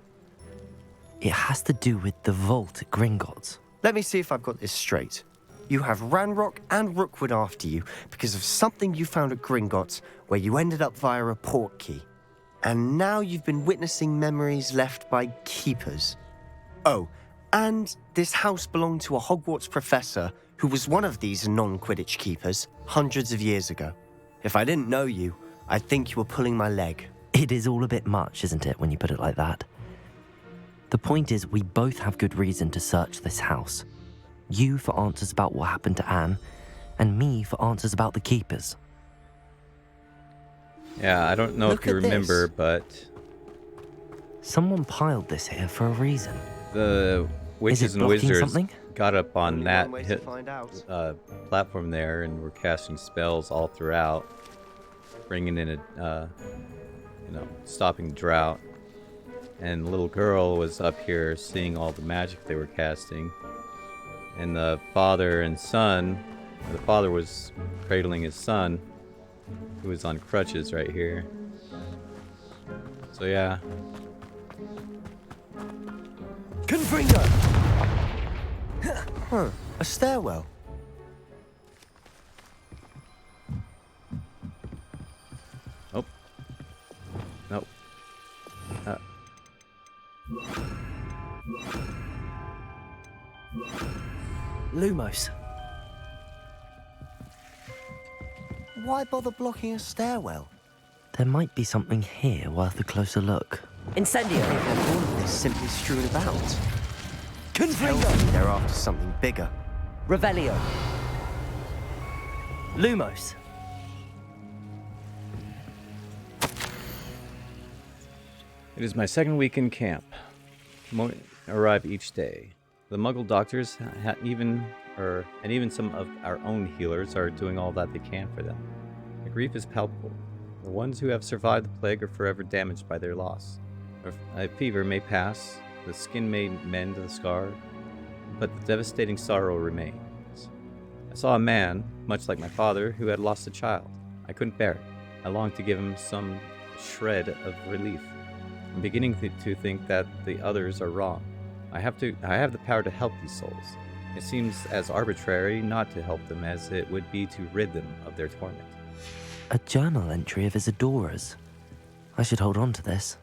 It has to do with the vault at Gringotts. Let me see if I've got this straight. You have Ranrock and Rookwood after you because of something you found at Gringotts where you ended up via a port key. And now you've been witnessing memories left by keepers. Oh, and this house belonged to a Hogwarts professor who was one of these non-Quidditch keepers hundreds of years ago. If I didn't know you, I'd think you were pulling my leg. It is all a bit much, isn't it, when you put it like that? The point is, we both have good reason to search this house. You for answers about what happened to Anne, and me for answers about the keepers. Yeah, I don't know Look if you at remember, this. but Someone piled this here for a reason. the witches and blocking wizards something? got up on Only that one way to find out. platform there and were casting spells all throughout, bringing in stopping the drought. And the little girl was up here seeing all the magic they were casting. And the father and son, the father was cradling his son, who was on crutches right here. So yeah. Confringo! Huh, a stairwell. Oh. Nope. Lumos. Why bother blocking a stairwell? There might be something here worth a closer look. Incendio! They have all of this simply strewn about. Tells Confringo! me they're after something bigger. Revelio! Lumos! It is my second week in camp. Arrive each day. The Muggle doctors and even some of our own healers are doing all that they can for them. The grief is palpable. The ones who have survived the plague are forever damaged by their loss. A fever may pass, the skin may mend the scar, but the devastating sorrow remains. I saw a man, much like my father, who had lost a child. I couldn't bear it. I longed to give him some shred of relief. I'm beginning to think that the others are wrong. I have the power to help these souls. It seems as arbitrary not to help them as it would be to rid them of their torment. A journal entry of Isadora's. I should hold on to this.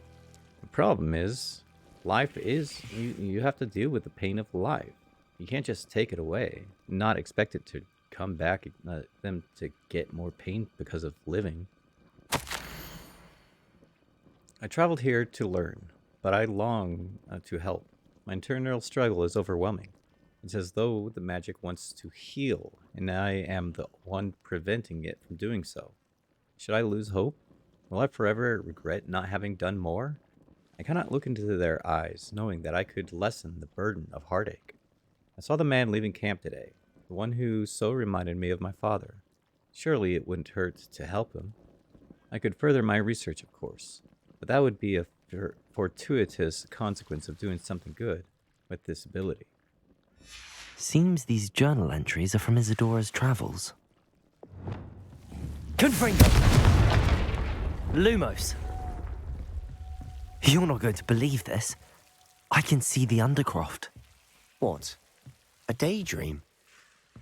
The problem is, you have to deal with the pain of life. You can't just take it away, not expect it to come back, them to get more pain because of living. I traveled here to learn, but I long to help. My internal struggle is overwhelming. It's as though the magic wants to heal, and I am the one preventing it from doing so. Should I lose hope? Will I forever regret not having done more? I cannot look into their eyes, knowing that I could lessen the burden of heartache. I saw the man leaving camp today, the one who so reminded me of my father. Surely it wouldn't hurt to help him. I could further my research, of course, but that would be a fortuitous consequence of doing something good with this ability. Seems these journal entries are from Isadora's travels. Confringo! Lumos! You're not going to believe this. I can see the Undercroft. What? A daydream?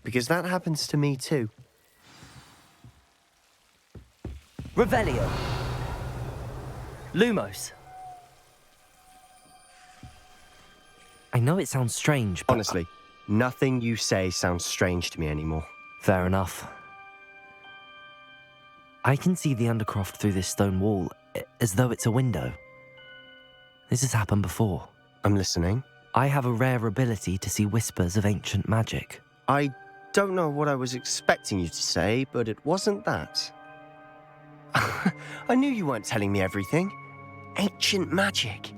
Because that happens to me too. Revelio! Lumos! I know it sounds strange, but... Honestly, nothing you say sounds strange to me anymore. Fair enough. I can see the Undercroft through this stone wall, as though it's a window. This has happened before. I'm listening. I have a rare ability to see whispers of ancient magic. I don't know what I was expecting you to say, but it wasn't that. I knew you weren't telling me everything. Ancient magic.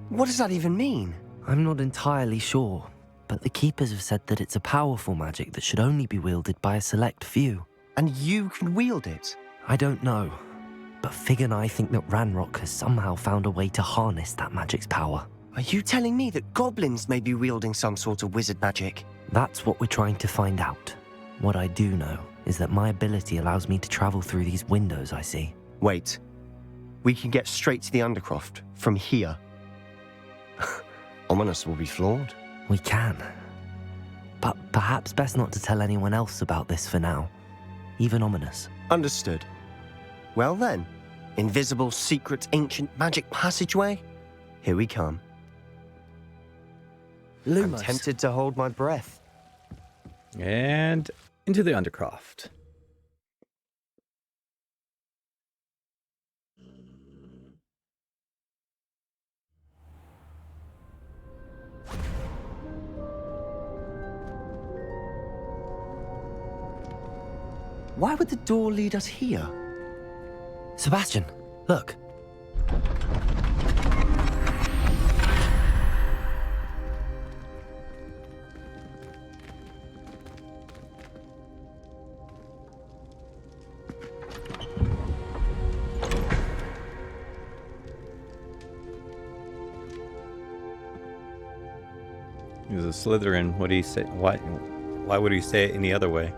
What does that even mean? I'm not entirely sure, but the Keepers have said that it's a powerful magic that should only be wielded by a select few. And you can wield it? I don't know, but Fig and I think that Ranrock has somehow found a way to harness that magic's power. Are you telling me that goblins may be wielding some sort of wizard magic? That's what we're trying to find out. What I do know is that my ability allows me to travel through these windows I see. Wait. We can get straight to the Undercroft from here. Ominous will be flawed. We can. But perhaps best not to tell anyone else about this for now. Even Ominous. Understood. Well then, invisible, secret, ancient magic passageway? Here we come. Lumos. I'm tempted to hold my breath. And into the Undercroft. Why would the door lead us here? Sebastian, look. He's a Slytherin. What do you say? Why would he say it any other way?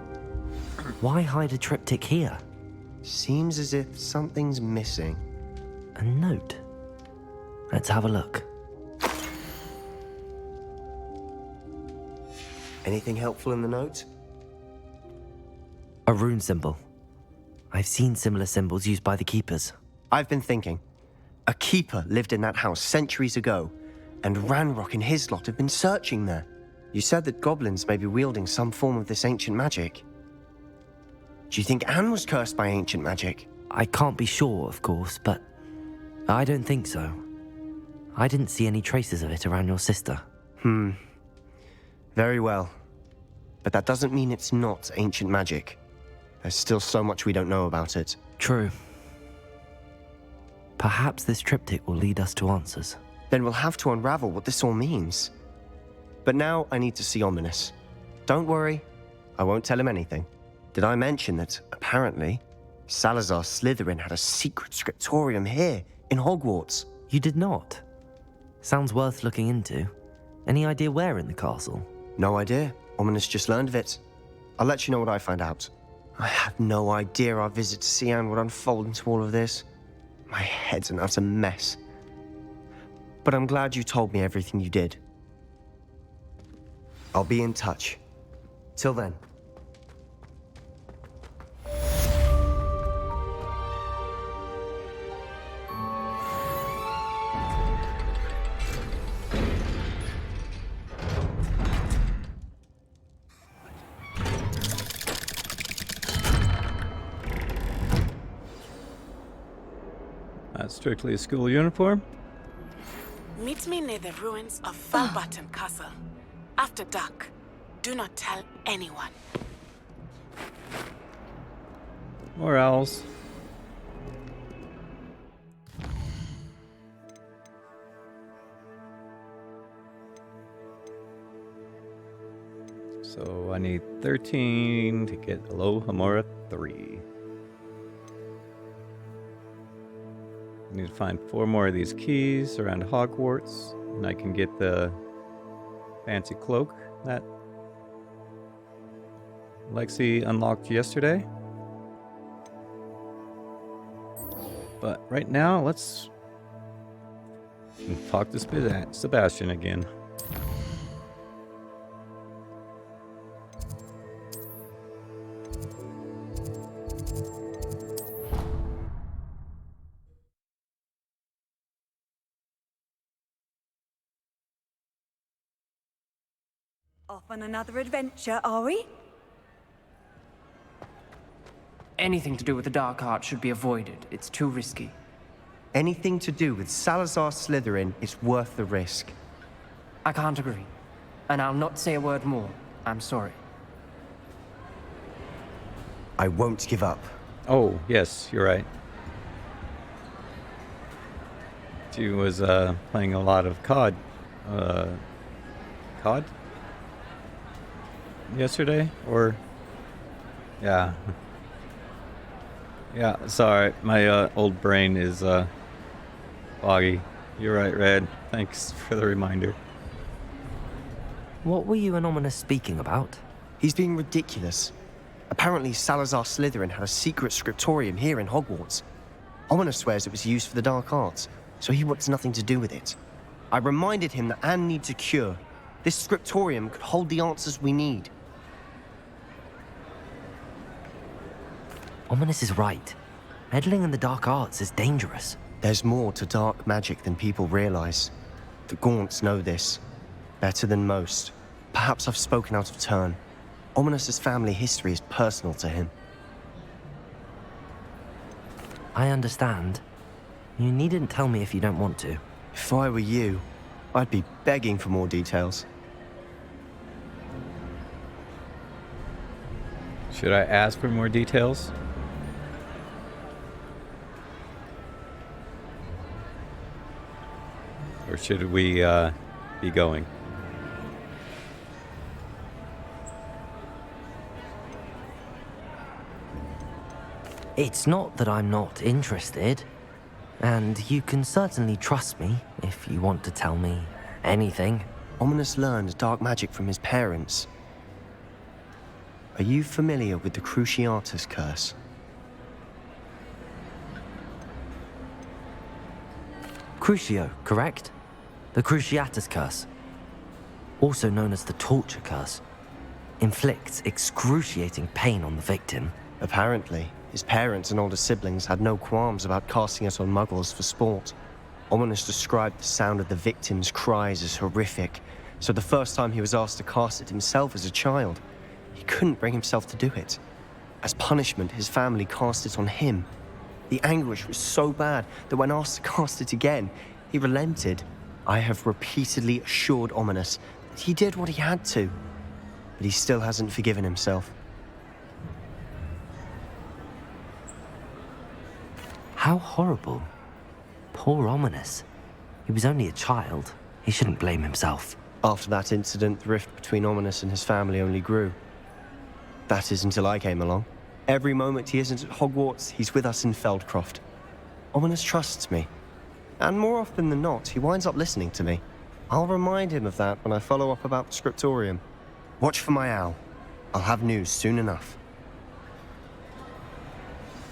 Why hide a triptych here? Seems as if something's missing. A note. Let's have a look. Anything helpful in the note? A rune symbol. I've seen similar symbols used by the Keepers. I've been thinking. A keeper lived in that house centuries ago, and Ranrock and his lot have been searching there. You said that goblins may be wielding some form of this ancient magic. Do you think Anne was cursed by ancient magic? I can't be sure, of course, but I don't think so. I didn't see any traces of it around your sister. Very well. But that doesn't mean it's not ancient magic. There's still so much we don't know about it. True. Perhaps this triptych will lead us to answers. Then we'll have to unravel what this all means. But now I need to see Ominous. Don't worry, I won't tell him anything. Did I mention that, apparently, Salazar Slytherin had a secret scriptorium here, in Hogwarts? You did not? Sounds worth looking into. Any idea where in the castle? No idea. Ominous just learned of it. I'll let you know what I find out. I had no idea our visit to Cian would unfold into all of this. My head's an utter mess. But I'm glad you told me everything you did. I'll be in touch. Till then. That's strictly a school uniform. Meet me near the ruins of Falbutton Castle. After dark. Do not tell anyone. More owls. So I need 13 to get Alohomora 3. I need to find 4 more of these keys around Hogwarts, and I can get the fancy cloak that Lexi unlocked yesterday. But right now, let's talk to Sebastian again. Off on another adventure, are we? Anything to do with the dark art should be avoided. It's too risky. Anything to do with Salazar Slytherin is worth the risk. I can't agree. And I'll not say a word more. I'm sorry. I won't give up. Oh, yes, you're right. She was playing a lot of COD. COD? Yesterday? Or... yeah. Yeah, sorry. My old brain is foggy. You're right, Red. Thanks for the reminder. What were you and Ominous speaking about? He's being ridiculous. Apparently, Salazar Slytherin had a secret scriptorium here in Hogwarts. Ominous swears it was used for the dark arts, so he wants nothing to do with it. I reminded him that Anne needs a cure. This scriptorium could hold the answers we need. Ominous is right. Meddling in the dark arts is dangerous. There's more to dark magic than people realize. The Gaunts know this. Better than most. Perhaps I've spoken out of turn. Ominous's family history is personal to him. I understand. You needn't tell me if you don't want to. If I were you, I'd be begging for more details. Should I ask for more details? Or should we be going? It's not that I'm not interested. And you can certainly trust me if you want to tell me anything. Ominous learned dark magic from his parents. Are you familiar with the Cruciatus curse? Crucio, correct? The Cruciatus curse. Also known as the torture curse. Inflicts excruciating pain on the victim. Apparently, his parents and older siblings had no qualms about casting it on muggles for sport. Ominous described the sound of the victim's cries as horrific, so the first time he was asked to cast it himself as a child, he couldn't bring himself to do it. As punishment, his family cast it on him. The anguish was so bad that when asked to cast it again, he relented. I have repeatedly assured Ominous that he did what he had to, but he still hasn't forgiven himself. How horrible. Poor Ominous. He was only a child. He shouldn't blame himself. After that incident, the rift between Ominous and his family only grew. That is until I came along. Every moment he isn't at Hogwarts, he's with us in Feldcroft. Ominous trusts me. And more often than not, he winds up listening to me. I'll remind him of that when I follow up about the scriptorium. Watch for my owl. I'll have news soon enough.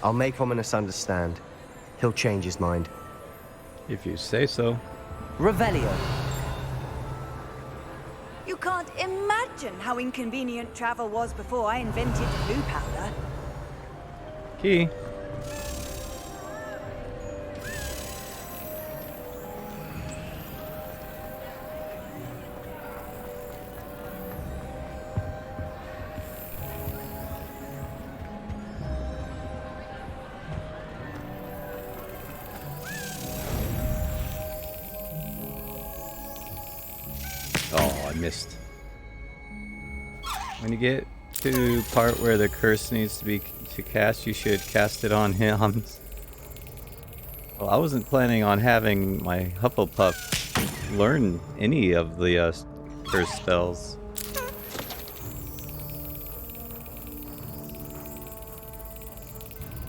I'll make Ominous understand. He'll change his mind. If you say so. Revelio. You can't imagine how inconvenient travel was before I invented blue powder. Key. Oh, I missed. When you get to the part where the curse needs to be cast, you should cast it on him. Well, I wasn't planning on having my Hufflepuff learn any of the curse spells.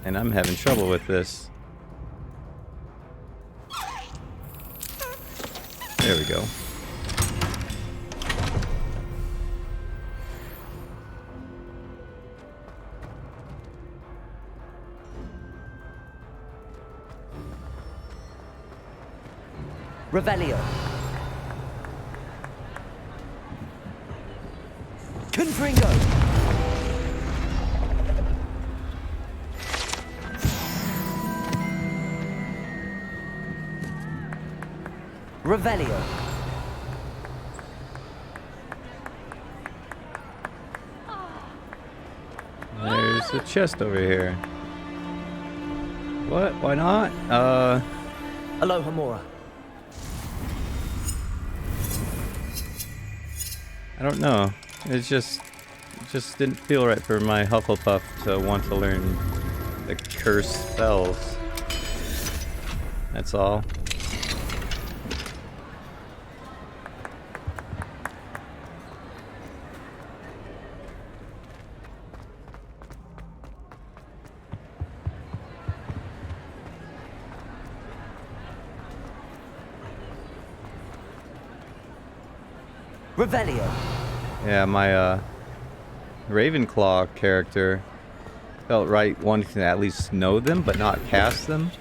And I'm having trouble with this. There we go. Revelio. Confringo. Revelio. There's a chest over here. What? Why not? Alohomora. I don't know. It just didn't feel right for my Hufflepuff to want to learn the curse spells. That's all. Revelio. Yeah, my Ravenclaw character felt right wanting to at least know them, but not cast them.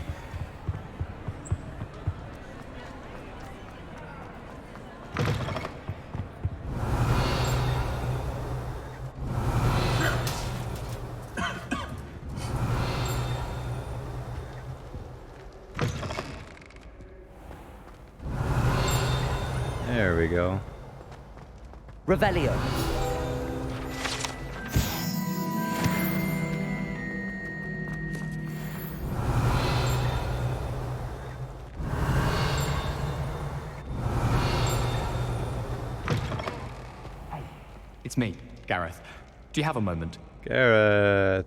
There we go. Revelio. It's me, Gareth. Do you have a moment? Gareth.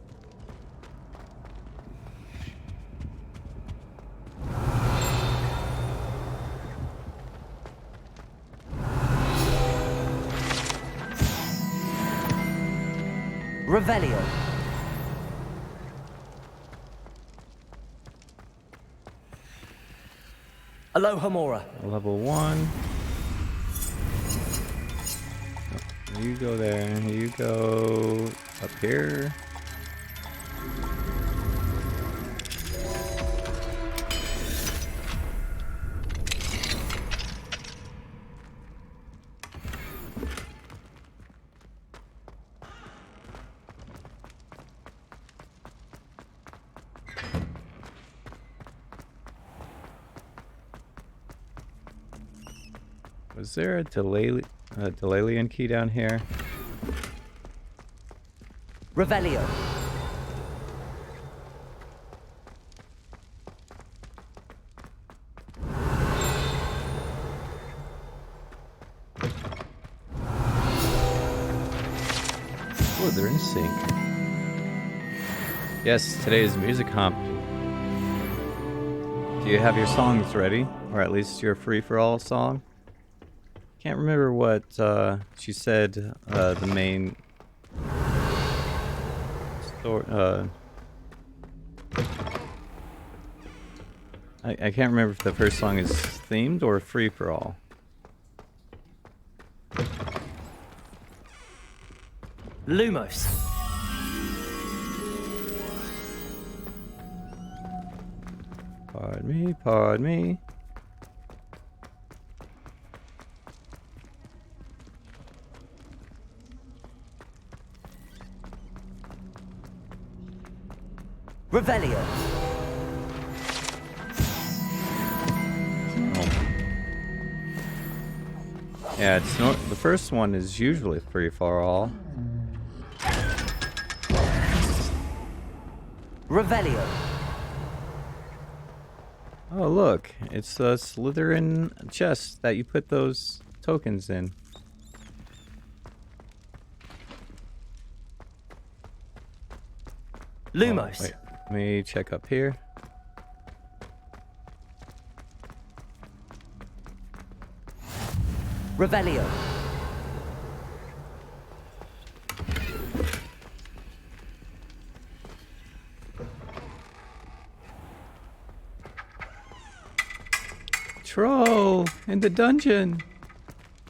Revelio. Alohomora. Level 1. You go there. You go up here. Was there a Delalian key down here? Revelio. Slytherin sync. Yes, today's music comp. Do you have your songs ready? Or at least your free-for-all song? Can't remember what she said the main story... I can't remember if the first song is themed or free-for-all. Lumos. Pardon me, pardon me. Revelio. Yeah, it's not. The first one is usually free for all. Revelio. Oh, look, it's a Slytherin chest that you put those tokens in. Lumos. Oh, wait, let me check up here. Revelio. Troll in the dungeon.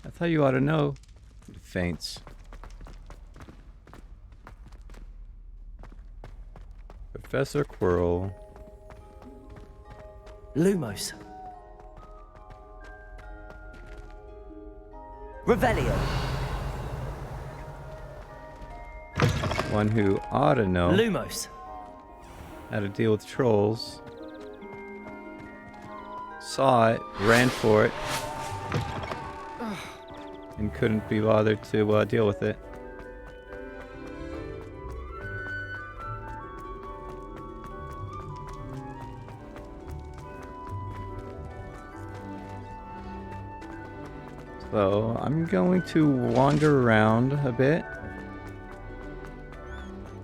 I thought you ought to know. It faints. Professor Quirrell. Lumos. Revelio. One who ought to know Lumos. how to deal with trolls. Saw it, ran for it, and couldn't be bothered to deal with it. So I'm going to wander around a bit.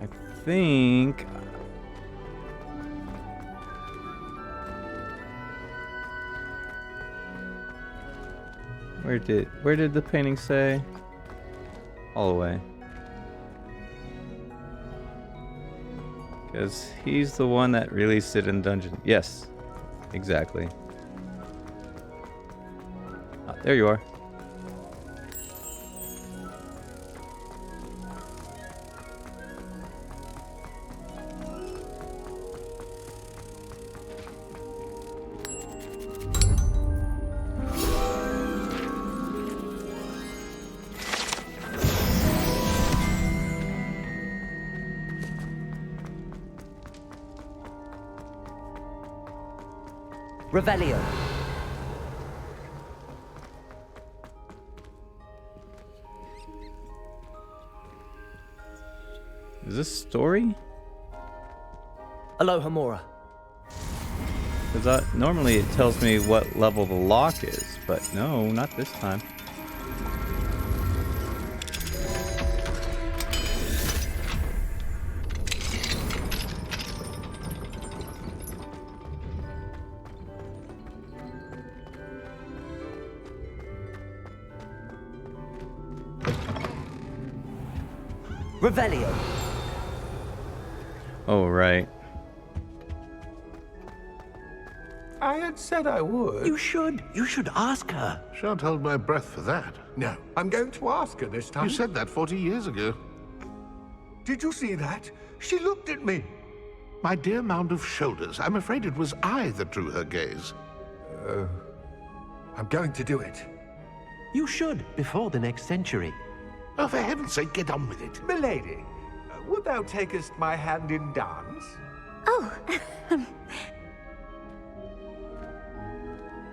I think where did the painting say? All the way. Because he's the one that released it in dungeon. Yes, exactly. Ah, there you are. Revelio. Is this story? Alohomora. Because normally it tells me what level the lock is, but no, not this time. Revelio. Oh, right. I had said I would. You should ask her. Shan't hold my breath for that. No, I'm going to ask her this time. You said that 40 years ago. Did you see that? She looked at me. My dear mound of shoulders, I'm afraid it was I that drew her gaze. I'm going to do it. You should, before the next century. Oh, for heaven's sake, get on with it. Milady, would thou takest my hand in dance? Oh,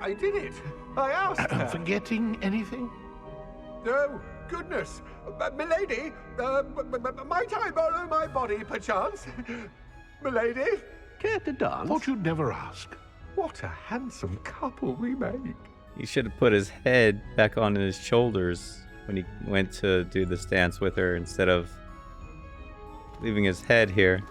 I did it. I asked her. Forgetting anything? Oh, goodness. Milady, might I borrow my body, perchance? Milady? Care to dance? Thought you'd never ask. What a handsome couple we make. He should have put his head back on his shoulders when he went to do this dance with her instead of leaving his head here.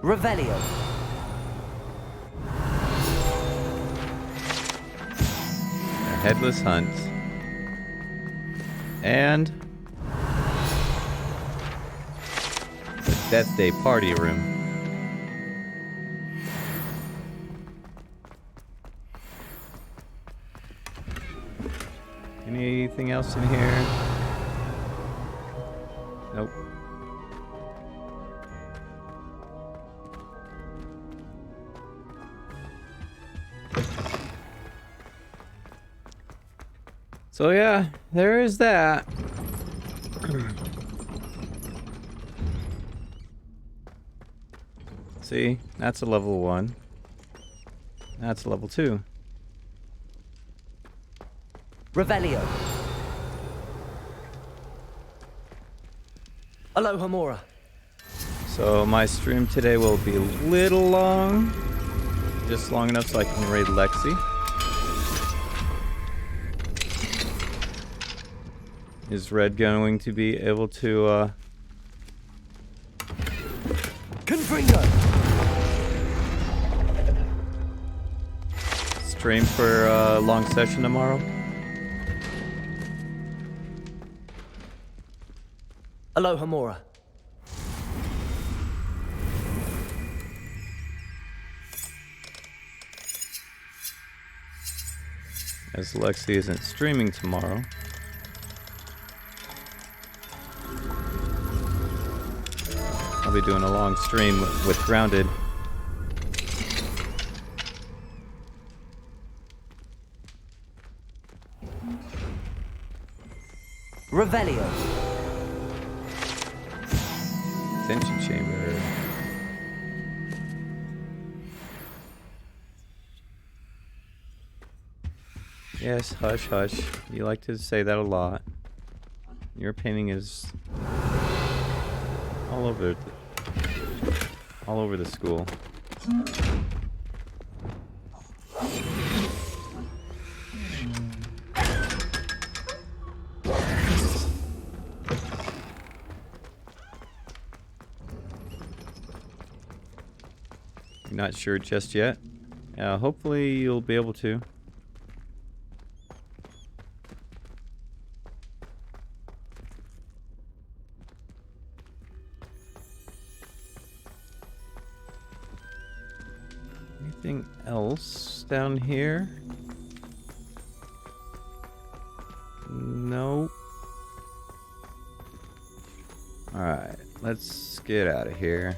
Revelio. A headless hunt. And the Death Day party room. Anything else in here? Nope. So yeah, there is that. See, that's a level 1. That's a level 2. Revelio. Alohomora. So my stream today will be a little long. Just long enough so I can raid Lexi. Is Red going to be able to, Confringo. stream for a long session tomorrow? Alohomora. As Lexi isn't streaming tomorrow. I'll be doing a long stream with Grounded. Revelio. Tension chamber. Yes, hush, hush. You like to say that a lot. Your painting is all over the school. You're not sure just yet? Hopefully you'll be able to. Anything else down here? Nope. Alright, let's get out of here.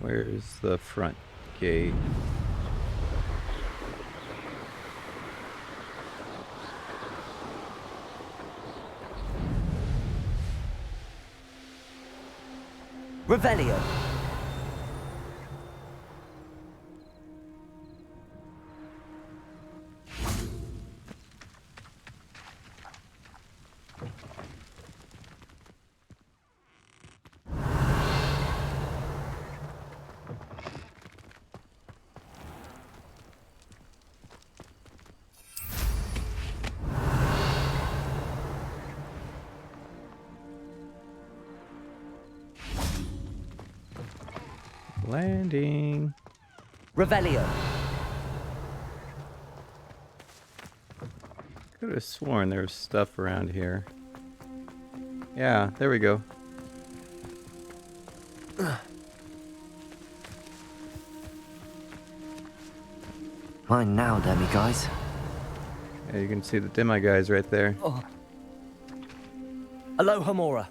Where's the front gate? Revelio. Landing. Revelio. Could have sworn there was stuff around here. Yeah, there we go. Mine now, demi guys. Yeah, you can see the demi guys right there. Oh. Alohomora.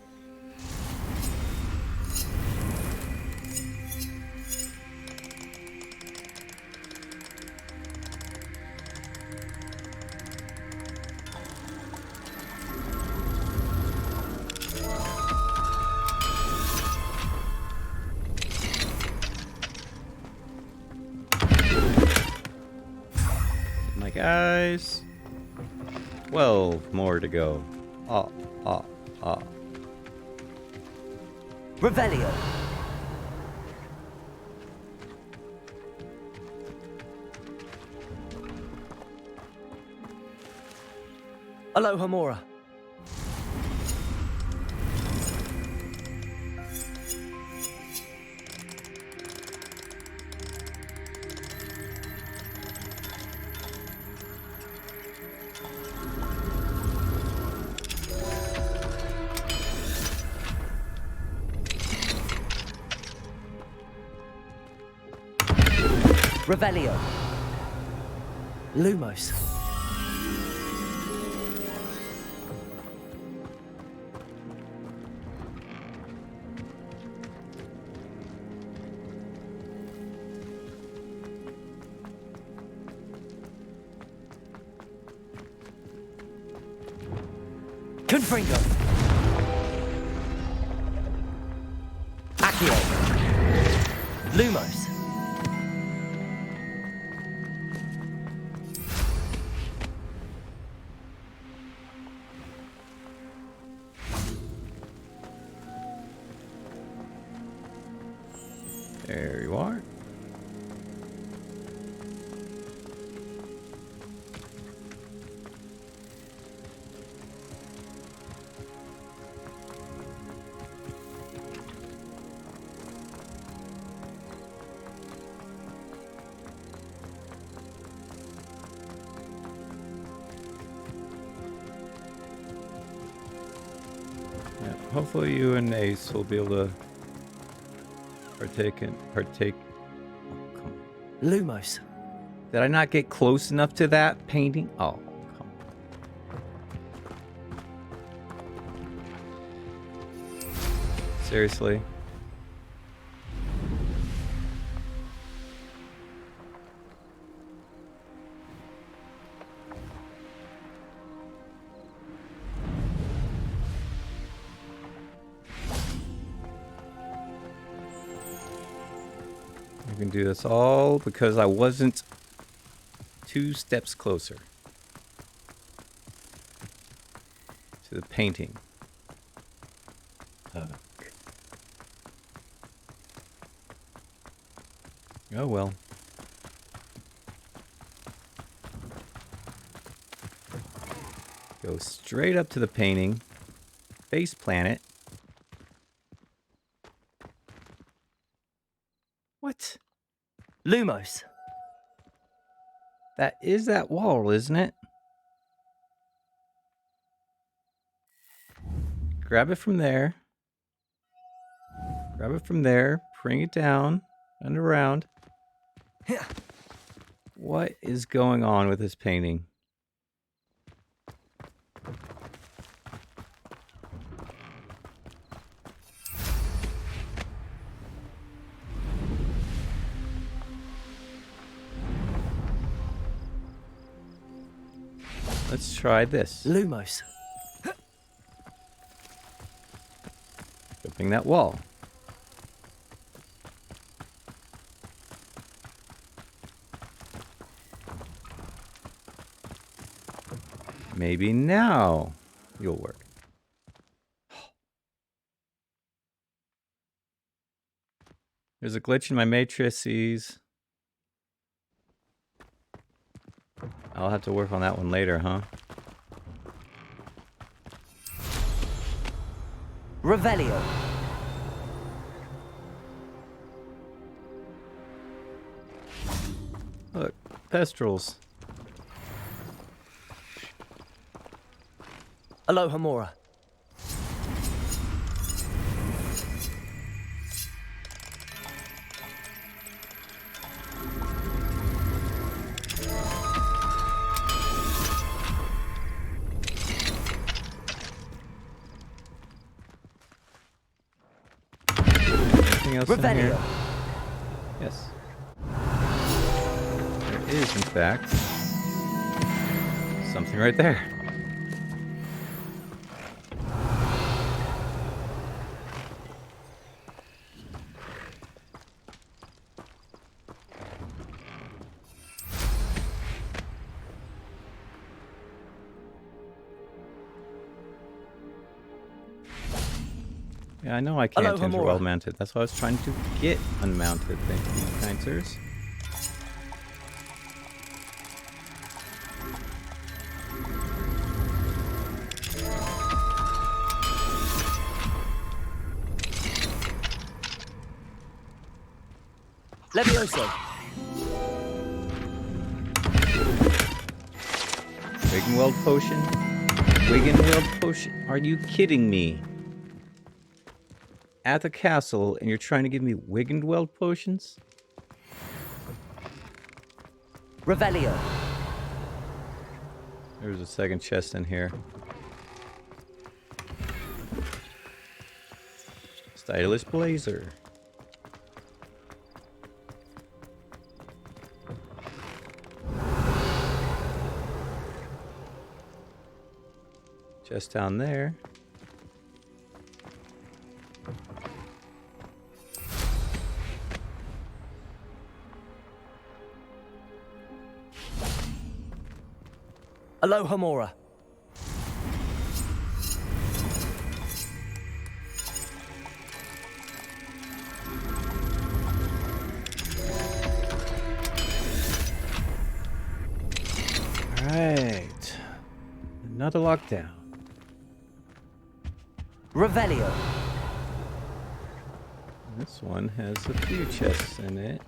guys. 12 more to go. Ah, ah, ah. Revelio. Alohomora. Revelio. Lumos. Confringo. Accio. Lumos. There you are. Yeah, hopefully you and Ace will be able to partake. Oh, come on. Lumos. Did I not get close enough to that painting? Oh, come on. Seriously? I can do this all because I wasn't 2 steps closer to the painting. Oh well. Go straight up to the painting, face plant it. What? Lumos. That is that wall, isn't it? Grab it from there. Grab it from there. Bring it down and around. What is going on with this painting? Let's try this. Lumos. Jumping that wall. Maybe now you'll work. There's a glitch in my matrices. I'll have to work on that one later, huh? Revelio. Look, pestrels. Alohomora. Anything else in here? Revelio. Yes. There is, in fact, something right there. Yeah, I know I can't Aloha enter Mora. well mounted. That's why I was trying to get unmounted. Thank you, kind sirs. Levioso. Wiggenweld potion? Wiggenweld potion? Are you kidding me? At the castle, and you're trying to give me Wiggenweld potions? Revelio. There's a second chest in here. Stylish blazer. Chest down there. Aloha Mora. Alright. Another lockdown. Revelio. This one has a few chests in it.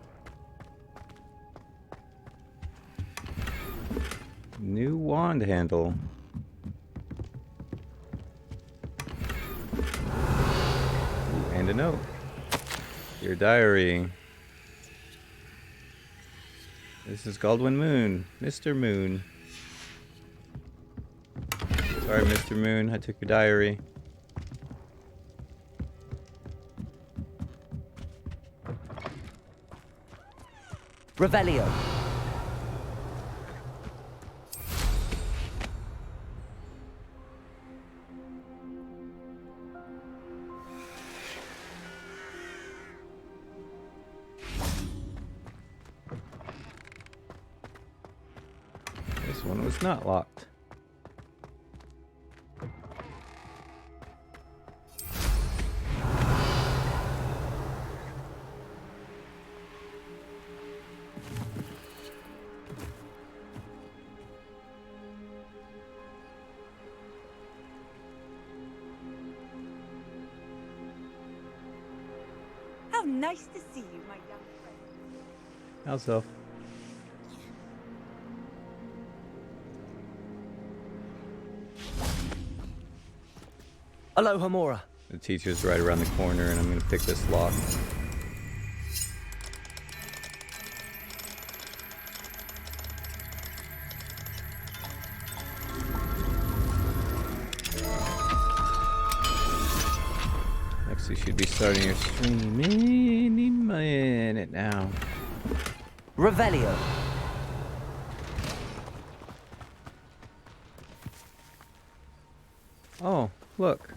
New wand handle. Ooh, and a note. Your diary. This is Galdwin Moon. Mr. Moon. Sorry, Mr. Moon. I took your diary. Revelio. This one was not locked. How nice to see you, my young friend. How's so? Aloha Mora. The teacher's right around the corner, and I'm gonna pick this lock. Next, you should be starting your stream any minute now. Revelio. Oh, look.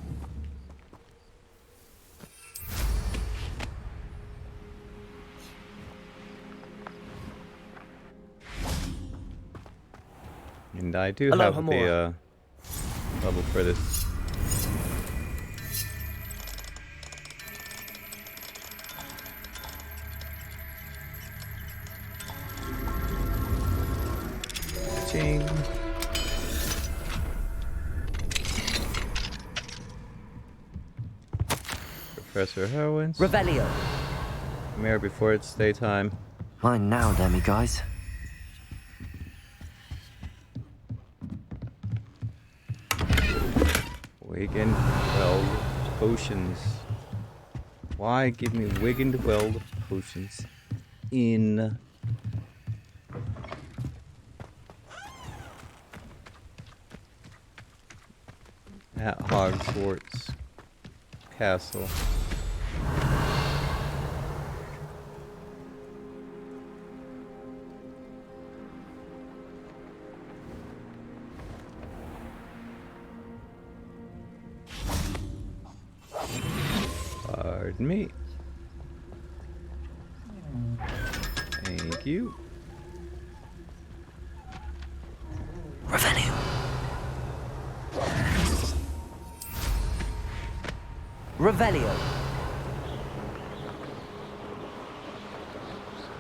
And I do Aloha have the Mora. level for this. Ching. Professor Howens. Revelio. Come here before it's daytime. Mine now, demi guys. Wigan Weld potions. Why give me Wigan Weld potions in at Hogwarts Castle? Pardon me. Thank you. Revelio.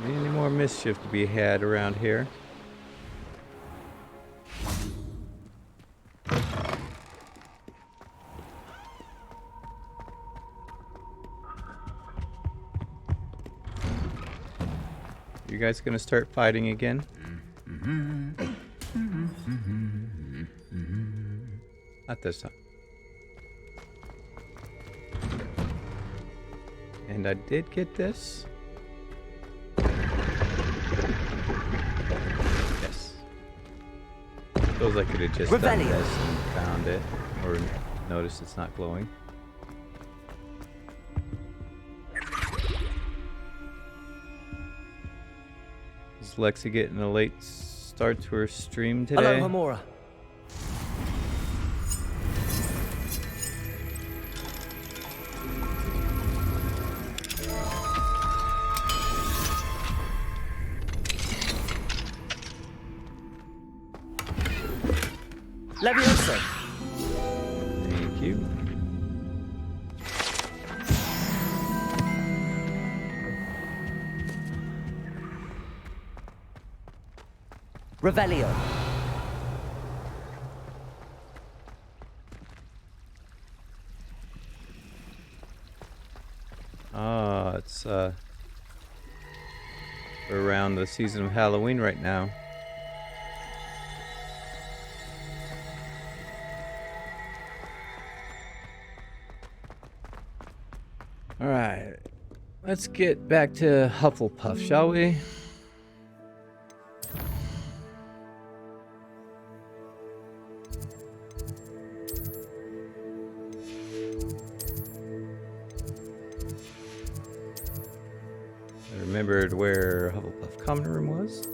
Any more mischief to be had around here? You guys gonna start fighting again? Not this time. And I did get this. Yes. Feels like I could have just done Revelio. this and found it, or noticed it's not glowing. Is Lexi getting a late start to her stream today? Hello, Hamora. Levioso. Thank you. Revelio. Ah, it's we're around the season of Halloween right now. All right, let's get back to Hufflepuff, shall we? I remembered where Hufflepuff common room was.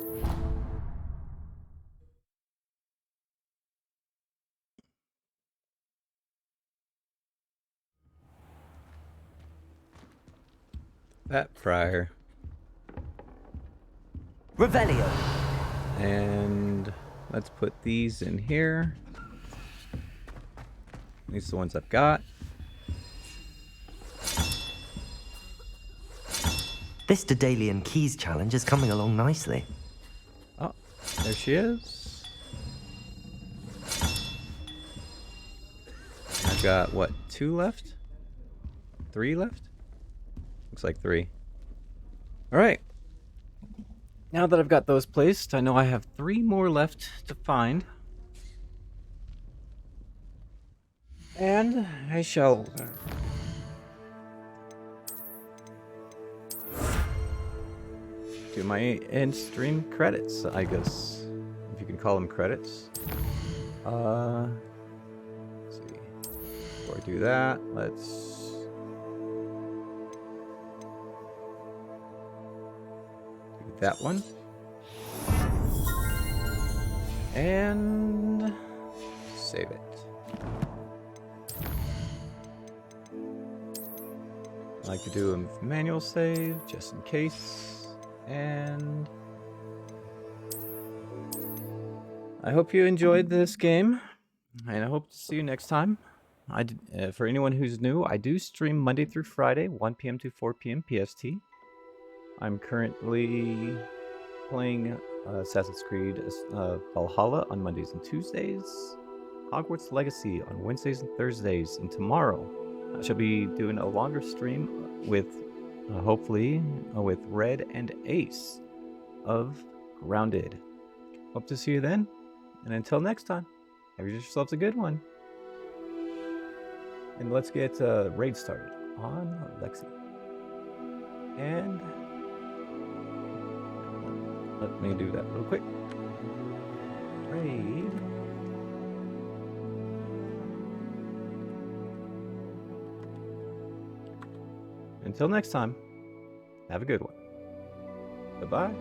That friar. Revelio. And let's put these in here. These are the ones I've got. This Daedalian Keys challenge is coming along nicely. Oh, there she is. I've got, what, 2 left? 3 left? Looks like 3. Alright. Now that I've got those placed, I know I have 3 more left to find. And I shall... do my end stream credits, I guess. If you can call them credits. Let's see. Before I do that, let's... that one. And save it. I like to do a manual save just in case. And I hope you enjoyed this game, and I hope to see you next time. For anyone who's new, I do stream Monday through Friday, 1 p.m. to 4 p.m. PST. I'm currently playing Assassin's Creed Valhalla on Mondays and Tuesdays, Hogwarts Legacy on Wednesdays and Thursdays, and tomorrow I shall be doing a longer stream with, hopefully, with Red and Ace of Grounded. Hope to see you then, and until next time, have yourselves a good one. And let's get Raid started on Lexi. And... let me do that real quick. Raid. Until next time, have a good one. Goodbye.